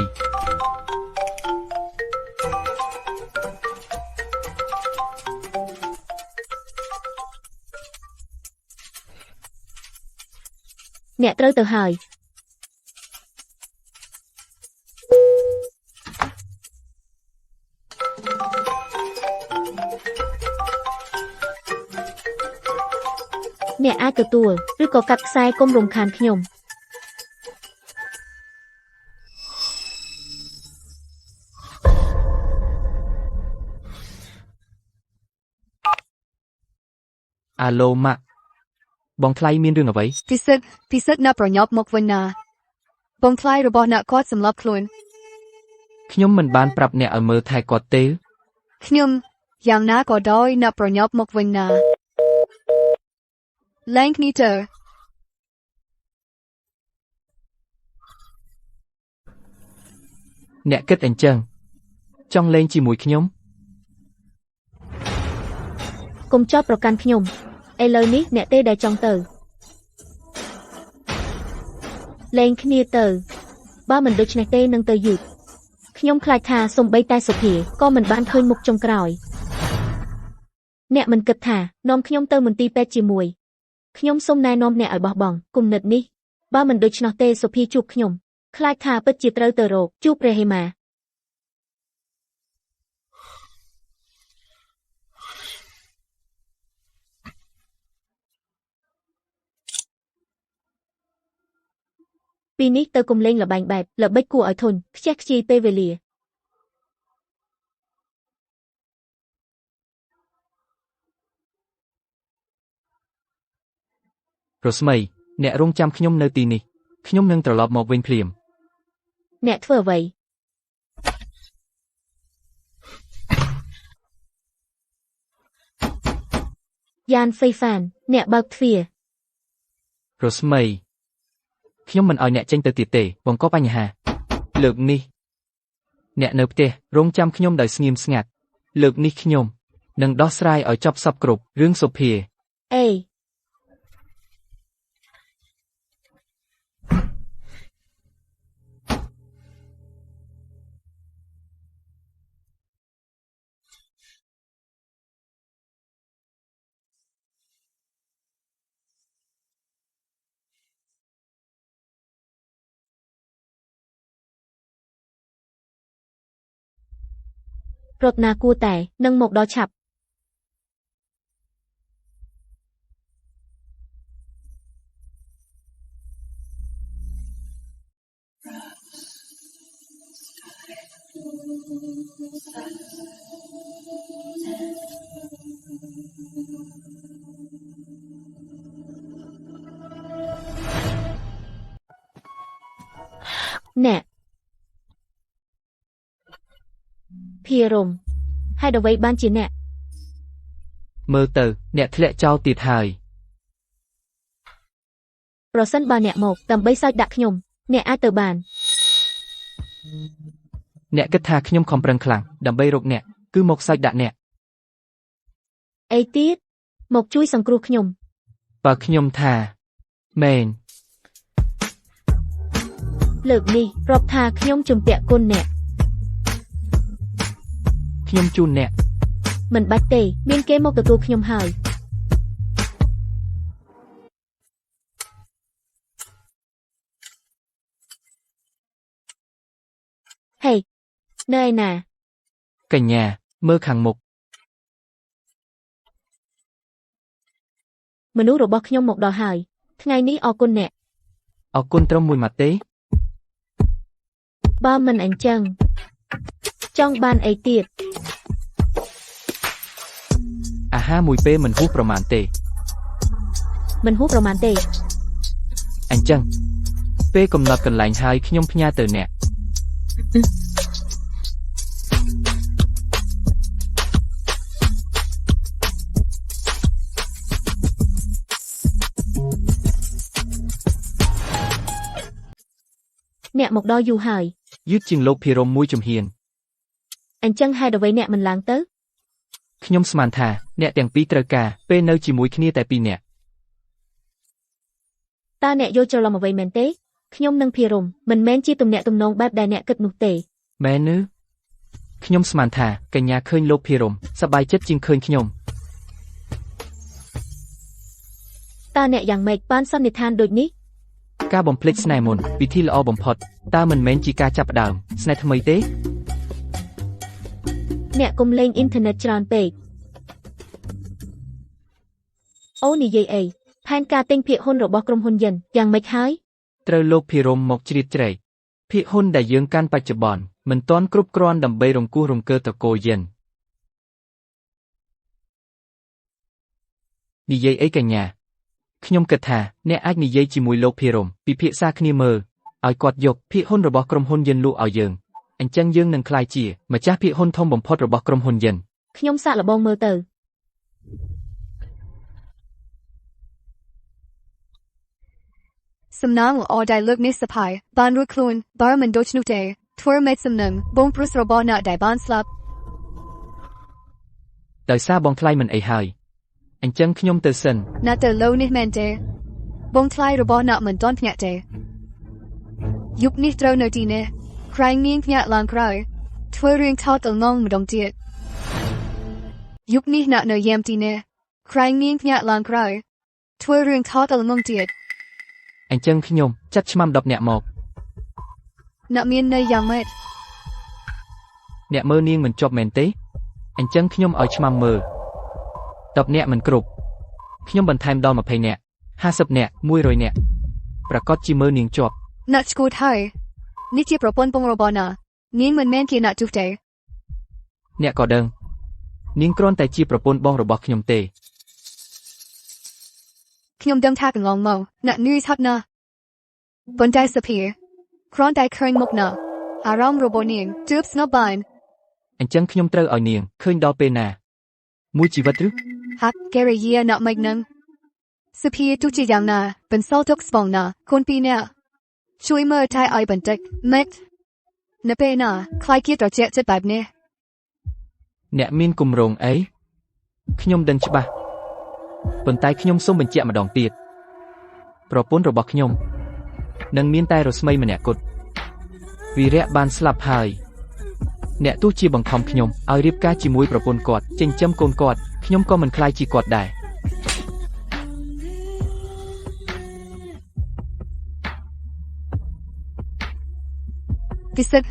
អ្នកត្រូវទៅហើយអ្នកអាចទទួលឬក៏កាត់ខ្សែកុំរំខានខ្ញុំ អាឡូម៉ាក់បងថ្លៃមានរឿងអ្វី ពិសិដ្ឋណាប្រញាប់មកវិញណាបងថ្លៃរបស់អ្នកគាត់សម្លាប់ខ្លួន ខ្ញុំមិនបានប្រាប់អ្នកឲ្យមើលថែគាត់ទេ ខ្ញុំយ៉ាងណាក៏ដោយអ្នកប្រញាប់មកវិញណាលែងគ្នាទៅ អ្នកគិតអញ្ចឹងចង់លេងជាមួយខ្ញុំ កុំចោទប្រកាន់ខ្ញុំឥឡូវនេះអ្នកទេដែលចង់ទៅលែងគ្នាទៅបើមិនដូច្នេះទេនឹងទៅយឺតខ្ញុំខ្លាចថាសំបីតែសុភាក៏មិនបានឃើញមុខចុងក្រោយអ្នកមិនគិតថានាំខ្ញុំទៅមន្ទីរពេទ្យជាមួយខ្ញុំសូមណែនាំអ្នកឲ្យបោះបង់គំនិតនេះបើមិនដូច្នោះទេសុភាជួបខ្ញុំខ្លាចថាពិតជាត្រូវទៅរកជួបព្រះហេមា ពីនេះទៅកុំលេងល្បែងបែបល្បិចគួរឲ្យធន់ខ្ជះខ្ជាយពេលវេលា រស្មីអ្នករងចាំខ្ញុំនៅទីនេះខ្ញុំនឹងត្រឡប់មកវិញភ្លាម អ្នកធ្វើអ្វីយ៉ានហ្វេហ្វានអ្នកបើកទ្វារ រស្មីខ្ញុំមិនឲ្យអ្នកចេញទៅទៀតទេបង្កប់បញ្ហាលើកនេះអ្នកនៅផ្ទះរងចាំខ្ញុំដោយស្ងៀមស្ងាត់លើកនេះខ្ញុំនឹងដោះស្រាយឲ្យចប់សពគ្រប់រឿងសុភា អេ រត់ណាគួរតែនឹងមកដល់ឆាប់ អ្នកភារមហេតុអ្វីបានជាអ្នក មើលទៅអ្នកធ្លាក់ចោលទៀតហើយ ប្រសិនបើអ្នកមកដើម្បីសើចដាក់ខ្ញុំអ្នកអាចទៅបាន អ្នកគិតថាខ្ញុំខំប្រឹងខ្លាំងដើម្បីរកអ្នកគឺមកសើចដាក់អ្នក អីទៀតមកជួយសង្គ្រោះខ្ញុំ បើខ្ញុំថាមែន លើកនេះរាប់ថាខ្ញុំជំពាក់គុណអ្នក ខ្ញុំជូនអ្នក មិនបាច់ទេមានគេមកទទួលខ្ញុំហើយហេនៅឯណា កញ្ញាមើលខាងមុខ មនុស្សរបស់ខ្ញុំមកដល់ហើយថ្ងៃនេះអរគុណអ្នក អរគុណត្រឹមមួយម៉ាត់ទេ បើមិនអញ្ចឹងចង់បានអីទៀត អាហារមួយពេលមិនហួសប្រមាណទេ មិនហួសប្រមាណទេ អញ្ចឹងពេលកំណត់កន្លែងហើយខ្ញុំផ្ញើទៅអ្នក អ្នកមកដល់យូរហើយ យឺតជាងលោកភិរមមួយជំហាន អញ្ចឹងហេតុអ្វីអ្នកមិនឡើងទៅ ខ្ញុំស្មានថាអ្នកទាំងពីរត្រូវការពេលនៅជាមួយគ្នាតែពីរនាក់ តើអ្នកយល់ច្រឡំអ្វីមែនទេខ្ញុំនឹងភារមមិនមែនជាទំនាក់ទំនងបែបដែលអ្នកគិតនោះទេ មែនឬខ្ញុំស្មានថាកញ្ញាឃើញលោកភិរមសប្បាយចិត្តជាងឃើញខ្ញុំ តើអ្នកយ៉ាងម៉េចបានសន្និដ្ឋានដូចនេះ ការបំភ្លេចស្នេហ៍មុនពិធីល្អបំផុតតើមិនមែនជាការចាប់ផ្ដើមស្នេហ៍ថ្មីទេ អ្នកកុំលេងអ៊ីនធឺណិតច្រើនពេកអូនិយាយអីផែនការទិញភាគហ៊ុនរបស់ក្រុមហ៊ុនយិនយ៉ាងម៉េចហើយ ត្រូវលោកភិរមមកជ្រៀតជ្រែកភាគហ៊ុនដែលយើងកាន់បច្ចុប្បន្នមិនទាន់គ្រប់គ្រាន់ដើម្បីរង្គោះរង្គើត្រកូលយិននិយាយអីកញ្ញាខ្ញុំគិតថាអ្នកអាចនិយាយជាមួយលោកភិរមពិភាក្សាគ្នាមើលឲ្យគាត់យកភាគហ៊ុនរបស់ក្រុមហ៊ុនយិនលក់ឲ្យយើងអញ្ចឹងយើងនឹងក្លាយជាម្ចាស់ភាគហ៊ុនធំបំផុតរបស់ក្រុមហ៊ុនយិន ខ្ញុំសាកល្បងមើលទៅ សំណាងល្អដែលលើកនេះសភ័យបានរួចខ្លួនបើមិនដូច្នោះទេធ្វើមេសំណឹងបងប្រុសរបស់អ្នកដែលបានស្លាប់ ដោយសារបងថ្លៃមិនអីហើយអញ្ចឹងខ្ញុំទៅសិន អ្នកទៅលោនេះមែនទេបងថ្លៃរបស់អ្នកមិនទាន់ភ្ញាក់ទេយប់នេះត្រូវនៅទីនេះក្រែងនាងភ្ញាក់ឡើងក្រោយធ្វើរឿងថោកតងងម្ដងទៀតយប់នេះអ្នកនៅយាមទីនេះក្រែងនាងភ្ញាក់ឡើងក្រោយធ្វើរឿងថោកតងងទៀត អញ្ចឹងខ្ញុំចាត់ឆ្មាំ10នាក់មក អ្នកមានន័យយ៉ាងម៉េច អ្នកមើលនាងមិនជាប់មែនទេអញ្ចឹងខ្ញុំឲ្យឆ្មាំមើល10នាក់មិនគ្រប់ខ្ញុំបន្ថែមដល់20នាក់50នាក់100នាក់ប្រកាសជាមើលនាងជាប់ นัดกูไทยนี่ជាប្រពន្ធពងរបស់ណានាងមិនមែនជាអ្នកទូទេ អ្នកក៏ដឹងនាងគ្រាន់តែជាប្រពន្ធបងរបស់ខ្ញុំទេ ខ្ញុំដឹងថាកន្លងមកអ្នកនឿយហត់ណាស់ប៉ុន្តែសុភាគ្រាន់តែឃើញមុខណាអារម្មណ៍របស់នាងទើបស្ងប់បាន អញ្ចឹងខ្ញុំត្រូវឲ្យនាងឃើញដល់ពេលណាមួយជីវិតឬ ហាក់កេរិយាអ្នកមិននឹងសុភាទោះជាយ៉ាងណាបន្សល់ទុកស្បង់ណាកូនពីរនាក់ជួយមើលថែឲ្យបន្តិចម៉េចនៅពេលណាខ្លាយជាត្រជាក់ចិត្តបែបនេះ អ្នកមានគម្រោងអីខ្ញុំដឹងច្បាស់ប៉ុន្តែខ្ញុំសូមបញ្ជាក់ម្ដងទៀតប្រពន្ធរបស់ខ្ញុំនឹងមានតែរស្មីម្នាក់គត់វីរៈបានស្លាប់ហើយអ្នកទោះជាបង្ខំខ្ញុំឲ្យរៀបការជាមួយប្រពន្ធគាត់ចិញ្ចឹមកូនគាត់ខ្ញុំក៏មិនខ្លាចជាគាត់ដែរ ពិសិដ្ឋ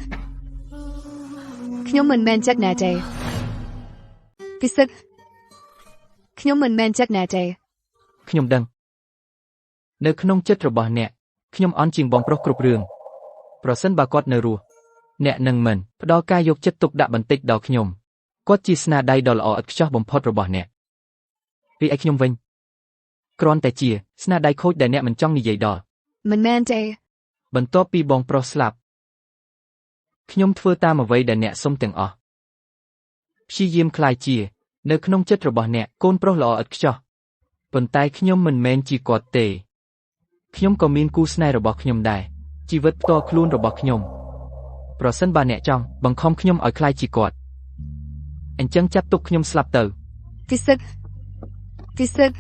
ខ្ញុំមិនមែនចិត្តណាទេពិសិដ្ឋខ្ញុំមិនមែនចិត្តណាទេ ខ្ញុំដឹងនៅក្នុងចិត្តរបស់អ្នកខ្ញុំអន់ជាងបងប្រុសគ្រប់រឿងប្រសិនបើគាត់នៅរស់អ្នកនឹងមិនផ្ដល់ការយកចិត្តទុកដាក់បន្តិចដល់ខ្ញុំគាត់ជាស្នាដៃដ៏ល្អឥតខ្ចោះបំផុតរបស់អ្នករីឯខ្ញុំវិញគ្រាន់តែជាស្នាដៃខូចដែលអ្នកមិនចង់និយាយដល់ មិនមែនទេ បន្ទាប់ពីបងប្រុសស្លាប់ខ្ញុំធ្វើតាមអ្វីដែលអ្នកសុំទាំងអស់ព្យាយាមខ្លាយជានៅក្នុងចិត្តរបស់អ្នកកូនប្រុសល្អឥតខ្ចោះប៉ុន្តែខ្ញុំមិនមែនជាគាត់ទេខ្ញុំក៏មានគូស្នេហ៍របស់ខ្ញុំដែរជីវិតផ្ទាល់ខ្លួនរបស់ខ្ញុំប្រសិនបើអ្នកចង់បង្ខំខ្ញុំឲ្យខ្លាយជាគាត់អញ្ចឹងចាត់ទុកខ្ញុំស្លាប់ទៅ ពិសិដ្ឋពិសិដ្ឋ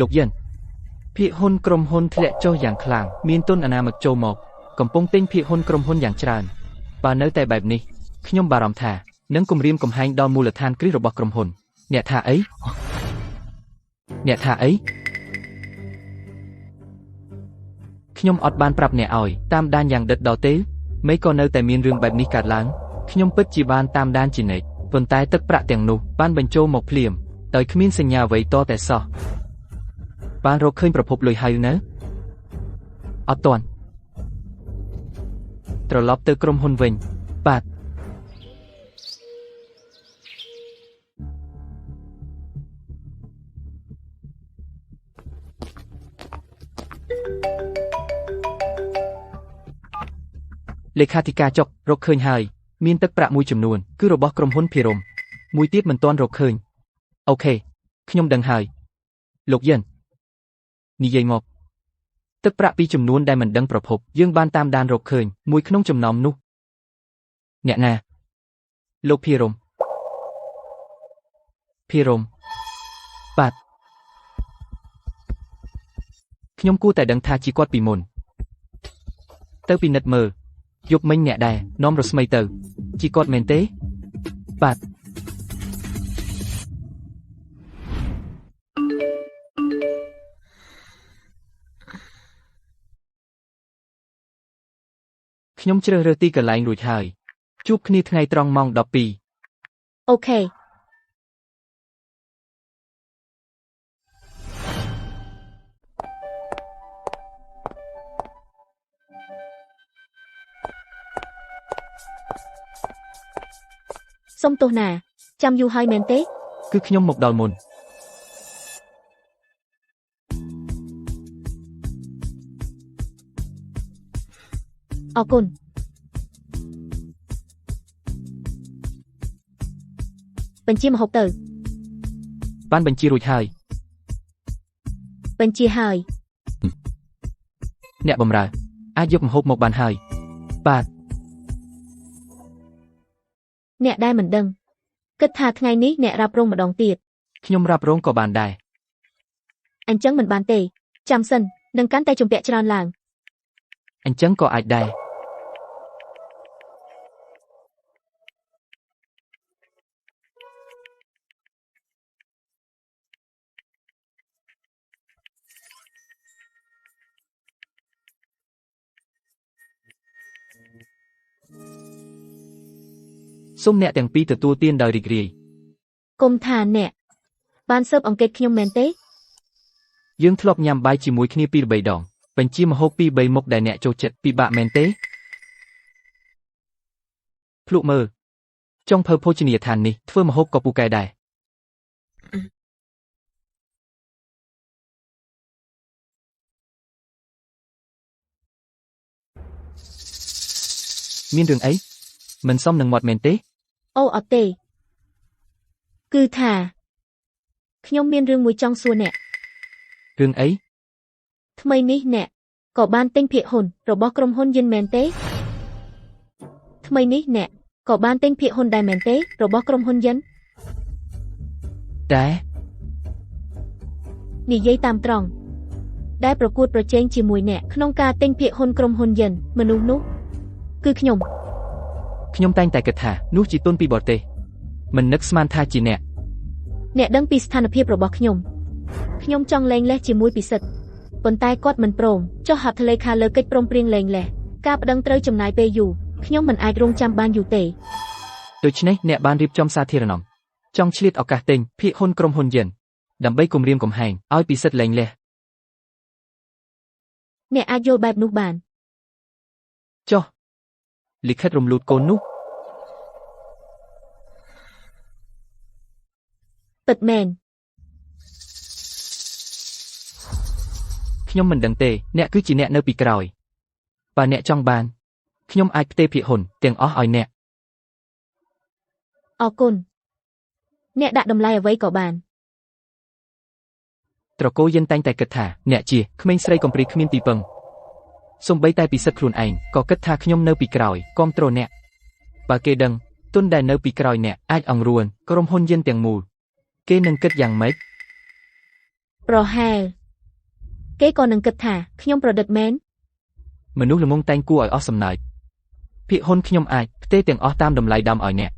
លោកយិនភាគហ៊ុនក្រុមហ៊ុនធ្លាក់ចុះយ៉ាងខ្លាំងមានទុនអនាមិកចូលមកកំពុងទិញភាគហ៊ុនក្រុមហ៊ុនយ៉ាងច្រើនបើនៅតែបែបនេះខ្ញុំបារម្ភថានឹងគំរាមកំហែងដល់មូលដ្ឋានគ្រឹះរបស់ក្រុមហ៊ុនអ្នកថាអីខ្ញុំអត់បានប្រាប់អ្នកឲ្យតាមដានយ៉ាងដិតដល់ទេមិនក៏នៅតែមានរឿងបែបនេះកើតឡើងខ្ញុំពិតជាបានតាមដានជានិច្ចប៉ុន្តែទឹកប្រាក់ទាំងនោះបានបញ្ចូលមកភ្លាមដោយគ្មានសញ្ញាអ្វីតតែសោះបានរកឃើញប្រភពលុយហើយនៅអត់ទាន់ត្រឡប់ទៅក្រុមហ៊ុនវិញបាទលេខាធិការចុករកឃើញហើយមានទឹកប្រាក់មួយចំនួនគឺរបស់ក្រុមហ៊ុនភិរមមួយទៀតមិនទាន់រកឃើញអូខេខ្ញុំដឹងហើយលោកយិននិយាយមកទឹកប្រាក់ពីចំនួនដែលមិនដឹងប្រភពយើងបានតាមដានរកឃើញមួយក្នុងចំណោមនោះអ្នកណាលោកភិរមបាទខ្ញុំគួរតែដឹងថាជាគាត់ពីមុនទៅពិនិត្យមើលយប់មិញអ្នកដែរនាំរស្មីទៅជាគាត់មែនទេបាទខ្ញុំជ្រើសរើសទីកន្លែងរួចហើយជួបគ្នាថ្ងៃត្រង់ម៉ោង 12 អូខេសុំទោសណាចាំយូរហើយមែនទេ គឺខ្ញុំមកដល់មុនអរគុណបញ្ជាម្ហូបទៅ បានបញ្ជារួចហើយ បញ្ជាហើយ អ្នកបម្រើអាចយកម្ហូបមកបានហើយ បាទ អ្នកដែលមិនដឹងគិតថាថ្ងៃនេះអ្នករ៉ាប់រងម្ដងទៀត ខ្ញុំរ៉ាប់រងក៏បានដែរ អញ្ចឹងមិនបានទេចាំសិននឹងកាន់តែជំពាក់ច្រើនឡើង អញ្ចឹងក៏អាចដែរ សូមអ្នកទាំងពីរទទួលទានដោយរីករាយ គុំថាអ្នកបានស៊ើបអង្កេតខ្ញុំមែនទេ យើងធ្លាប់ញ៉ាំបាយជាមួយគ្នាពីរបីដងបញ្ជាម្ហូបពីរបីមុខដែលអ្នកចូលចិត្តពិបាកមែនទេភ្លុកមើលចុងភៅភោជនីយដ្ឋាននេះធ្វើម្ហូបក៏ពូកែដែរមានរឿងអីមិនសមនឹងមាត់មែនទេ អូអត់ទេគឺថាខ្ញុំមានរឿងមួយចង់សួរអ្នក រឿងអី ថ្មីនេះអ្នកក៏បានទិញភាគហ៊ុនរបស់ក្រុមហ៊ុនយិនមែនទេថ្មីនេះអ្នកក៏បានទិញភាគហ៊ុនដែរមែនទេរបស់ក្រុមហ៊ុនយិន តែ និយាយតាមត្រង់ដែលប្រកួតប្រជែងជាមួយអ្នកក្នុងការទិញភាគហ៊ុនក្រុមហ៊ុនយិនមនុស្សនោះគឺខ្ញុំ ខ្ញុំតែងតែគិតថានោះជាទុនពីបរទេសមិននឹកស្មានថាជាអ្នក អ្នកដឹងពីស្ថានភាពរបស់ខ្ញុំចង់លែងលេះជាមួយពិសិដ្ឋប៉ុន្តែគាត់មិនព្រមចុះហត្ថលេខាលើកិច្ចព្រមព្រៀងលែងលេះការប្តឹងត្រូវចំណាយពេលយូរខ្ញុំមិនអាចរងចាំបានយូរទេ ដូច្នេះអ្នកបានរៀបចំសាធារណមចង់ឆ្លៀតឱកាសទិញភាគហ៊ុនក្រុមហ៊ុនយិនដើម្បីគំរាមកំហែងឲ្យពិសិដ្ឋលែងលះ អ្នកអាចយល់បែបនោះបាន ចុះលិខិតរំលូតកូននោះ ពិតមែន ខ្ញុំមិនដឹងទេអ្នកគឺជាអ្នកនៅពីក្រោយបើអ្នកចង់បានខ្ញុំអាចផ្ទេរភាគហ៊ុនទាំងអស់ឲ្យអ្នក អរគុណអ្នកដាក់តម្លៃអ្វីក៏បាន ត្រកូលយិនតែងតែគិតថាអ្នកជាក្មេងស្រីកំព្រាគ្មានទីពឹងសូម្បីតែពិសិដ្ឋខ្លួនឯងក៏គិតថាខ្ញុំនៅពីក្រោយគាំទ្រអ្នកបើគេដឹងទុនដែលនៅពីក្រោយអ្នកអាចអង្រួនក្រុមហ៊ុនយិនទាំងមូលគេនឹងគិតយ៉ាងម៉េច ប្រហែលគេក៏នឹងគិតថាខ្ញុំប្រឌិតមែន មនុស្សល្ងងតែងគួរឲ្យអស់សំណើចភាគហ៊ុនខ្ញុំអាចផ្ទេរទាំងអស់តាមតម្លៃដើមឲ្យអ្នក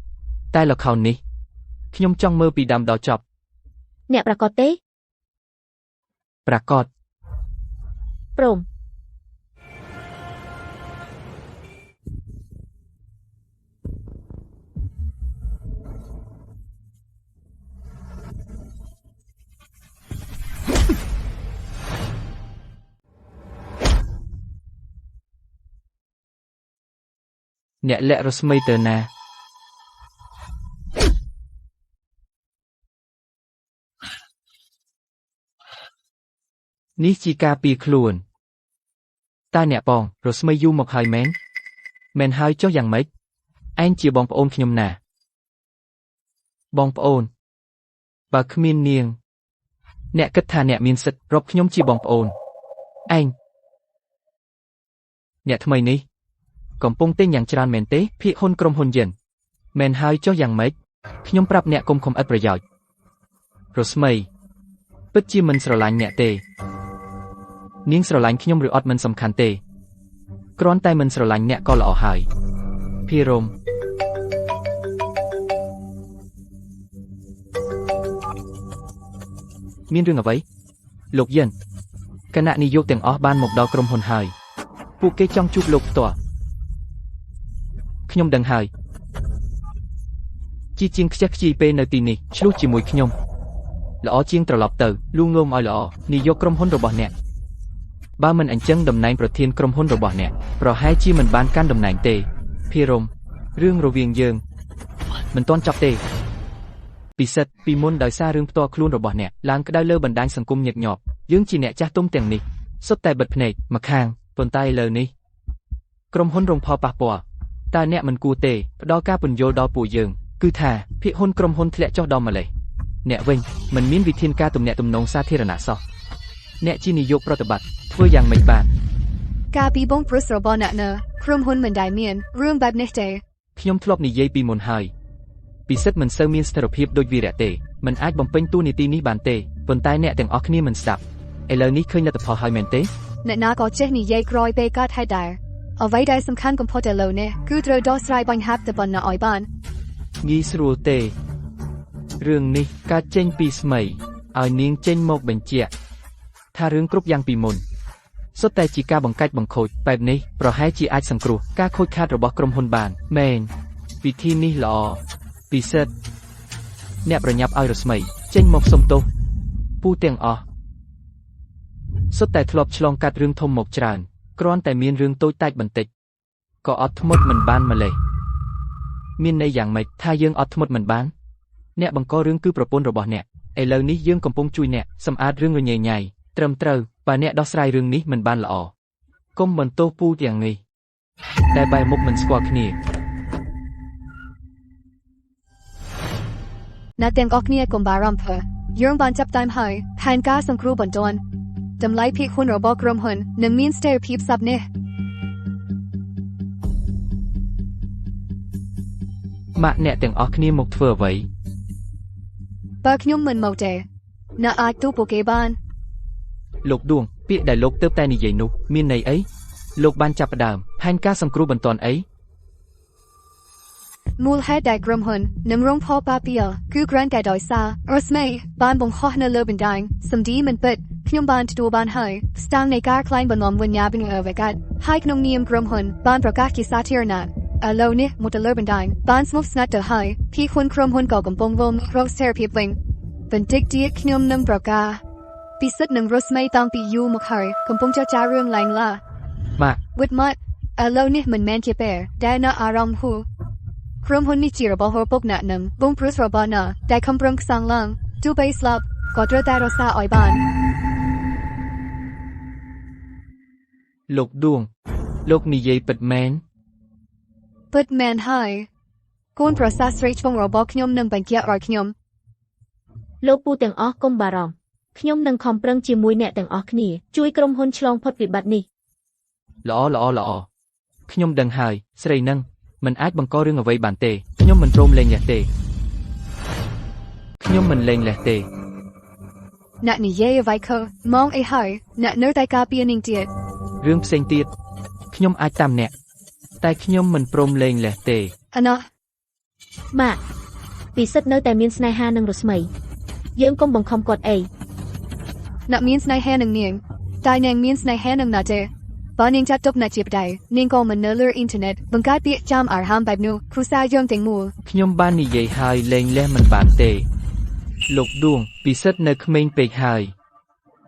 តែល្ខោននេះខ្ញុំចង់មើលពីដើមដល់ចប់ អ្នកប្រកាសទេ ប្រាកដ ព្រម អ្នកលាក់រស្មីទៅណានេះជាការពារខ្លួនតើអ្នកបងរស្មីយូរមកហើយមែនហើយចុះយ៉ាងម៉េចឯងជាបងប្អូនខ្ញុំណាបងប្អូនបើគ្មាននាងអ្នកគិតថាអ្នកមានសិទ្ធិរាប់ខ្ញុំជាបងប្អូនឯងអ្នកថ្មីនេះកំពុងទិញយ៉ាងច្រើនមែនទេភាគហ៊ុនក្រុមហ៊ុនយិនមែនហើយចុះយ៉ាងម៉េចខ្ញុំប្រាប់អ្នកកុំខំឥតប្រយោជន៍រស្មីពិតជាមិនស្រឡាញ់អ្នកទេនាងស្រឡាញ់ខ្ញុំឬអត់មិនសំខាន់ទេគ្រាន់តែមិនស្រឡាញ់អ្នកក៏ល្អហើយភិរមមានរឿងអ្វីលោកយិនគណៈនាយកទាំងអស់បានមកដល់ក្រុមហ៊ុនហើយពួកគេចង់ជួបលោកផ្ទាល់ខ្ញុំដឹងហើយជាងខ្ជះខ្ជាយពេលនៅទីនេះឆ្លោះជាមួយខ្ញុំល្អជាងត្រឡប់ទៅលួងលោមឲ្យល្អនាយកក្រុមហ៊ុនរបស់អ្នកបើមិនអញ្ចឹងតំណែងប្រធានក្រុមហ៊ុនរបស់អ្នកប្រហែលជាមិនបានកាន់តំណែងទេភិរមរឿងរវាងយើងមិនទាន់ចប់ទេពិសិដ្ឋពីមុនដោយសាររឿងផ្ទាល់ខ្លួនរបស់អ្នកឡើងក្តៅលើបណ្ដាញសង្គមញឹកញាប់យើងជាអ្នកចាស់ទុំទាំងនេះសុទ្ធតែបិទភ្នែកម្ខាងប៉ុន្តែឥឡូវនេះក្រុមហ៊ុនរងផលប៉ះពាល់តើអ្នកមិនគួរទេផ្ដល់ការពន្យល់ដល់ពួកយើងគឺថាភាគហ៊ុនក្រុមហ៊ុនធ្លាក់ចុះដល់ម្លេះអ្នកវិញមិនមានវិធានការទំនាក់ទំនងសាធារណៈសោះអ្នកជានាយកប្រតិបត្តិធ្វើយ៉ាងម៉េចបាន ការពីបងប្រុសរបស់អ្នកនៅក្រុមហ៊ុនមិនដែលមានរឿងបែបនេះទេ ខ្ញុំធ្លាប់និយាយពីមុនហើយពិសិដ្ឋមិនសូវមានស្ថិរភាពដូចវីរៈទេមិនអាចបំពេញតួនាទីនេះបានទេប៉ុន្តែអ្នកទាំងអស់គ្នាមិនស្ដាប់ឥឡូវនេះឃើញលទ្ធផលហើយមែនទេ អ្នកណាក៏ចេះនិយាយក្រោយពេលកើតហេតុដែរអ្វីដែលសំខាន់បំផុតឥឡូវនេះគឺត្រូវដោះស្រាយបញ្ហាទៅបណ្ណាឲ្យបាន ងាយស្រួលទេរឿងនេះកើតចេញពីស្មីឲ្យនាងចេញមកបញ្ជាក់ថារឿងគ្រប់យ៉ាងពីមុនសុទ្ធតែជាការបង្កាច់បង្ខូចបែបនេះប្រហែលជាអាចសង្គ្រោះការខូចខាតរបស់ក្រុមហ៊ុនបានមែនវិធីនេះល្អពិសិដ្ឋអ្នកប្រញាប់ឲ្យរស្មីចេញមកសុំទោសពូទាំងអស់សុទ្ធតែធ្លាប់ឆ្លងកាត់រឿងធំមកច្រើនគ្រាន់តែមានរឿងតូចតាចបន្តិចក៏អត់ធ្មត់មិនបានម្លេះមានន័យយ៉ាងម៉េចថាយើងអត់ធ្មត់មិនបានអ្នកបង្ករឿងគឺប្រពន្ធរបស់អ្នកឥឡូវនេះយើងកំពុងជួយអ្នកសម្អាតរឿងរញ៉េញ៉ៃត្រឹមត្រូវបើអ្នកដោះស្រាយរឿងនេះមិនបានល្អកុំបន្ទោសពូទាំងនេះតែបែរមុខមិនស្គាល់គ្នា អ្នកទាំងអស់គ្នាកុំបារម្ភយើងបានចាប់តាមហើយផែនការសង្គ្រោះបន្ទាន់តម្លៃភាគហ៊ុនរបស់ក្រុមហ៊ុននឹងមានស្ថិរភាពសប្តាហ៍នេះ ម៉ាក់អ្នកទាំងអស់គ្នាមកធ្វើអ្វី បើខ្ញុំមិនមកទេអ្នកអាចទូពួកគេបាន លោកដួងពាក្យដែលលោកទើបតែនិយាយនោះមានន័យអីលោកបានចាប់ផ្ដើមផែនការសង្គ្រោះបន្ទាន់អី មូលហេតុដែលក្រុមហ៊ុននឹងរងផលប៉ះពាល់គឺគ្រាន់តែដោយសាររស្មីបានបង្ហោះនៅលើបណ្ដាញសម្ដីមិនពិតខ្ញុំបានទទួលបានហើយស្តង់នៃការក្លែងបន្លំវិញ្ញាបនអវកាសហើយក្នុងនាមក្រុមហ៊ុនបានប្រកាសជាសាធារណៈឥឡូវនេះមកទៅលើបណ្ដាញបានស្មុគស្មាញទៅហើយភាគហ៊ុនក្រុមហ៊ុនក៏កំពុងវិលរកស្ថិរភាពវិញបន្តិចទៀតខ្ញុំនឹងប្រកាសពិសិដ្ឋនឹងរស្មីតាំងពីយូរមកហើយកំពុងចរចារឿងឡើងឡា ម៉ាក់ វិតម៉ាត់ឥឡូវនេះមិនមែនជាពេលដែលអ្នកអារម្មណ៍ហួរក្រុមហ៊ុននេះជារបស់ហូរពុកអ្នកនឹងបងប្រុសរបស់អ្នកដែលខំប្រឹងខ្សងឡើងទោះបីស្លាប់ក៏ត្រូវតែរក្សាឲ្យបាន លោកដួងលោកនិយាយពិតមែន ពិតមែនហើយកូនប្រសាស្រីឆ្វងរបស់ខ្ញុំនឹងបញ្ជាក់ឲ្យខ្ញុំ លោកពូទាំងអស់កុំបារម្ភខ្ញុំនឹងខំប្រឹងជាមួយអ្នកទាំងអស់គ្នាជួយក្រុមហ៊ុនឆ្លងផុតវិបត្តិនេះ ល្អខ្ញុំដឹងហើយស្រីនឹងមិនអាចបង្ករឿងអ្វីបានទេខ្ញុំមិនព្រមលែងលះទេខ្ញុំមិនលែងលះទេ អ្នកនិយាយអ្វីខុសម៉ងអីហើយអ្នកនៅតែការពារនាងទៀត រឿងផ្សេងទៀតខ្ញុំអាចតាមអ្នកតែខ្ញុំមិនព្រមលែងលះទេ អាណោះ ម៉ាក់ពិសិដ្ឋនៅតែមានស្នេហានឹងរស្មីយើងកុំបង្ខំគាត់អី អ្នកមានស្នេហានឹងនាងតែនាងមានស្នេហានឹងណាទេបើនាងចាត់ទុកអ្នកជាប្តីនាងក៏មិននៅលើអ៊ីនធឺណិតបង្កើតពាក្យចាំអារហាមបែបនោះគ្រូសាយើងទាំងមូល ខ្ញុំបាននិយាយហើយលែងលះមិនបានទេលោកដួងពិសិដ្ឋនៅក្មេងពេកហើយ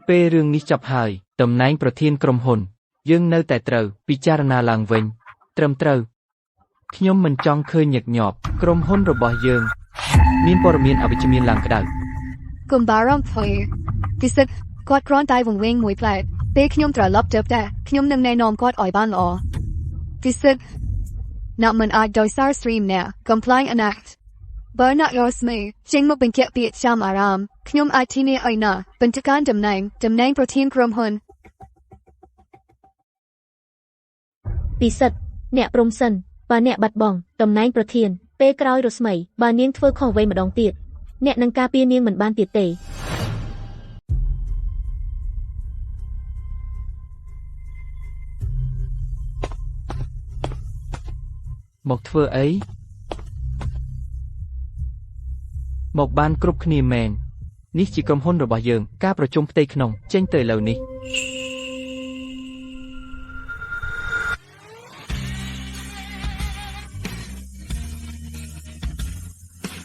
ពេលរឿងនេះចប់ហើយតំណែងប្រធានក្រុមហ៊ុនយើងនៅតែត្រូវពិចារណាឡើងវិញត្រឹមត្រូវខ្ញុំមិនចង់ឃើញញឹកញាប់ក្រុមហ៊ុនរបស់យើងមានព័ត៌មានអវិជ្ជមានឡើងក្តៅ កុំបារម្ភហើយពិសិដ្ឋគាត់គ្រាន់តែវង្វេងមួយផ្លែតពេលខ្ញុំត្រឡប់ទៅផ្ទះខ្ញុំនឹងណែនាំគាត់ឲ្យបានល្អពិសិដ្ឋអ្នកមិនអាចដោយសារស្រីម្នាក់កំ pl អនាគតបើអ្នករស្មីចេញមកបញ្ជាក់ពាក្យចាំអារ៉ាមខ្ញុំអាចធានាឲ្យណាបញ្ជាការតំណែងប្រធានក្រុមហ៊ុន ពិសិដ្ឋអ្នកព្រមសិនបើអ្នកបាត់បង់តំណែងប្រធានពេលក្រោយរស្មីបើនាងធ្វើខុសអ្វីម្ដងទៀតអ្នកនឹងការពារនាងមិនបានទៀតទេ មកធ្វើអីមកបានគ្រប់គ្នាមែននេះជាក្រុមហ៊ុនរបស់យើងការប្រជុំផ្ទៃក្នុងចេញទៅឥឡូវនេះ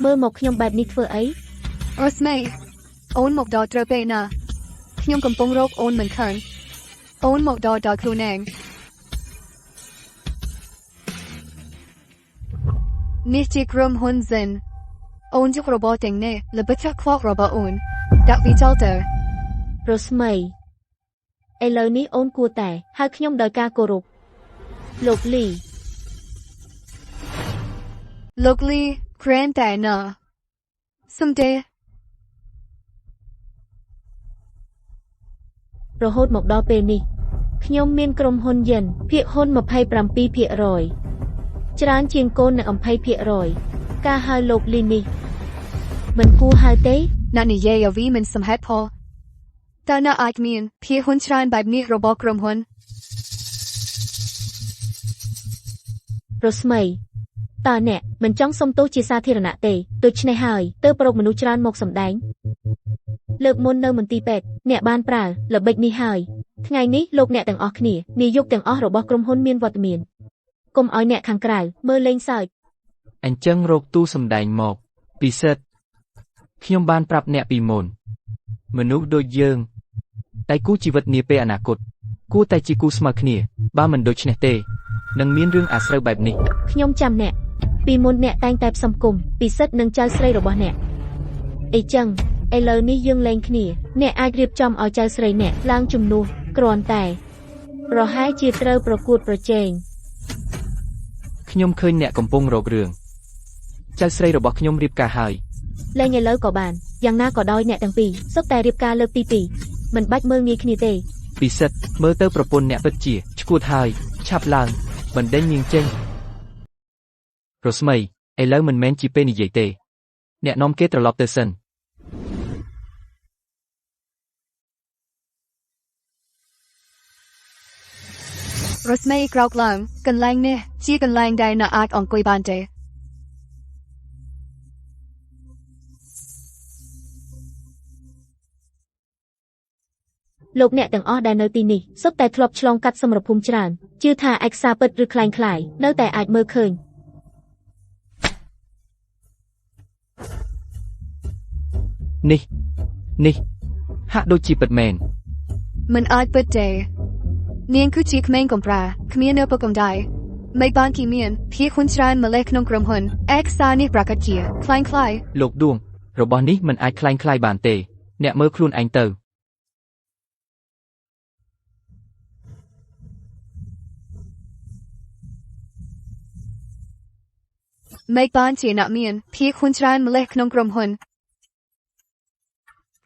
មើលមកខ្ញុំបែបនេះធ្វើអី រស្មីអូនមកដល់ត្រូវពេលណាខ្ញុំកំពុងរកអូនមិនឃើញអូនមកដល់ខ្លួនឯងនេះជាក្រុមហ៊ុនសិនអូនយករបរទាំងនេះល្បិចខ្វក់របស់អូនដាក់វាចោលទៅ រស្មីឥឡូវនេះអូនគួរតែហៅខ្ញុំដោយការគោរពលោកលី លោកលីគ្រាន់តែណាសំដេ រហូតមកដល់ពេលនេះ ខ្ញុំមានក្រុមហ៊ុនយិនភាគហ៊ុន27%ច្រើនជាងកូននៅ20%ការហៅលោកលីនេះមិនគួរហៅទេ អ្នកនិយាយអ្វីមិនសមហេតុផលតើអ្នកអាចមានភាគហ៊ុនច្រើនបែបនេះរបស់ក្រុមហ៊ុន រស្មីតើអ្នកមិនចង់សុំទោសជាសាធារណៈទេដូច្នេះហើយទើបប្រកមនុស្សច្រើនមកសម្ដែងលើកមុននៅមន្ទីរពេទ្យអ្នកបានប្រើល្បិចនេះហើយថ្ងៃនេះលោកអ្នកទាំងអស់គ្នានាយកទាំងអស់របស់ក្រុមហ៊ុនមានវត្តមានកុំឲ្យអ្នកខាងក្រៅមើលលេងសើច អញ្ចឹងរកទូសម្ដែងមកពិសិដ្ឋខ្ញុំបានប្រាប់អ្នកពីមុនមនុស្សដូចយើងតែគូជីវិតនាពេលអនាគតគួរតែជាគូស្មើគ្នាបើមិនដូច្នេះទេនឹងមានរឿងអាស្រូវបែបនេះ ខ្ញុំចាំអ្នកពីមុនអ្នកតែងតែផ្សំគុំពិសិដ្ឋនឹងចៅស្រីរបស់អ្នកអីចឹងឥឡូវនេះយើងលែងគ្នាអ្នកអាចរៀបចំឲ្យចៅស្រីអ្នកឡើងជំនួសគ្រាន់តែប្រហែលជាត្រូវប្រកួតប្រជែង ខ្ញុំឃើញអ្នកកំពុងរករឿងចៅស្រីរបស់ខ្ញុំរៀបការហើយ លែងឥឡូវក៏បានយ៉ាងណាក៏ដោយអ្នកទាំងពីរសុទ្ធតែរៀបការលើកទី2មិនបាច់មើលងាយគ្នាទេ ពិសិដ្ឋមើលទៅប្រពន្ធអ្នកពិតជាឈួតហើយឆាប់ឡើងបណ្ដេញនាងចេញរស្មីឥឡូវមិនមែនជាពេលនិយាយទេអ្នកនាំគេត្រឡប់ទៅសិន រស្មីក្រោកឡើងកន្លែងនេះជាកន្លែងដែលអ្នកអាចអង្គុយបានទេ លោកអ្នកទាំងអស់ដែលនៅទីនេះសុទ្ធតែធ្លាប់ឆ្លងកាត់សមរភូមិច្រើនជឿថាឯកសារពិតឬคล้ายៗនៅតែអាចមើលឃើញ នេះហាក់ដូចជាពិតមែន មិនអាចពិតទេនាងគឺជាក្មេងកំប្រាគ្មាននៅពុកកំដៃមិនបានគីមានភាគហ៊ុនច្រើនម្លេះក្នុងក្រុមហ៊ុនឯកសារនេះប្រកាសជាคล้ายៗ លោកដួងរបស់នេះមិនអាចคล้ายៗបានទេអ្នកមើលខ្លួនឯងទៅ មិនបានជាអ្នកមានភាគហ៊ុនច្រើនម្លេះក្នុងក្រុមហ៊ុន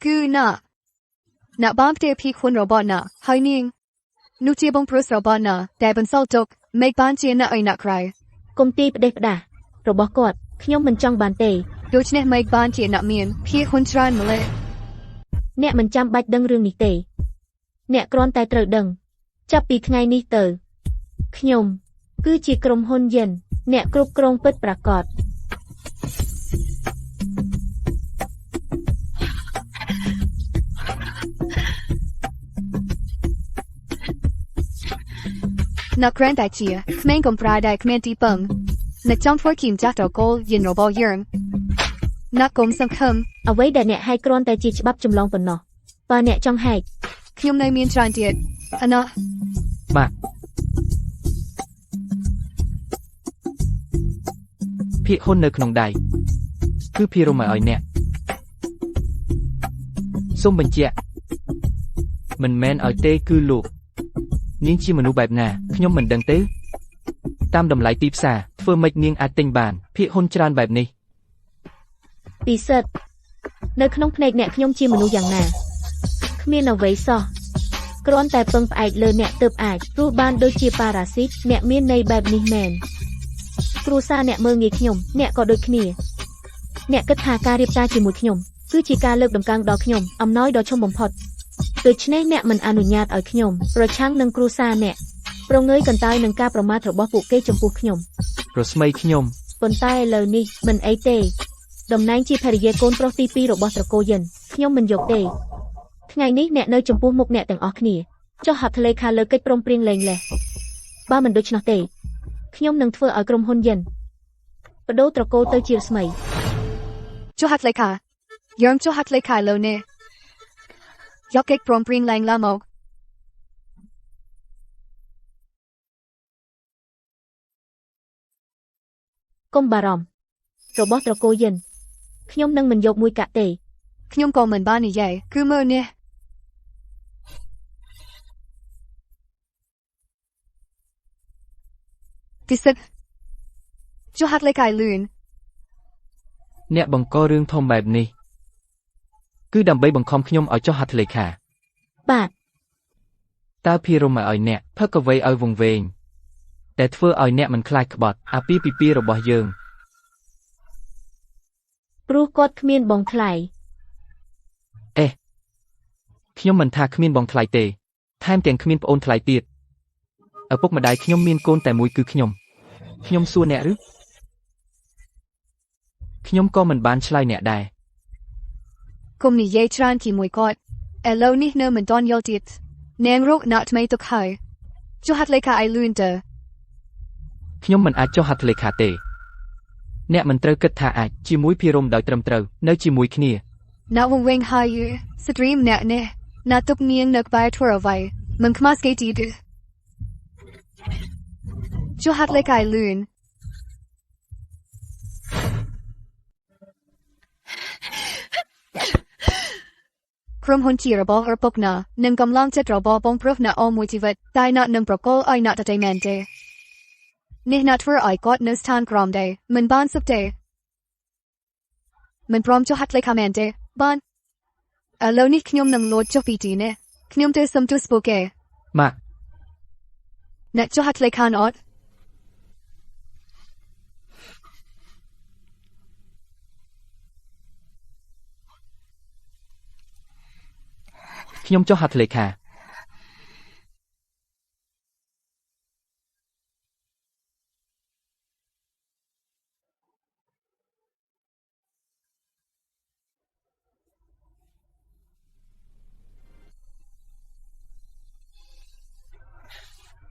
គឺអ្នកបានផ្ទេរភាគហ៊ុនរបស់អ្នកហើយនាងនោះជាបងប្រុសរបស់អ្នកតែបន្សល់ទុកមិនបានជាអ្នកឯអ្នកក្រៅ គុំទីផ្ដេសផ្ដាសរបស់គាត់ខ្ញុំមិនចង់បានទេ ដូច្នេះមិនបានជាអ្នកមានភាគហ៊ុនច្រើនម្លេះ អ្នកមិនចាំបាច់ដឹងរឿងនេះទេអ្នកគ្រាន់តែត្រូវដឹងចាប់ពីថ្ងៃនេះទៅខ្ញុំគឺជាក្រុមហ៊ុនយិនអ្នកគ្រប់គ្រងពិតប្រាកដ អ្នកគ្រាន់តែជាក្មេងកំប្រាដែលគ្មានទីពឹងអ្នកចង់ធ្វើគីមចាស់តកូលយិនរបស់យើងអ្នកកុំសង្ឃឹម អ្វីដែលអ្នកហែកគ្រាន់តែជាច្បាប់ចម្លងប៉ុណ្ណោះបើអ្នកចង់ហែក ខ្ញុំនៅមានច្រើនទៀតអាណោះ បាទ ភាគហ៊ុននៅក្នុងដៃគឺភារមឲ្យអ្នកសូមបញ្ជាក់មិនមែនឲ្យទេគឺលោកនាងជាមនុស្សបែបណាខ្ញុំមិនដឹងទេតាមតម្លៃទីផ្សារធ្វើម៉េចនាងអាចទិញបានភាគហ៊ុនច្រើនបែបនេះ ពិសិដ្ឋនៅក្នុងភ្នែកអ្នកខ្ញុំជាមនុស្សយ៉ាងណាគ្មានអ្វីសោះគ្រាន់តែពឹងផ្អែកលើអ្នកទើបអាចព្រោះបានដូចជាប៉ារ៉ាស៊ីតអ្នកមានន័យបែបនេះមែនគ្រួសារអ្នកមើលងាយខ្ញុំអ្នកក៏ដូចគ្នាអ្នកគិតថាការរៀបការជាមួយខ្ញុំគឺជាការលើកតម្កើងដល់ខ្ញុំអំណោយដ៏ធំបំផុតដូច្នេះអ្នកមិនអនុញ្ញាតឲ្យខ្ញុំប្រឆាំងនឹងគ្រួសារអ្នកប្រងើយកន្តើយនឹងការប្រមាថរបស់ពួកគេចំពោះខ្ញុំ រស្មីខ្ញុំ ប៉ុន្តែឥឡូវនេះមិនអីទេតំណែងជាភរិយាកូនប្រុសទី2របស់ត្រកូលយិនខ្ញុំមិនយកទេថ្ងៃនេះអ្នកនៅចំពោះមុខអ្នកទាំងអស់គ្នាចុះហត្ថលេខាលើកិច្ចព្រមព្រៀងលែងលេះបើមិនដូច្នោះទេខ្ញុំនឹងធ្វើឲ្យក្រុមហ៊ុនយិនបដូរត្រកូលទៅជារស្មី ចុះហត្ថលេខាយើងចុះហត្ថលេខាលើនេះយកកិច្ចព្រមព្រៀងឡើងមក កុំបារម្ភរបស់ត្រកូលយិនខ្ញុំនឹងមិនយកមួយកាក់ទេ ខ្ញុំក៏មិនបាននិយាយគឺមើលនេះពិសិដ្ឋចុះហត្ថលេខាលឿន អ្នកបង្ករឿងធំបែបនេះគឺដើម្បីបង្ខំខ្ញុំឲ្យចុះហត្ថលេខា បាទ តើភិរមឲ្យអ្នកផឹកអ្វីឲ្យវង្វេងតែធ្វើឲ្យអ្នកមិនខ្លាចក្បត់អាពាហ៍ពិពាហ៍របស់យើង ព្រោះគាត់គ្មានបងថ្លៃ ខ្ញុំមិនថាគ្មានបងថ្លៃទេថែមទាំងគ្មានប្អូនថ្លៃទៀតឪពុកម្ដាយខ្ញុំមានកូនតែមួយគឺខ្ញុំសួរអ្នកឬខ្ញុំក៏មិនបានឆ្លើយអ្នកដែរ គុំនិយាយច្រើនជាមួយគាត់ឥឡូវនេះនៅមិនទាន់យល់ទៀតនាងរកអ្នកថ្មីទុកហើយចុះហត្ថលេខាឲ្យលឿនទៅ ខ្ញុំមិនអាចចុះហត្ថលេខាទេអ្នកមិនត្រូវគិតថាអាចជាមួយភិរមដោយត្រឹមត្រូវនៅជាមួយគ្នា អ្នកវង្វេងហើយស្ត្រីម្នាក់នេះអ្នកទុកនាងនៅក្បែរធ្វើអ្វីមិនខ្មាស់គេទីទេចុះហត្ថលេខាឲ្យលឿន ក្រុមហ៊ុនជារបស់ឪពុកណានឹងកំឡុងចិត្តរបស់បងប្រុសណាអមមួយជីវិតតែណានឹងប្រកល់ឲ្យណាតតែមែនទេនេះណាធ្វើឲ្យគាត់នៅស្ថានក្រមដែរមិនបានសុខទេមិនព្រមចុះហត្ថលេខាមែនទេបានឥឡូវនេះខ្ញុំនឹងលោតចុះពីទីនេះខ្ញុំទៅសុំទូស្ពូកែ ម៉ាក់ អ្នកចុះហត្ថលេខាអត់ ខ្ញុំចុះហត្ថលេខា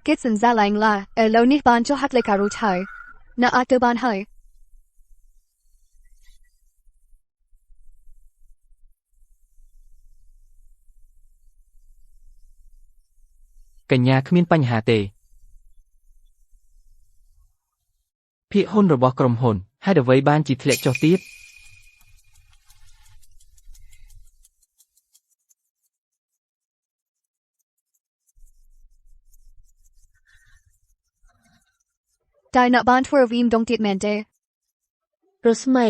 គិតសន្សាឡើងឡាឥឡូវនេះបានចុះហត្ថលេខារួចហើយអ្នកអាចទៅបានហើយក ញ្ញាគ្មានបញ្ហាទេភាគហ៊ុនរបស់ក្រុមហ៊ុនហេតុអ្វីបានជាធ្លាក់ចុះទៀត តែអ្នកបានធ្វើវីមដងទៀតមែនទេ រស្មី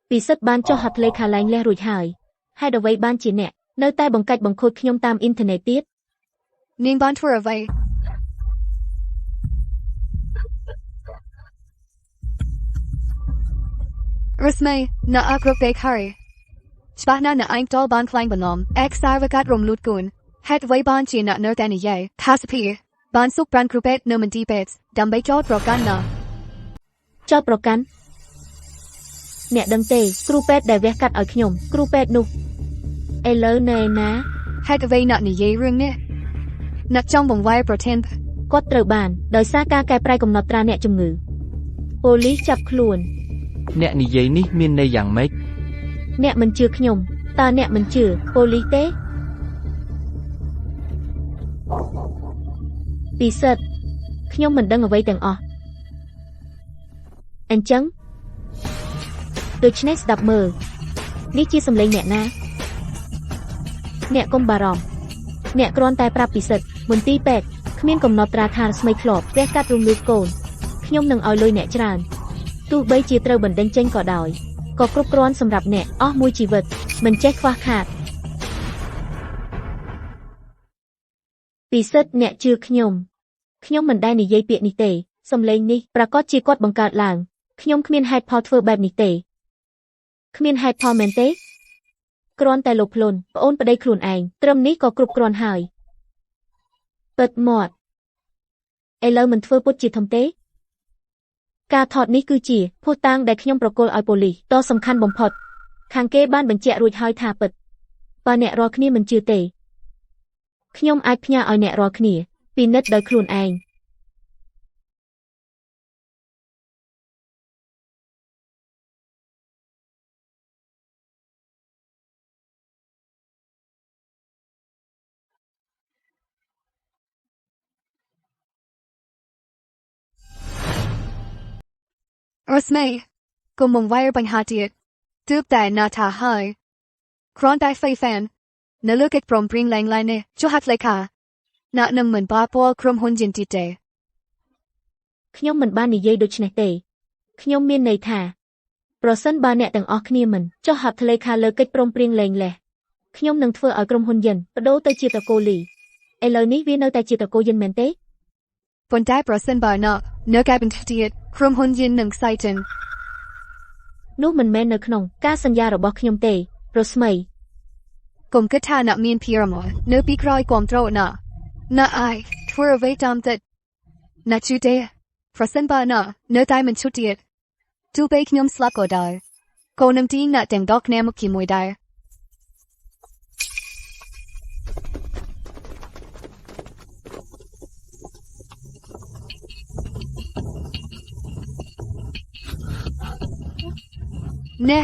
ពិសិដ្ឋបានចុះហត្ថលេខាឡើងលះរួចហើយហេតុអ្វីបានជាអ្នកនៅតែបង្កាច់បង្ខូចខ្ញុំតាមអ៊ីនធឺណិតទៀត នាងបានធ្វើអ្វីរស្មីអ្នកអក្រក់ពេកហើយច្បាស់ណាស់អ្នកឯងតលបានខ្លាញ់បន្លំអេកសារវកាត់រំលូតគូនហេតុអ្វីបានជាអ្នកនៅតែនិយាយខាសភីបានសុកប្រានគ្រូពេទ្យនៅមន្ទីរពេទ្យដើម្បីចោទប្រកាន់ណា ចោទប្រកាន់អ្នកដឹងទេគ្រូពេទ្យដែលវះកាត់ឲ្យខ្ញុំគ្រូពេទ្យនោះឥឡូវនៅឯណា ហេតុអ្វីអ្នកនិយាយរឿងនេះអ្នកចង់បង្វែរប្រធាន គាត់ត្រូវបានដោយសារការកែប្រែកំណត់ត្រាអ្នកជំងឺប៉ូលីសចាប់ខ្លួន អ្នកនិយាយនេះមានន័យយ៉ាងម៉េច អ្នកមិនជឿខ្ញុំតើអ្នកមិនជឿប៉ូលីសទេពិសិដ្ឋខ្ញុំមិនដឹងអ្វីទាំងអស់អញ្ចឹងដូច្នេះស្ដាប់មើលនេះជាសម្លេងអ្នកណាអ្នកកុំបារម្ភអ្នកគ្រាន់តែប្រាប់ពិសិដ្ឋមន្ទីរពេទ្យគ្មានកំណត់ត្រាថារស្មីធ្លាប់វះកាត់រំលូតកូនខ្ញុំនឹងឲ្យលុយអ្នកច្រើនទោះបីជាត្រូវបណ្តេញចេញក៏ដោយក៏គ្រប់គ្រាន់សម្រាប់អ្នកអស់មួយជីវិតមិនចេះខ្វះខាតពិសិដ្ឋអ្នកជឿខ្ញុំមិនដែលនិយាយពាក្យនេះទេសំឡេងនេះប្រកាសជាគាត់បង្កើតឡើងខ្ញុំគ្មានហេតុផលធ្វើបែបនេះទេគ្មានហេតុផលមែនទេគ្រាន់តែលោភលន់ប្អូនប្តីខ្លួនឯងត្រឹមនេះក៏គ្រប់គ្រាន់ហើយពិតមាត់ឥឡូវមិនធ្វើពុតជាធំទេការថតនេះគឺជាភស្តុតាងដែលខ្ញុំប្រគល់ឲ្យប៉ូលីសដ៏សំខាន់បំផុតខាងគេបានបញ្ជាក់រួចហើយថាពិតបើអ្នករាល់គ្នាមិនជឿទេខ្ញុំអាចផ្ញើឲ្យអ្នករាល់គ្នាពិនិត្យដោយខ្លួនឯងរស្មីកុំបង្វែរបញ្ហាទៀតទើបតែណាថាហើយគ្រាន់តែហ្វេហ្វាននៅលើកិច្ចព្រមព្រៀងឡើងៗនេះចុះហត្ថលេខាអ្នកនឹងមិនប៉ះពាល់ក្រុមហ៊ុនយន្តទៀតទេ ខ្ញុំមិនបាននិយាយដូចនេះទេខ្ញុំមានន័យថាប្រសិនបើអ្នកទាំងអស់គ្នាមិនចុះហត្ថលេខាលើកិច្ចព្រមព្រៀងលែងលេះខ្ញុំនឹងធ្វើឲ្យក្រុមហ៊ុនយន្តបដូរទៅជាតកូលី ឥឡូវនេះវានៅតែជាត្រកូលយិនមែនទេ ប៉ុន្តែប្រសិនបើនៅកែបន្តិចទៀតក្រុមហ៊ុនយិននឹងខ្សែចិន នោះមិនមែននៅក្នុងការសន្យារបស់ខ្ញុំទេរស្មី កុំគិតថាអ្នកមានភារកិច្ចនៅពីក្រោយគាំទ្រណាអាយធ្វើអ្វីតាមទឹកអ្នកជឿទេប្រសិនបើនៅតែមិនឈប់ទៀតទោះបីខ្ញុំស្លាប់ក៏ដោយក៏នឹងទីអ្នកទាំងដកគ្នាមកជាមួយដែរ ណែ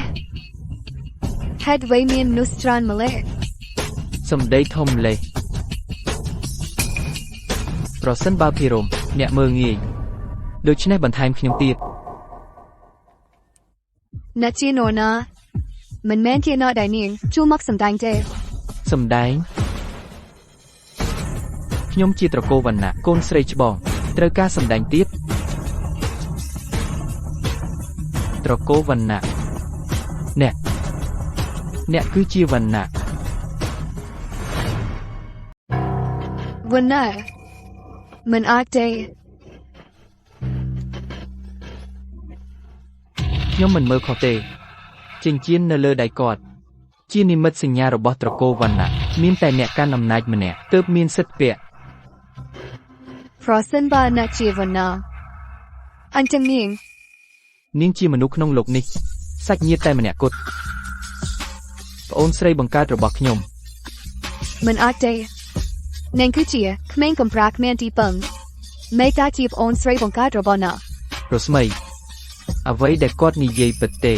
ហេតុអ្វីមានមនុស្សច្រើនម្ល៉េះ សំដីធំលេះប្រសិនបើភិរមអ្នកមើងងាយដូច្នេះបន្ថែមខ្ញុំទៀត អ្នកជានរណាមិនមែនជាអ្នកដែលនាងជួមកសម្ដែងទេ សំដែងខ្ញុំជាត្រកូលវណ្ណៈកូនស្រីច្បងត្រូវការសំដែងទៀតត្រកូលវណ្ណៈអ្នកគឺជាវណ្ណៈ វណ្ណាមិនអាចទេ ខ្ញុំមិនមើលខុសទេចិញ្ចៀននៅលើដៃគាត់ជានិមិត្តសញ្ញារបស់ត្រកូលវណ្ណៈមានតែអ្នកកាន់អំណាចម្នាក់ទើបមានសិទ្ធិពាក់ ប្រសិនបើអ្នកជាវណ្ណាអញ្ចឹងនាង ជាមនុស្សក្នុងលោកនេះសាច់ញាតិតែម្នាក់គត់ប្អូនស្រីបង្កើតរបស់ខ្ញុំ មិនអាចទេនាងគឺជាក្មេងកំប្រាគ្មានទីពឹងមេតាជាប្អូនស្រីបង្កើតរបស់អ្នក រស្មីអ្វីដែលគាត់និយាយពិតទេ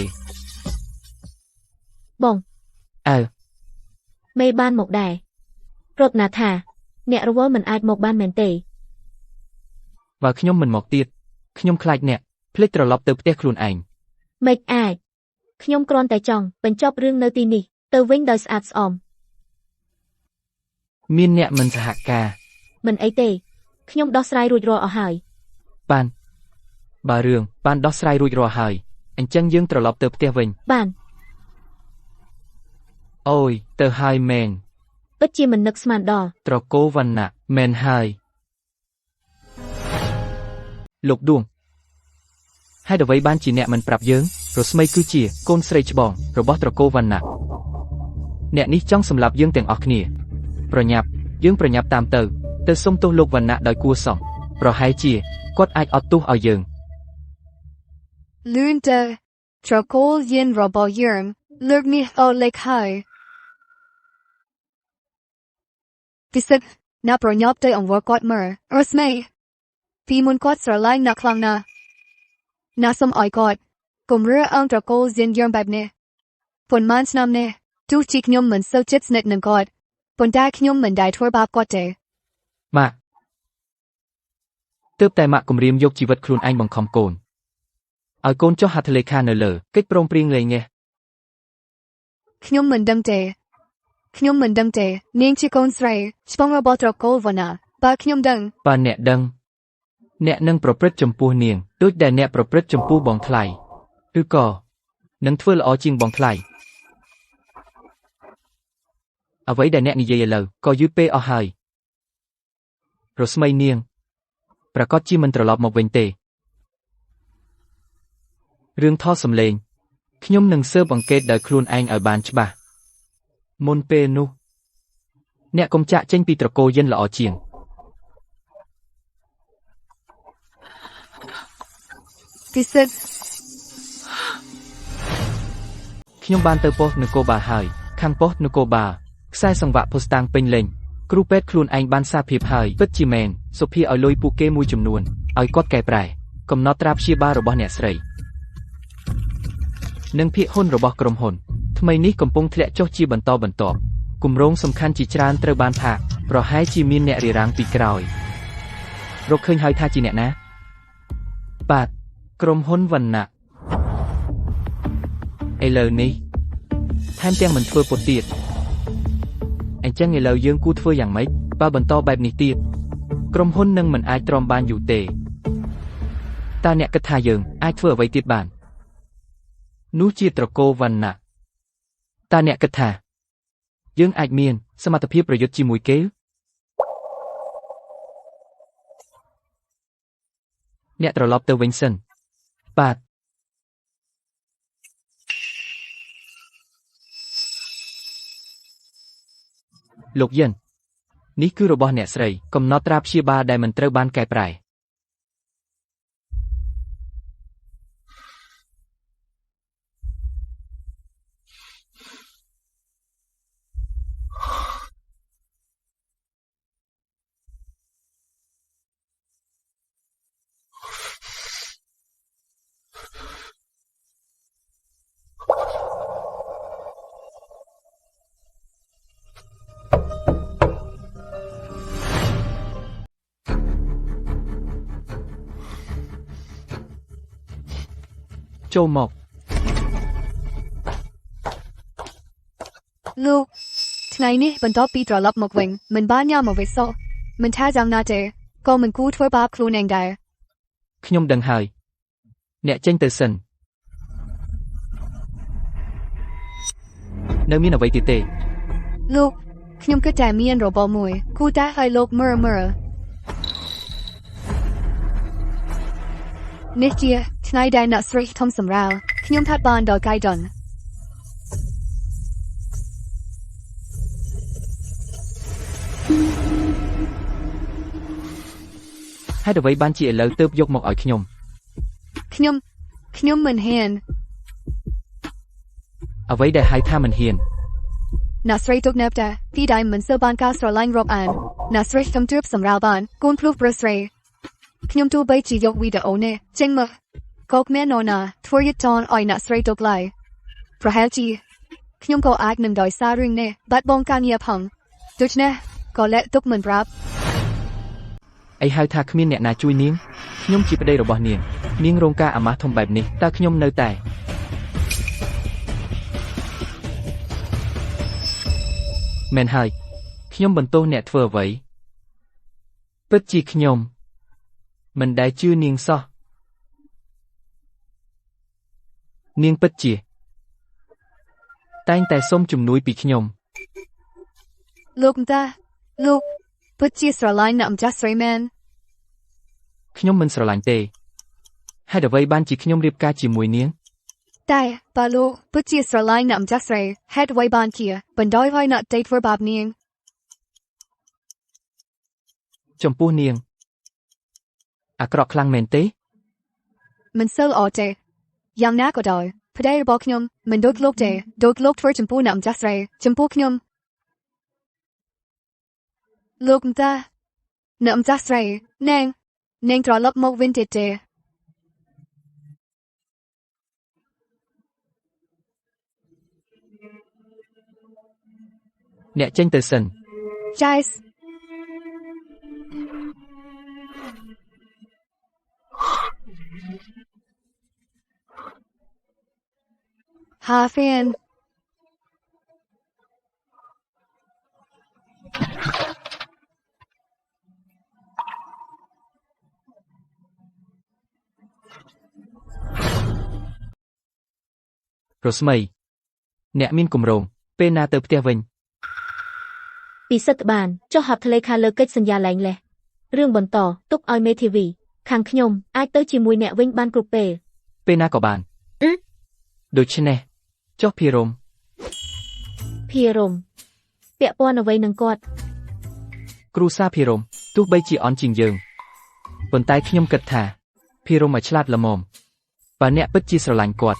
បង អើ មេបានមកដែររតនាថាអ្នករវល់មិនអាចមកបានមែនទេ បើខ្ញុំមិនមកទៀតខ្ញុំខ្លាចអ្នកភ្លេចត្រឡប់ទៅផ្ទះខ្លួនឯង មិនអាចខ្ញុំគ្រាន់តែចង់បញ្ចប់រឿងនៅទីនេះទៅវិញដោយស្អាតស្អំ មានអ្នកមិនសហការ មិនអីទេខ្ញុំដោះស្រាយរួចរាល់អស់ហើយ បានបើរឿងបានដោះស្រាយរួចរាល់ហើយអញ្ចឹងយើងត្រឡប់ទៅផ្ទះវិញ បាន អូយទៅហើយមែន ពិតជាមិននឹកស្មានដល់ ត្រកូលវណ្ណៈមែនហើយលោកដួងហេតុអ្វីបានជាអ្នកមិនប្រាប់យើងរស្មីគឺជាកូនស្រីច្បងរបស់ត្រកូលវណ្ណៈអ្នកនេះចង់សម្លាប់យើងទាំងអស់គ្នាប្រញាប់យើងប្រញាប់តាមទៅសុំទោសលោកវណ្ណៈដោយគួរសមប្រហែលជាគាត់អាចអត់ទោសឲ្យយើង លឿនទៅត្រកូលយិនរបស់យើងលើកនេះអត់លេខហើយពិសិដ្ឋអ្នកប្រញាប់ទៅអង្វរគាត់មើលរស្មីពីមុនគាត់ស្រឡាញ់អ្នកខ្លាំងណាស់អ្នកសុំឲ្យគាត់កុំរើអងត្រកូលយិនយើងបែបនេះប៉ុន្មានឆ្នាំនេះទោះជាខ្ញុំមិនសូវជិតស្និទ្ធនឹងគាត់ប៉ុន្តែខ្ញុំមិនដែលធ្វើបាបគាត់ទេ ម៉ាក់ទើបតែម៉ាក់គំរាមយកជីវិតខ្លួនឯងបង្ខំកូនឲ្យកូនចុះហត្ថលេខានៅលើកិច្ចព្រមព្រៀងលែងនេះ ខ្ញុំមិនដឹងទេនាងជាកូនស្រីច្បងរបស់ត្រកូលវណ្ណាបើខ្ញុំដឹង បើអ្នកដឹងអ្នកនឹងប្រព្រឹត្តចំពោះនាងដូចដែលអ្នកប្រព្រឹត្តចំពោះបងថ្លៃឬក៏នឹងធ្វើល្អជាងបងថ្លៃអ្វីដែលអ្នកនិយាយឥឡូវក៏យឺតពេកអស់ហើយរស្មីនាងប្រកាសជាមិនត្រឡប់មកវិញទេរឿងថតសំឡេងខ្ញុំនឹងស៊ើបអង្កេតដោយខ្លួនឯងឲ្យបានច្បាស់មុនពេលនោះអ្នកកុំចាក់ចេញពីត្រកូលយិនល្អជាង ពិសិដ្ឋ ខ្ញុំបានទៅប៉ុស្តិ៍នគរបាលហើយខាងប៉ុស្តិ៍នគរបាលខ្សែសង្វាក់ភស្តុតាងពេញលេញគ្រូពេទ្យខ្លួនឯងបានសារភាពហើយពិតជាមែនសុភាឲ្យលុយពួកគេមួយចំនួនឲ្យគាត់កែប្រែកំណត់ត្រាព្យាបាលរបស់អ្នកស្រីនិងភាគហ៊ុនរបស់ក្រុមហ៊ុនថ្មីនេះកំពុងធ្លាក់ចុះជាបន្តបន្ទាប់គម្រោងសំខាន់ជាច្រើនត្រូវបានផាកប្រហែលជាមានអ្នករារាំងពីក្រោយរកឃើញហើយថាជាអ្នកណាបាទក្រុមហ៊ុនវណ្ណៈឥឡូវនេះថែមទាំងមិនធ្វើពុតទៀតអញ្ចឹងឥឡូវយើងគួរធ្វើយ៉ាងម៉េចបើបន្តបែបនេះទៀតក្រុមហ៊ុននឹងមិនអាចទ្រាំបានយូរទេតើអ្នកគិតថាយើងអាចធ្វើអ្វីទៀតបាននោះជាត្រកូលវណ្ណៈតើអ្នកគិតថាយើងអាចមានសមត្ថភាពប្រយុទ្ធជាមួយគេ អ្នកត្រឡប់ទៅវិញសិនបាទលោកយិននេះគឺរបស់អ្នកស្រីកំណត់ត្រាព្យាបាលដែលមិនត្រូវបានកែប្រែចូលមក លោកថ្ងៃនេះបន្ទាប់ពីត្រឡប់មកវិញមិនបានញ៉ាំអ្វីសោះមិនថាយ៉ាងណាទេក៏មិនគួរធ្វើបាបខ្លួនឯងដែរ ខ្ញុំដឹងហើយអ្នកចេញទៅសិននៅមានអ្វីទៀតទេ លោកខ្ញុំគិតតែមានរបបមួយគួរតែឲ្យលោកមើលនេះជាថ្ងៃដែលអ្នកស្រីធំសម្រាលខ្ញុំថាត់បានដល់កាយដន ហេតុអ្វីបានជាឥឡូវទើបយកមកឲ្យខ្ញុំ ខ្ញុំមិនហ៊ាន អ្វីដែលហៅថាមិនហ៊ាន អ្នកស្រីទុកណាប់តាពីដៃមិនសូវបានការស្រឡាញ់រាប់អានអ្នកស្រីខ្ញុំទើបសម្រាលបានកូនភ្លោះប្រស្រីខ្ញុំទោះបីជាយកវីដេអូនេះចេញមកក៏គ្មាននរណាធ្វើយត់តនឲ្យអ្នកស្រីទុកឡើយប្រហែលជាខ្ញុំក៏អាចនឹងដោយសាររឿងនេះបាត់បង់ការងារផងដូច្នេះក៏លែកទុកមិនប្រាប់ អីហៅថាគ្មានអ្នកណាជួយនាងខ្ញុំជាប្តីរបស់នាងនាងរងការអាម៉ាស់ធំបែបនេះតើខ្ញុំនៅតែមែនហើយខ្ញុំបន្ទោសអ្នកធ្វើអ្វីពិតជាខ្ញុំមិនដែលជឿនាងសោះនាងពិតជាតែងតែសុំជំនួយពីខ្ញុំ លោកតាលោកពិតជាស្រឡាញ់អ្នកម្ចាស់ស្រីមែន ខ្ញុំមិនស្រឡាញ់ទេហេតុអ្វីបានជាខ្ញុំរៀបការជាមួយនាង តែបើលោកពិតជាស្រឡាញ់អ្នកម្ចាស់ស្រីហេតុអ្វីបានជាបណ្ដោយឲ្យអ្នកដេកធ្វើបាបនាង ចំពោះនាងអាក្រក់ខ្លាំងមែនទេ មិនសូវល្អទេយ៉ាងណាក៏ដោយប្តីរបស់ខ្ញុំមិនដូចលោកទេដូចលោកធ្វើចំពោះអ្នកម្ចាស់ស្រីចំពោះខ្ញុំលោកតាអ្នកម្ចាស់ស្រីនាងត្រឡប់មកវិញទេ អ្នកចេញទៅសិន Guys Hafen រស្មីអ្នកមានគម្រោងពេលណាទៅផ្ទះវិញ ពីសិទ្ធបានចុះហត្ថលេខាលើកិច្ចសន្យាលែងលេះរឿងបន្តទុកឲ្យមេធាវីខាងខ្ញុំអាចទៅជាមួយអ្នកវិញបានគ្រប់ពេល ពេលណាក៏បានដូច្នេះចុះភិរម ភារមពាក់ព័ន្ធអ្វីនឹងគាត់ គ្រូសាភិរមទោះបីជាអន់ជាងយើងប៉ុន្តែខ្ញុំគិតថាភិរមឲ្យឆ្លាតល្មមបើអ្នកពិតជាស្រឡាញ់គាត់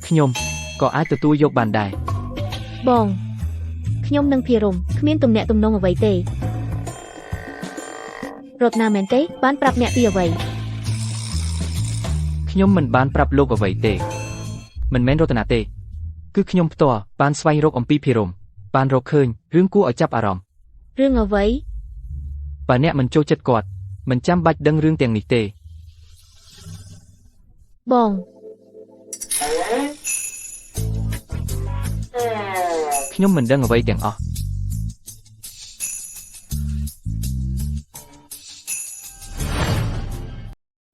ខ្ញុំក៏អាចទទួលយកបានដែរ បងខ្ញុំនឹងភារមគ្មានទំនាក់ទំនងអ្វីទេរត់ណាមែនទេបានប្រាប់អ្នកពីអ្វី ខ្ញុំមិនបានប្រាប់លោកអ្វីទេមិនមែនរតនាទេគឺខ្ញុំផ្ទាល់បានស្វែងរកអំពីភិរមបានរកឃើញរឿងគួរឲ្យចាប់អារម្មណ៍ រឿងអ្វី បើអ្នកមិនចូលចិត្តគាត់មិនចាំបាច់ដឹងរឿងទាំងនេះទេ បង ខ្ញុំមិនដឹងអ្វីទាំងអស់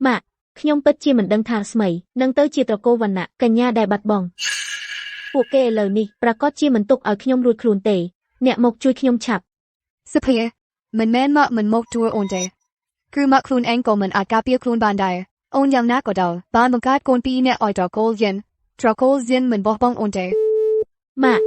ម៉ាក់ខ្ញុំពិតជាមិនដឹងថាស្មីនឹងទៅជាត្រកូលវណ្ណៈកញ្ញាដែលបាត់បង់ពួកគេឥឡូវនេះប្រកាសជាមិនទុកឲ្យខ្ញុំរួចខ្លួនទេអ្នកមកជួយខ្ញុំឆាប់ សុភាមិនមែនមកមិនមកទួអូនទេ គឺមកខ្លួនឯងក៏មិនអាចការពារខ្លួនបានដែរអូនយ៉ាងណាក៏ដោយបានបង្កើតកូនពីរនាក់ឲ្យត្រកូលយិនមិនបោះបង់អូនទេ ម៉ាក់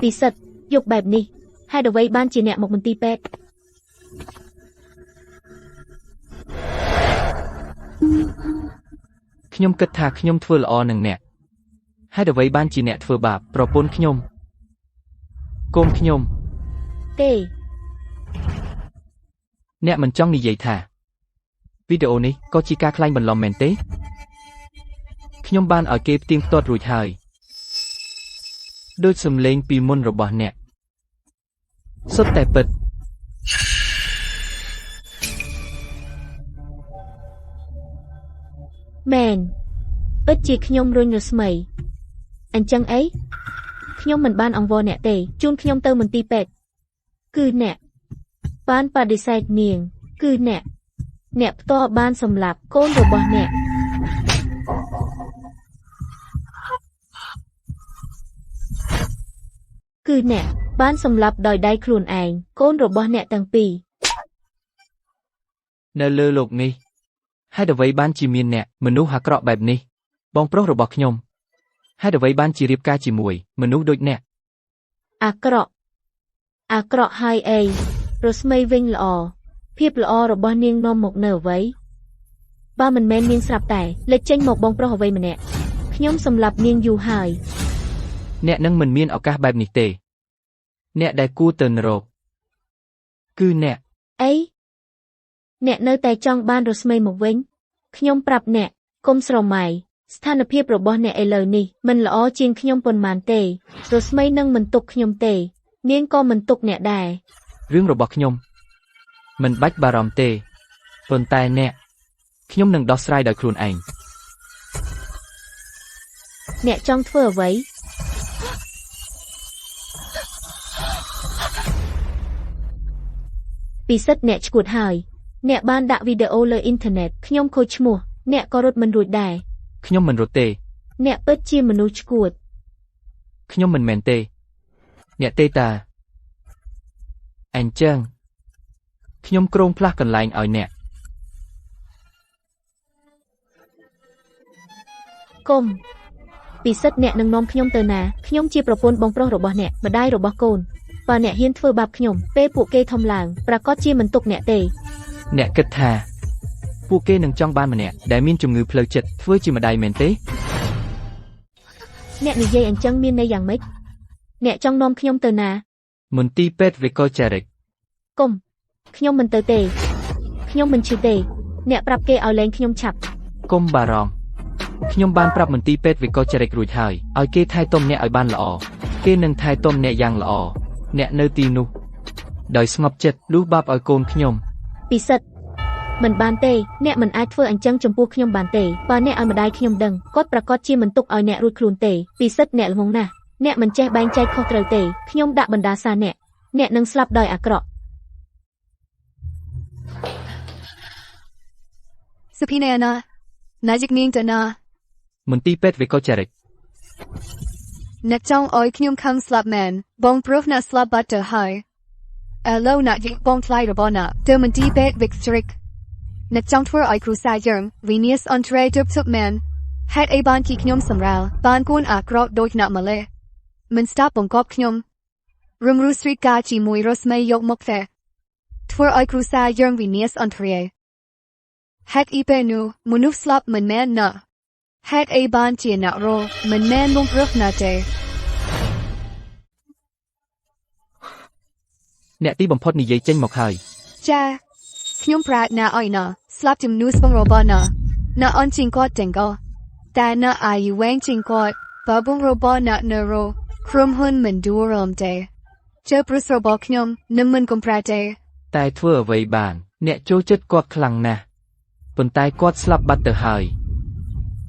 ពិសិដ្ឋយប់បែបនេះហេតុអ្វីបានជាអ្នកមកមន្ទីរពេទ្យ ខ្ញុំគិតថាខ្ញុំធ្វើល្អនឹងអ្នកហេតុអ្វីបានជាអ្នកធ្វើបាបប្រពន្ធខ្ញុំកូនខ្ញុំ ទេ អ្នកមិនចង់និយាយថាវីដេអូនេះក៏ជាការក្លែងបន្លំមែនទេខ្ញុំបានឲ្យគេផ្ទៀងផ្ទាត់រួចហើយដូចសំឡេងពីមុនរបស់អ្នកសុទ្ធតែពិត មែនពិតជាខ្ញុំរុញរស្មីអញ្ចឹងអីខ្ញុំមិនបានអង្វរអ្នកទេជូនខ្ញុំទៅមន្ទីរពេទ្យគឺអ្នកបានបដិសេធនាងគឺអ្នកផ្ទាល់បានសម្លាប់កូនរបស់អ្នកគឺអ្នកបានសម្លាប់ដោយដៃខ្លួនឯងកូនរបស់អ្នកទាំងពីរ នៅលើโลกនេះហេតុអ្វីបានជាមានអ្នកមនុស្សអាក្រក់បែបនេះបងប្រុសរបស់ខ្ញុំហេតុអ្វីបានជារៀបការជាមួយមនុស្សដូចអ្នក អាក្រក់ហើយអីរស្មីវិញល្អភាពល្អរបស់នាងនាំមកនៅអ្វីបើមិនមែននាងស្រាប់តែលេចចេញមកបងប្រុសអ្វីម្នាក់ខ្ញុំសម្លាប់នាងយូរហើយ អ្នកនឹងមិនមានឱកាសបែបនេះទេអ្នកដែលគួរទៅនរកគឺអ្នក អីអ្នកនៅតែចង់បានរស្មីមកវិញខ្ញុំប្រាប់អ្នកកុំស្រមៃស្ថានភាពរបស់អ្នកឥឡូវនេះមិនល្អជាងខ្ញុំប៉ុន្មានទេរស្មីនឹងមិនទុកខ្ញុំទេនាងក៏មិនទុកអ្នកដែរ រឿងរបស់ខ្ញុំមិនបាច់បារម្ភទេប៉ុន្តែអ្នកខ្ញុំនឹងដោះស្រាយដោយខ្លួនឯង អ្នកចង់ធ្វើអ្វីពិសិដ្ឋអ្នកឈួតហើយអ្នកបានដាក់វីដេអូលើអ៊ីនធឺណិតខ្ញុំខូចឈ្មោះអ្នកក៏រត់មិនរួចដែរ ខ្ញុំមិនរត់ទេ អ្នកពិតជាមនុស្សឈួត ខ្ញុំមិនមែនទេអ្នកទេតាអញ្ចឹងខ្ញុំគ្រោងផ្លាស់កន្លែងឲ្យអ្នក កុំពិសិដ្ឋអ្នកនឹងនាំខ្ញុំទៅណាខ្ញុំជាប្រពន្ធបងប្រុសរបស់អ្នកម្ដាយរបស់កូនបើអ្នកហ៊ានធ្វើបាបខ្ញុំពេលពួកគេធំឡើងប្រកាសជាមិនទុកអ្នកទេ អ្នកគិតថាពួកគេនឹងចង់បានម្នាក់ដែលមានជំងឺផ្លូវចិត្តធ្វើជាម្ដាយមែនទេ អ្នកនិយាយអញ្ចឹងមានន័យយ៉ាងម៉េចអ្នកចង់នាំខ្ញុំទៅណា មន្ទីរពេទ្យវិកលចារិក កុំខ្ញុំមិនទៅទេខ្ញុំមិនឈឺទេអ្នកប្រាប់គេឲ្យលែងខ្ញុំឆាប់ កុំបារម្ភខ្ញុំបានប្រាប់មន្ទីរពេទ្យវិកលចារិករួចហើយឲ្យគេថែទាំអ្នកឲ្យបានល្អគេនឹងថែទាំអ្នកយ៉ាងល្អអ្នកនៅទីនោះដោយស្ងប់ចិត្តលុះបាបឲ្យកូនខ្ញុំ ពិសិដ្ឋមិនបានទេអ្នកមិនអាចធ្វើអញ្ចឹងចំពោះខ្ញុំបានទេបើអ្នកឲ្យម្ដាយខ្ញុំដឹងគាត់ប្រកាសជាមិនទុកឲ្យអ្នករួចខ្លួនទេពិសិដ្ឋអ្នកល្ងងណាស់អ្នកមិនចេះបែងចែកខុសត្រូវទេខ្ញុំដាក់បណ្ដាសាអ្នកនឹងស្លាប់ដោយអាក្រក់ សុភីណែណាណាជីកនាងទៅណា មន្ទីរពេទ្យវិកលចារិក អ្នកចង់ឲ្យខ្ញុំខំស្លាប់មែនបងប្រុសអ្នកស្លាប់បាត់ទៅហើយឥឡូវអ្នកយកបងថ្លៃរបស់អ្នកទៅមន្ទីរពេទ្យវិកស្រិកអ្នកចង់ធ្វើឲ្យគ្រូសាយើងវិនិច្ឆ័យអន្តរេទប់សុបមែនហេតុអីបានជាខ្ញុំសម្រាលបានគួនអាក្រក់ដូចអ្នកម្លេះមិនស្ដាប់បង្គាប់ខ្ញុំរំរੂស្រីកាជាមួយរស្មីយកមកតែធ្វើឲ្យគ្រូសាយើងវិនិច្ឆ័យអន្តរេហេតុអីពេលនោះមនុស្សស្លាប់មិនមែនណាហេតុអីបានជាអ្នករស់មិនមែនបងប្រុសណាទេ អ្នកទីបំផុតនិយាយចេញមកហើយ ចាខ្ញុំប្រាថ្នាឲ្យណាស្លាប់ជំនួសបងរបស់ណាណាអន់ជាងគាត់ទាំងក៏តែណាអាយុវែងជាងគាត់បើបងរបស់ណានៅរស់ក្រុមហ៊ុនមិនដួលរំទេជើព្រឹសរបស់ខ្ញុំនឹងមិនកំប្រាទេ តែធ្វើអ្វីបានអ្នកចូលចិត្តគាត់ខ្លាំងណាស់ប៉ុន្តែគាត់ស្លាប់បាត់ទៅហើយ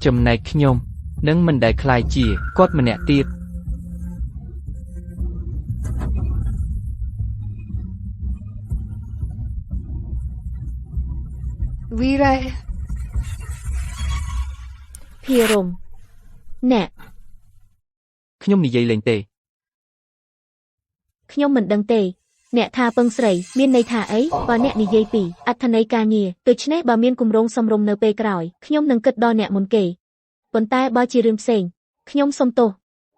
ចំណែកខ្ញុំនឹងមិនដែលខ្លាយជាគាត់ម្នាក់ទៀត ប វីរ៉េ ភារមអ្នក ខ្ញុំនិយាយលេងទេ ខ្ញុំមិនដឹងទេអ្នកថាពឹងស្រីមានន័យថាអីបើអ្នកនិយាយពីអត្ថន័យការងារដូច្នេះបើមានគម្រោងសំរុំនៅពេលក្រោយខ្ញុំនឹងគិតដល់អ្នកមុនគេប៉ុន្តែបើជារឿងផ្សេងខ្ញុំសុំទោស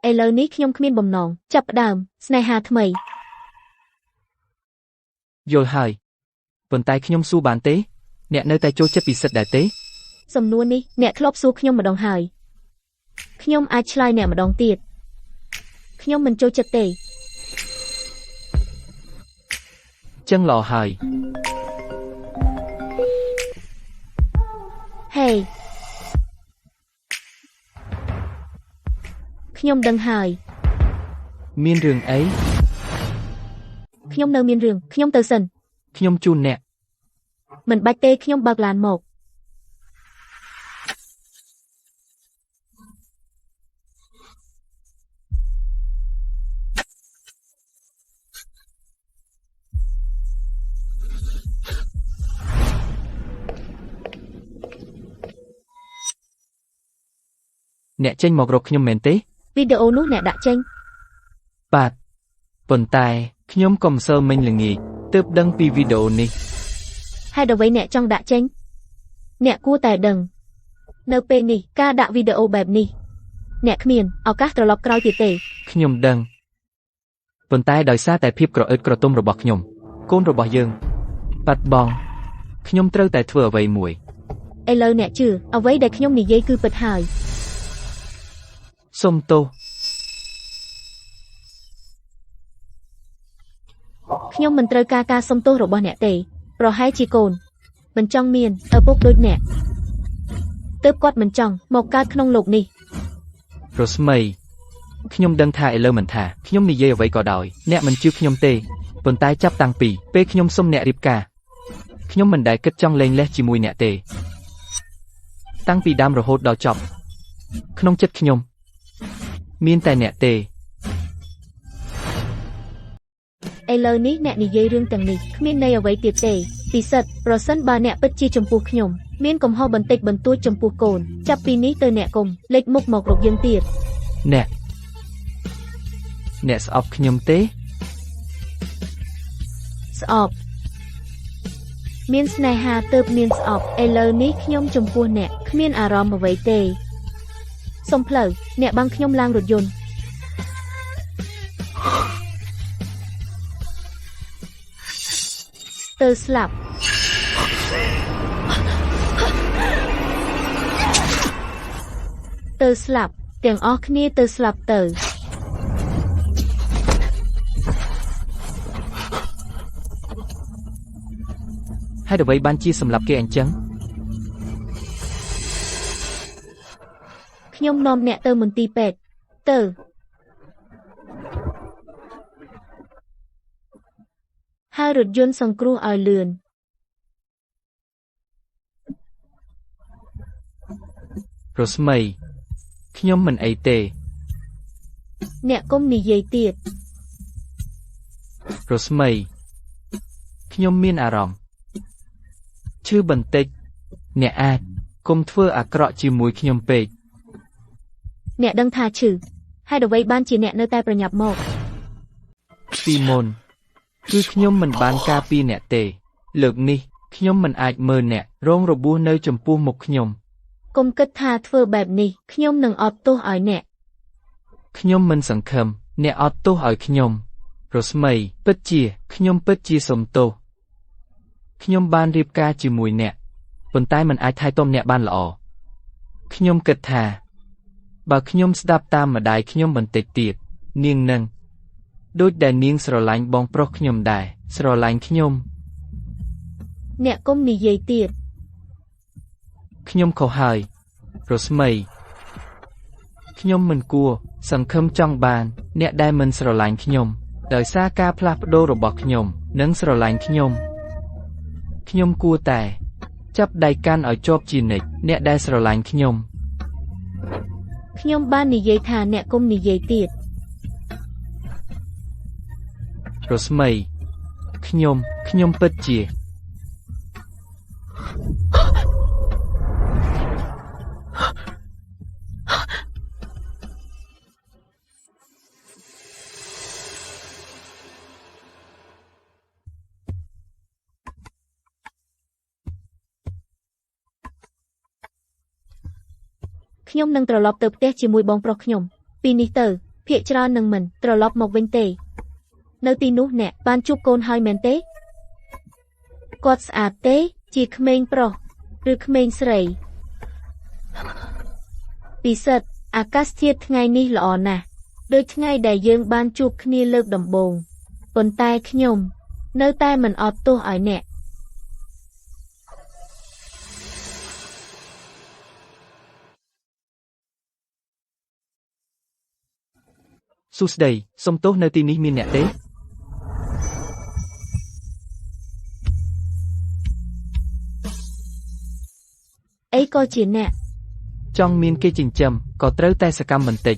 ឥឡូវនេះខ្ញុំគ្មានបំណងចាប់ផ្ដើមស្នេហាថ្មី យល់ហើយប៉ុន្តែខ្ញុំសួរបានទេអ្នកនៅតែចូលចិត្តពិសិដ្ឋដែរទេ សំណួរនេះអ្នកធ្លាប់សួរខ្ញុំម្ដងហើយខ្ញុំអាចឆ្លើយអ្នកម្ដងទៀតខ្ញុំមិនចូលចិត្តទេ ចឹងល្អហើយ ហេខ្ញុំដឹងហើយ មានរឿងអី ខ្ញុំនៅមានរឿងខ្ញុំទៅសិន ខ្ញុំជូនអ្នក មិនបាច់ទេខ្ញុំបើកឡានមក អ្នកចេញមករកខ្ញុំមែនទេ វីដេអូនោះអ្នកដាក់ចេញ បាទប៉ុន្តែខ្ញុំក៏មិនសូវមិញល្ងាចទើបដឹងពីវីដេអូនេះ ហេតុអ្វីអ្នកចង់ដាក់ចេញអ្នកគួរតែដឹងនៅពេលនេះការដាក់វីដេអូបែបនេះអ្នកគ្មានឱកាសត្រឡប់ក្រោយទៀតទេ ខ្ញុំដឹងប៉ុន្តែដោយសារតែភាពក្រអឺតក្រទុំរបស់ខ្ញុំកូនរបស់យើងបាត់បង់ខ្ញុំត្រូវតែធ្វើអ្វីមួយ ឥឡូវអ្នកជឿអ្វីដែលខ្ញុំនិយាយគឺពិតហើយ សុំទោស ខ្ញុំមិនត្រូវការសុំទោសរបស់អ្នកទេប្រហែលជាកូនមិនចង់មានឪពុកដូចអ្នកទើបគាត់មិនចង់មកកើតក្នុងលោកនេះ រស្មីខ្ញុំដឹងថាឥឡូវមិនថាខ្ញុំនិយាយអ្វីក៏ដោយអ្នកមិនជឿខ្ញុំទេប៉ុន្តែចាប់តាំងពីពេលខ្ញុំសុំអ្នករៀបការខ្ញុំមិនដែលគិតចង់លេងលេះជាមួយអ្នកទេតាំងពីដើមរហូតដល់ចប់ក្នុងចិត្តខ្ញុំមានតែអ្នកទេ ឥឡូវនេះអ្នកនិយាយរឿងទាំងនេះគ្មានន័យអ្វីទៀតទេពិសិដ្ឋប្រសិនបើអ្នកពិតជាចំពោះខ្ញុំមានកំហុសបន្តិចបន្តួចចំពោះកូនចាប់ពីនេះទៅអ្នកកុំលេចមុខមករកយើងទៀត អ្នកស្អប់ខ្ញុំទេ ស្អប់មានស្នេហាទើបមានស្អប់ឥឡូវនេះខ្ញុំចំពោះអ្នកគ្មានអារម្មណ៍អ្វីទេសុំផ្លូវអ្នកបាំងខ្ញុំឡើងរថយន្តទៅស្លាប់ទៅស្លាប់ទាំងអស់គ្នាទៅស្លាប់ទៅ ហេតុអ្វីបានជាសម្លាប់គេអញ្ចឹង ខ្ញុំនាំអ្នកទៅមន្ទីរពេទ្យទៅហើយរថយន្តសង្គ្រោះឲ្យលឿន រស្មីខ្ញុំមិនអីទេ អ្នកកុំនិយាយទៀត រស្មីខ្ញុំមានអារម្មណ៍ឈឺបន្តិចអ្នកអាចកុំធ្វើអាក្រក់ជាមួយខ្ញុំពេក អ្នកដឹងថាឈឺហេតុអ្វីបានជាអ្នកនៅតែប្រញាប់មក ពីមុនគឺខ្ញុំមិនបានការពារអ្នកទេលើកនេះខ្ញុំមិនអាចមើលអ្នករងរបួសនៅចំពោះមុខខ្ញុំ កុំគិតថាធ្វើបែបនេះខ្ញុំនឹងអត់ទោសឲ្យអ្នក ខ្ញុំមិនសង្ឃឹមអ្នកអត់ទោសឲ្យខ្ញុំរស្មីពិតជាខ្ញុំពិតជាសុំទោសខ្ញុំបានរៀបការជាមួយអ្នកប៉ុន្តែមិនអាចថែទាំអ្នកបានល្អខ្ញុំគិតថាបើខ្ញុំស្ដាប់តាមម្ដាយខ្ញុំបន្តិចទៀតនាងនឹងដូចដែលនាងស្រឡាញ់បងប្រុសខ្ញុំដែរស្រឡាញ់ខ្ញុំ អ្នកកុំនិយាយទៀត ខ្ញុំខុសហើយរស្មីខ្ញុំមិនគួរសង្ឃឹមចង់បានអ្នកដែលមិនស្រឡាញ់ខ្ញុំដោយសារការផ្លាស់ប្ដូររបស់ខ្ញុំនិងស្រឡាញ់ខ្ញុំគួរតែចាប់ដៃកាន់ឲ្យជាប់ជានិច្ចអ្នកដែលស្រឡាញ់ខ្ញុំ ខ្ញុំបាននិយាយថាអ្នកកុំនិយាយទៀត រស្មីខ្ញុំពិតជា ខ្ញុំនឹងត្រឡប់ទៅផ្ទះជាមួយបងប្រុសខ្ញុំពីនេះទៅភាគច្រើននឹងមិនត្រឡប់មកវិញទេនៅទីនោះអ្នកបានជួបកូនហើយមែនទេគាត់ស្អាតទេជាក្មេងប្រុសឬក្មេងស្រីពិសិដ្ឋអាកាសធាតុថ្ងៃនេះល្អណាស់ដូចថ្ងៃដែលយើងបានជួបគ្នាលើកដំបូងប៉ុន្តែខ្ញុំនៅតែមិនអត់ទោសឲ្យអ្នកសួស្តីសុំទោសនៅទីនេះមានអ្នកទេអីក៏ជាអ្នកចង់មានគេចិញ្ចឹមក៏ត្រូវតែសកម្មបន្តិច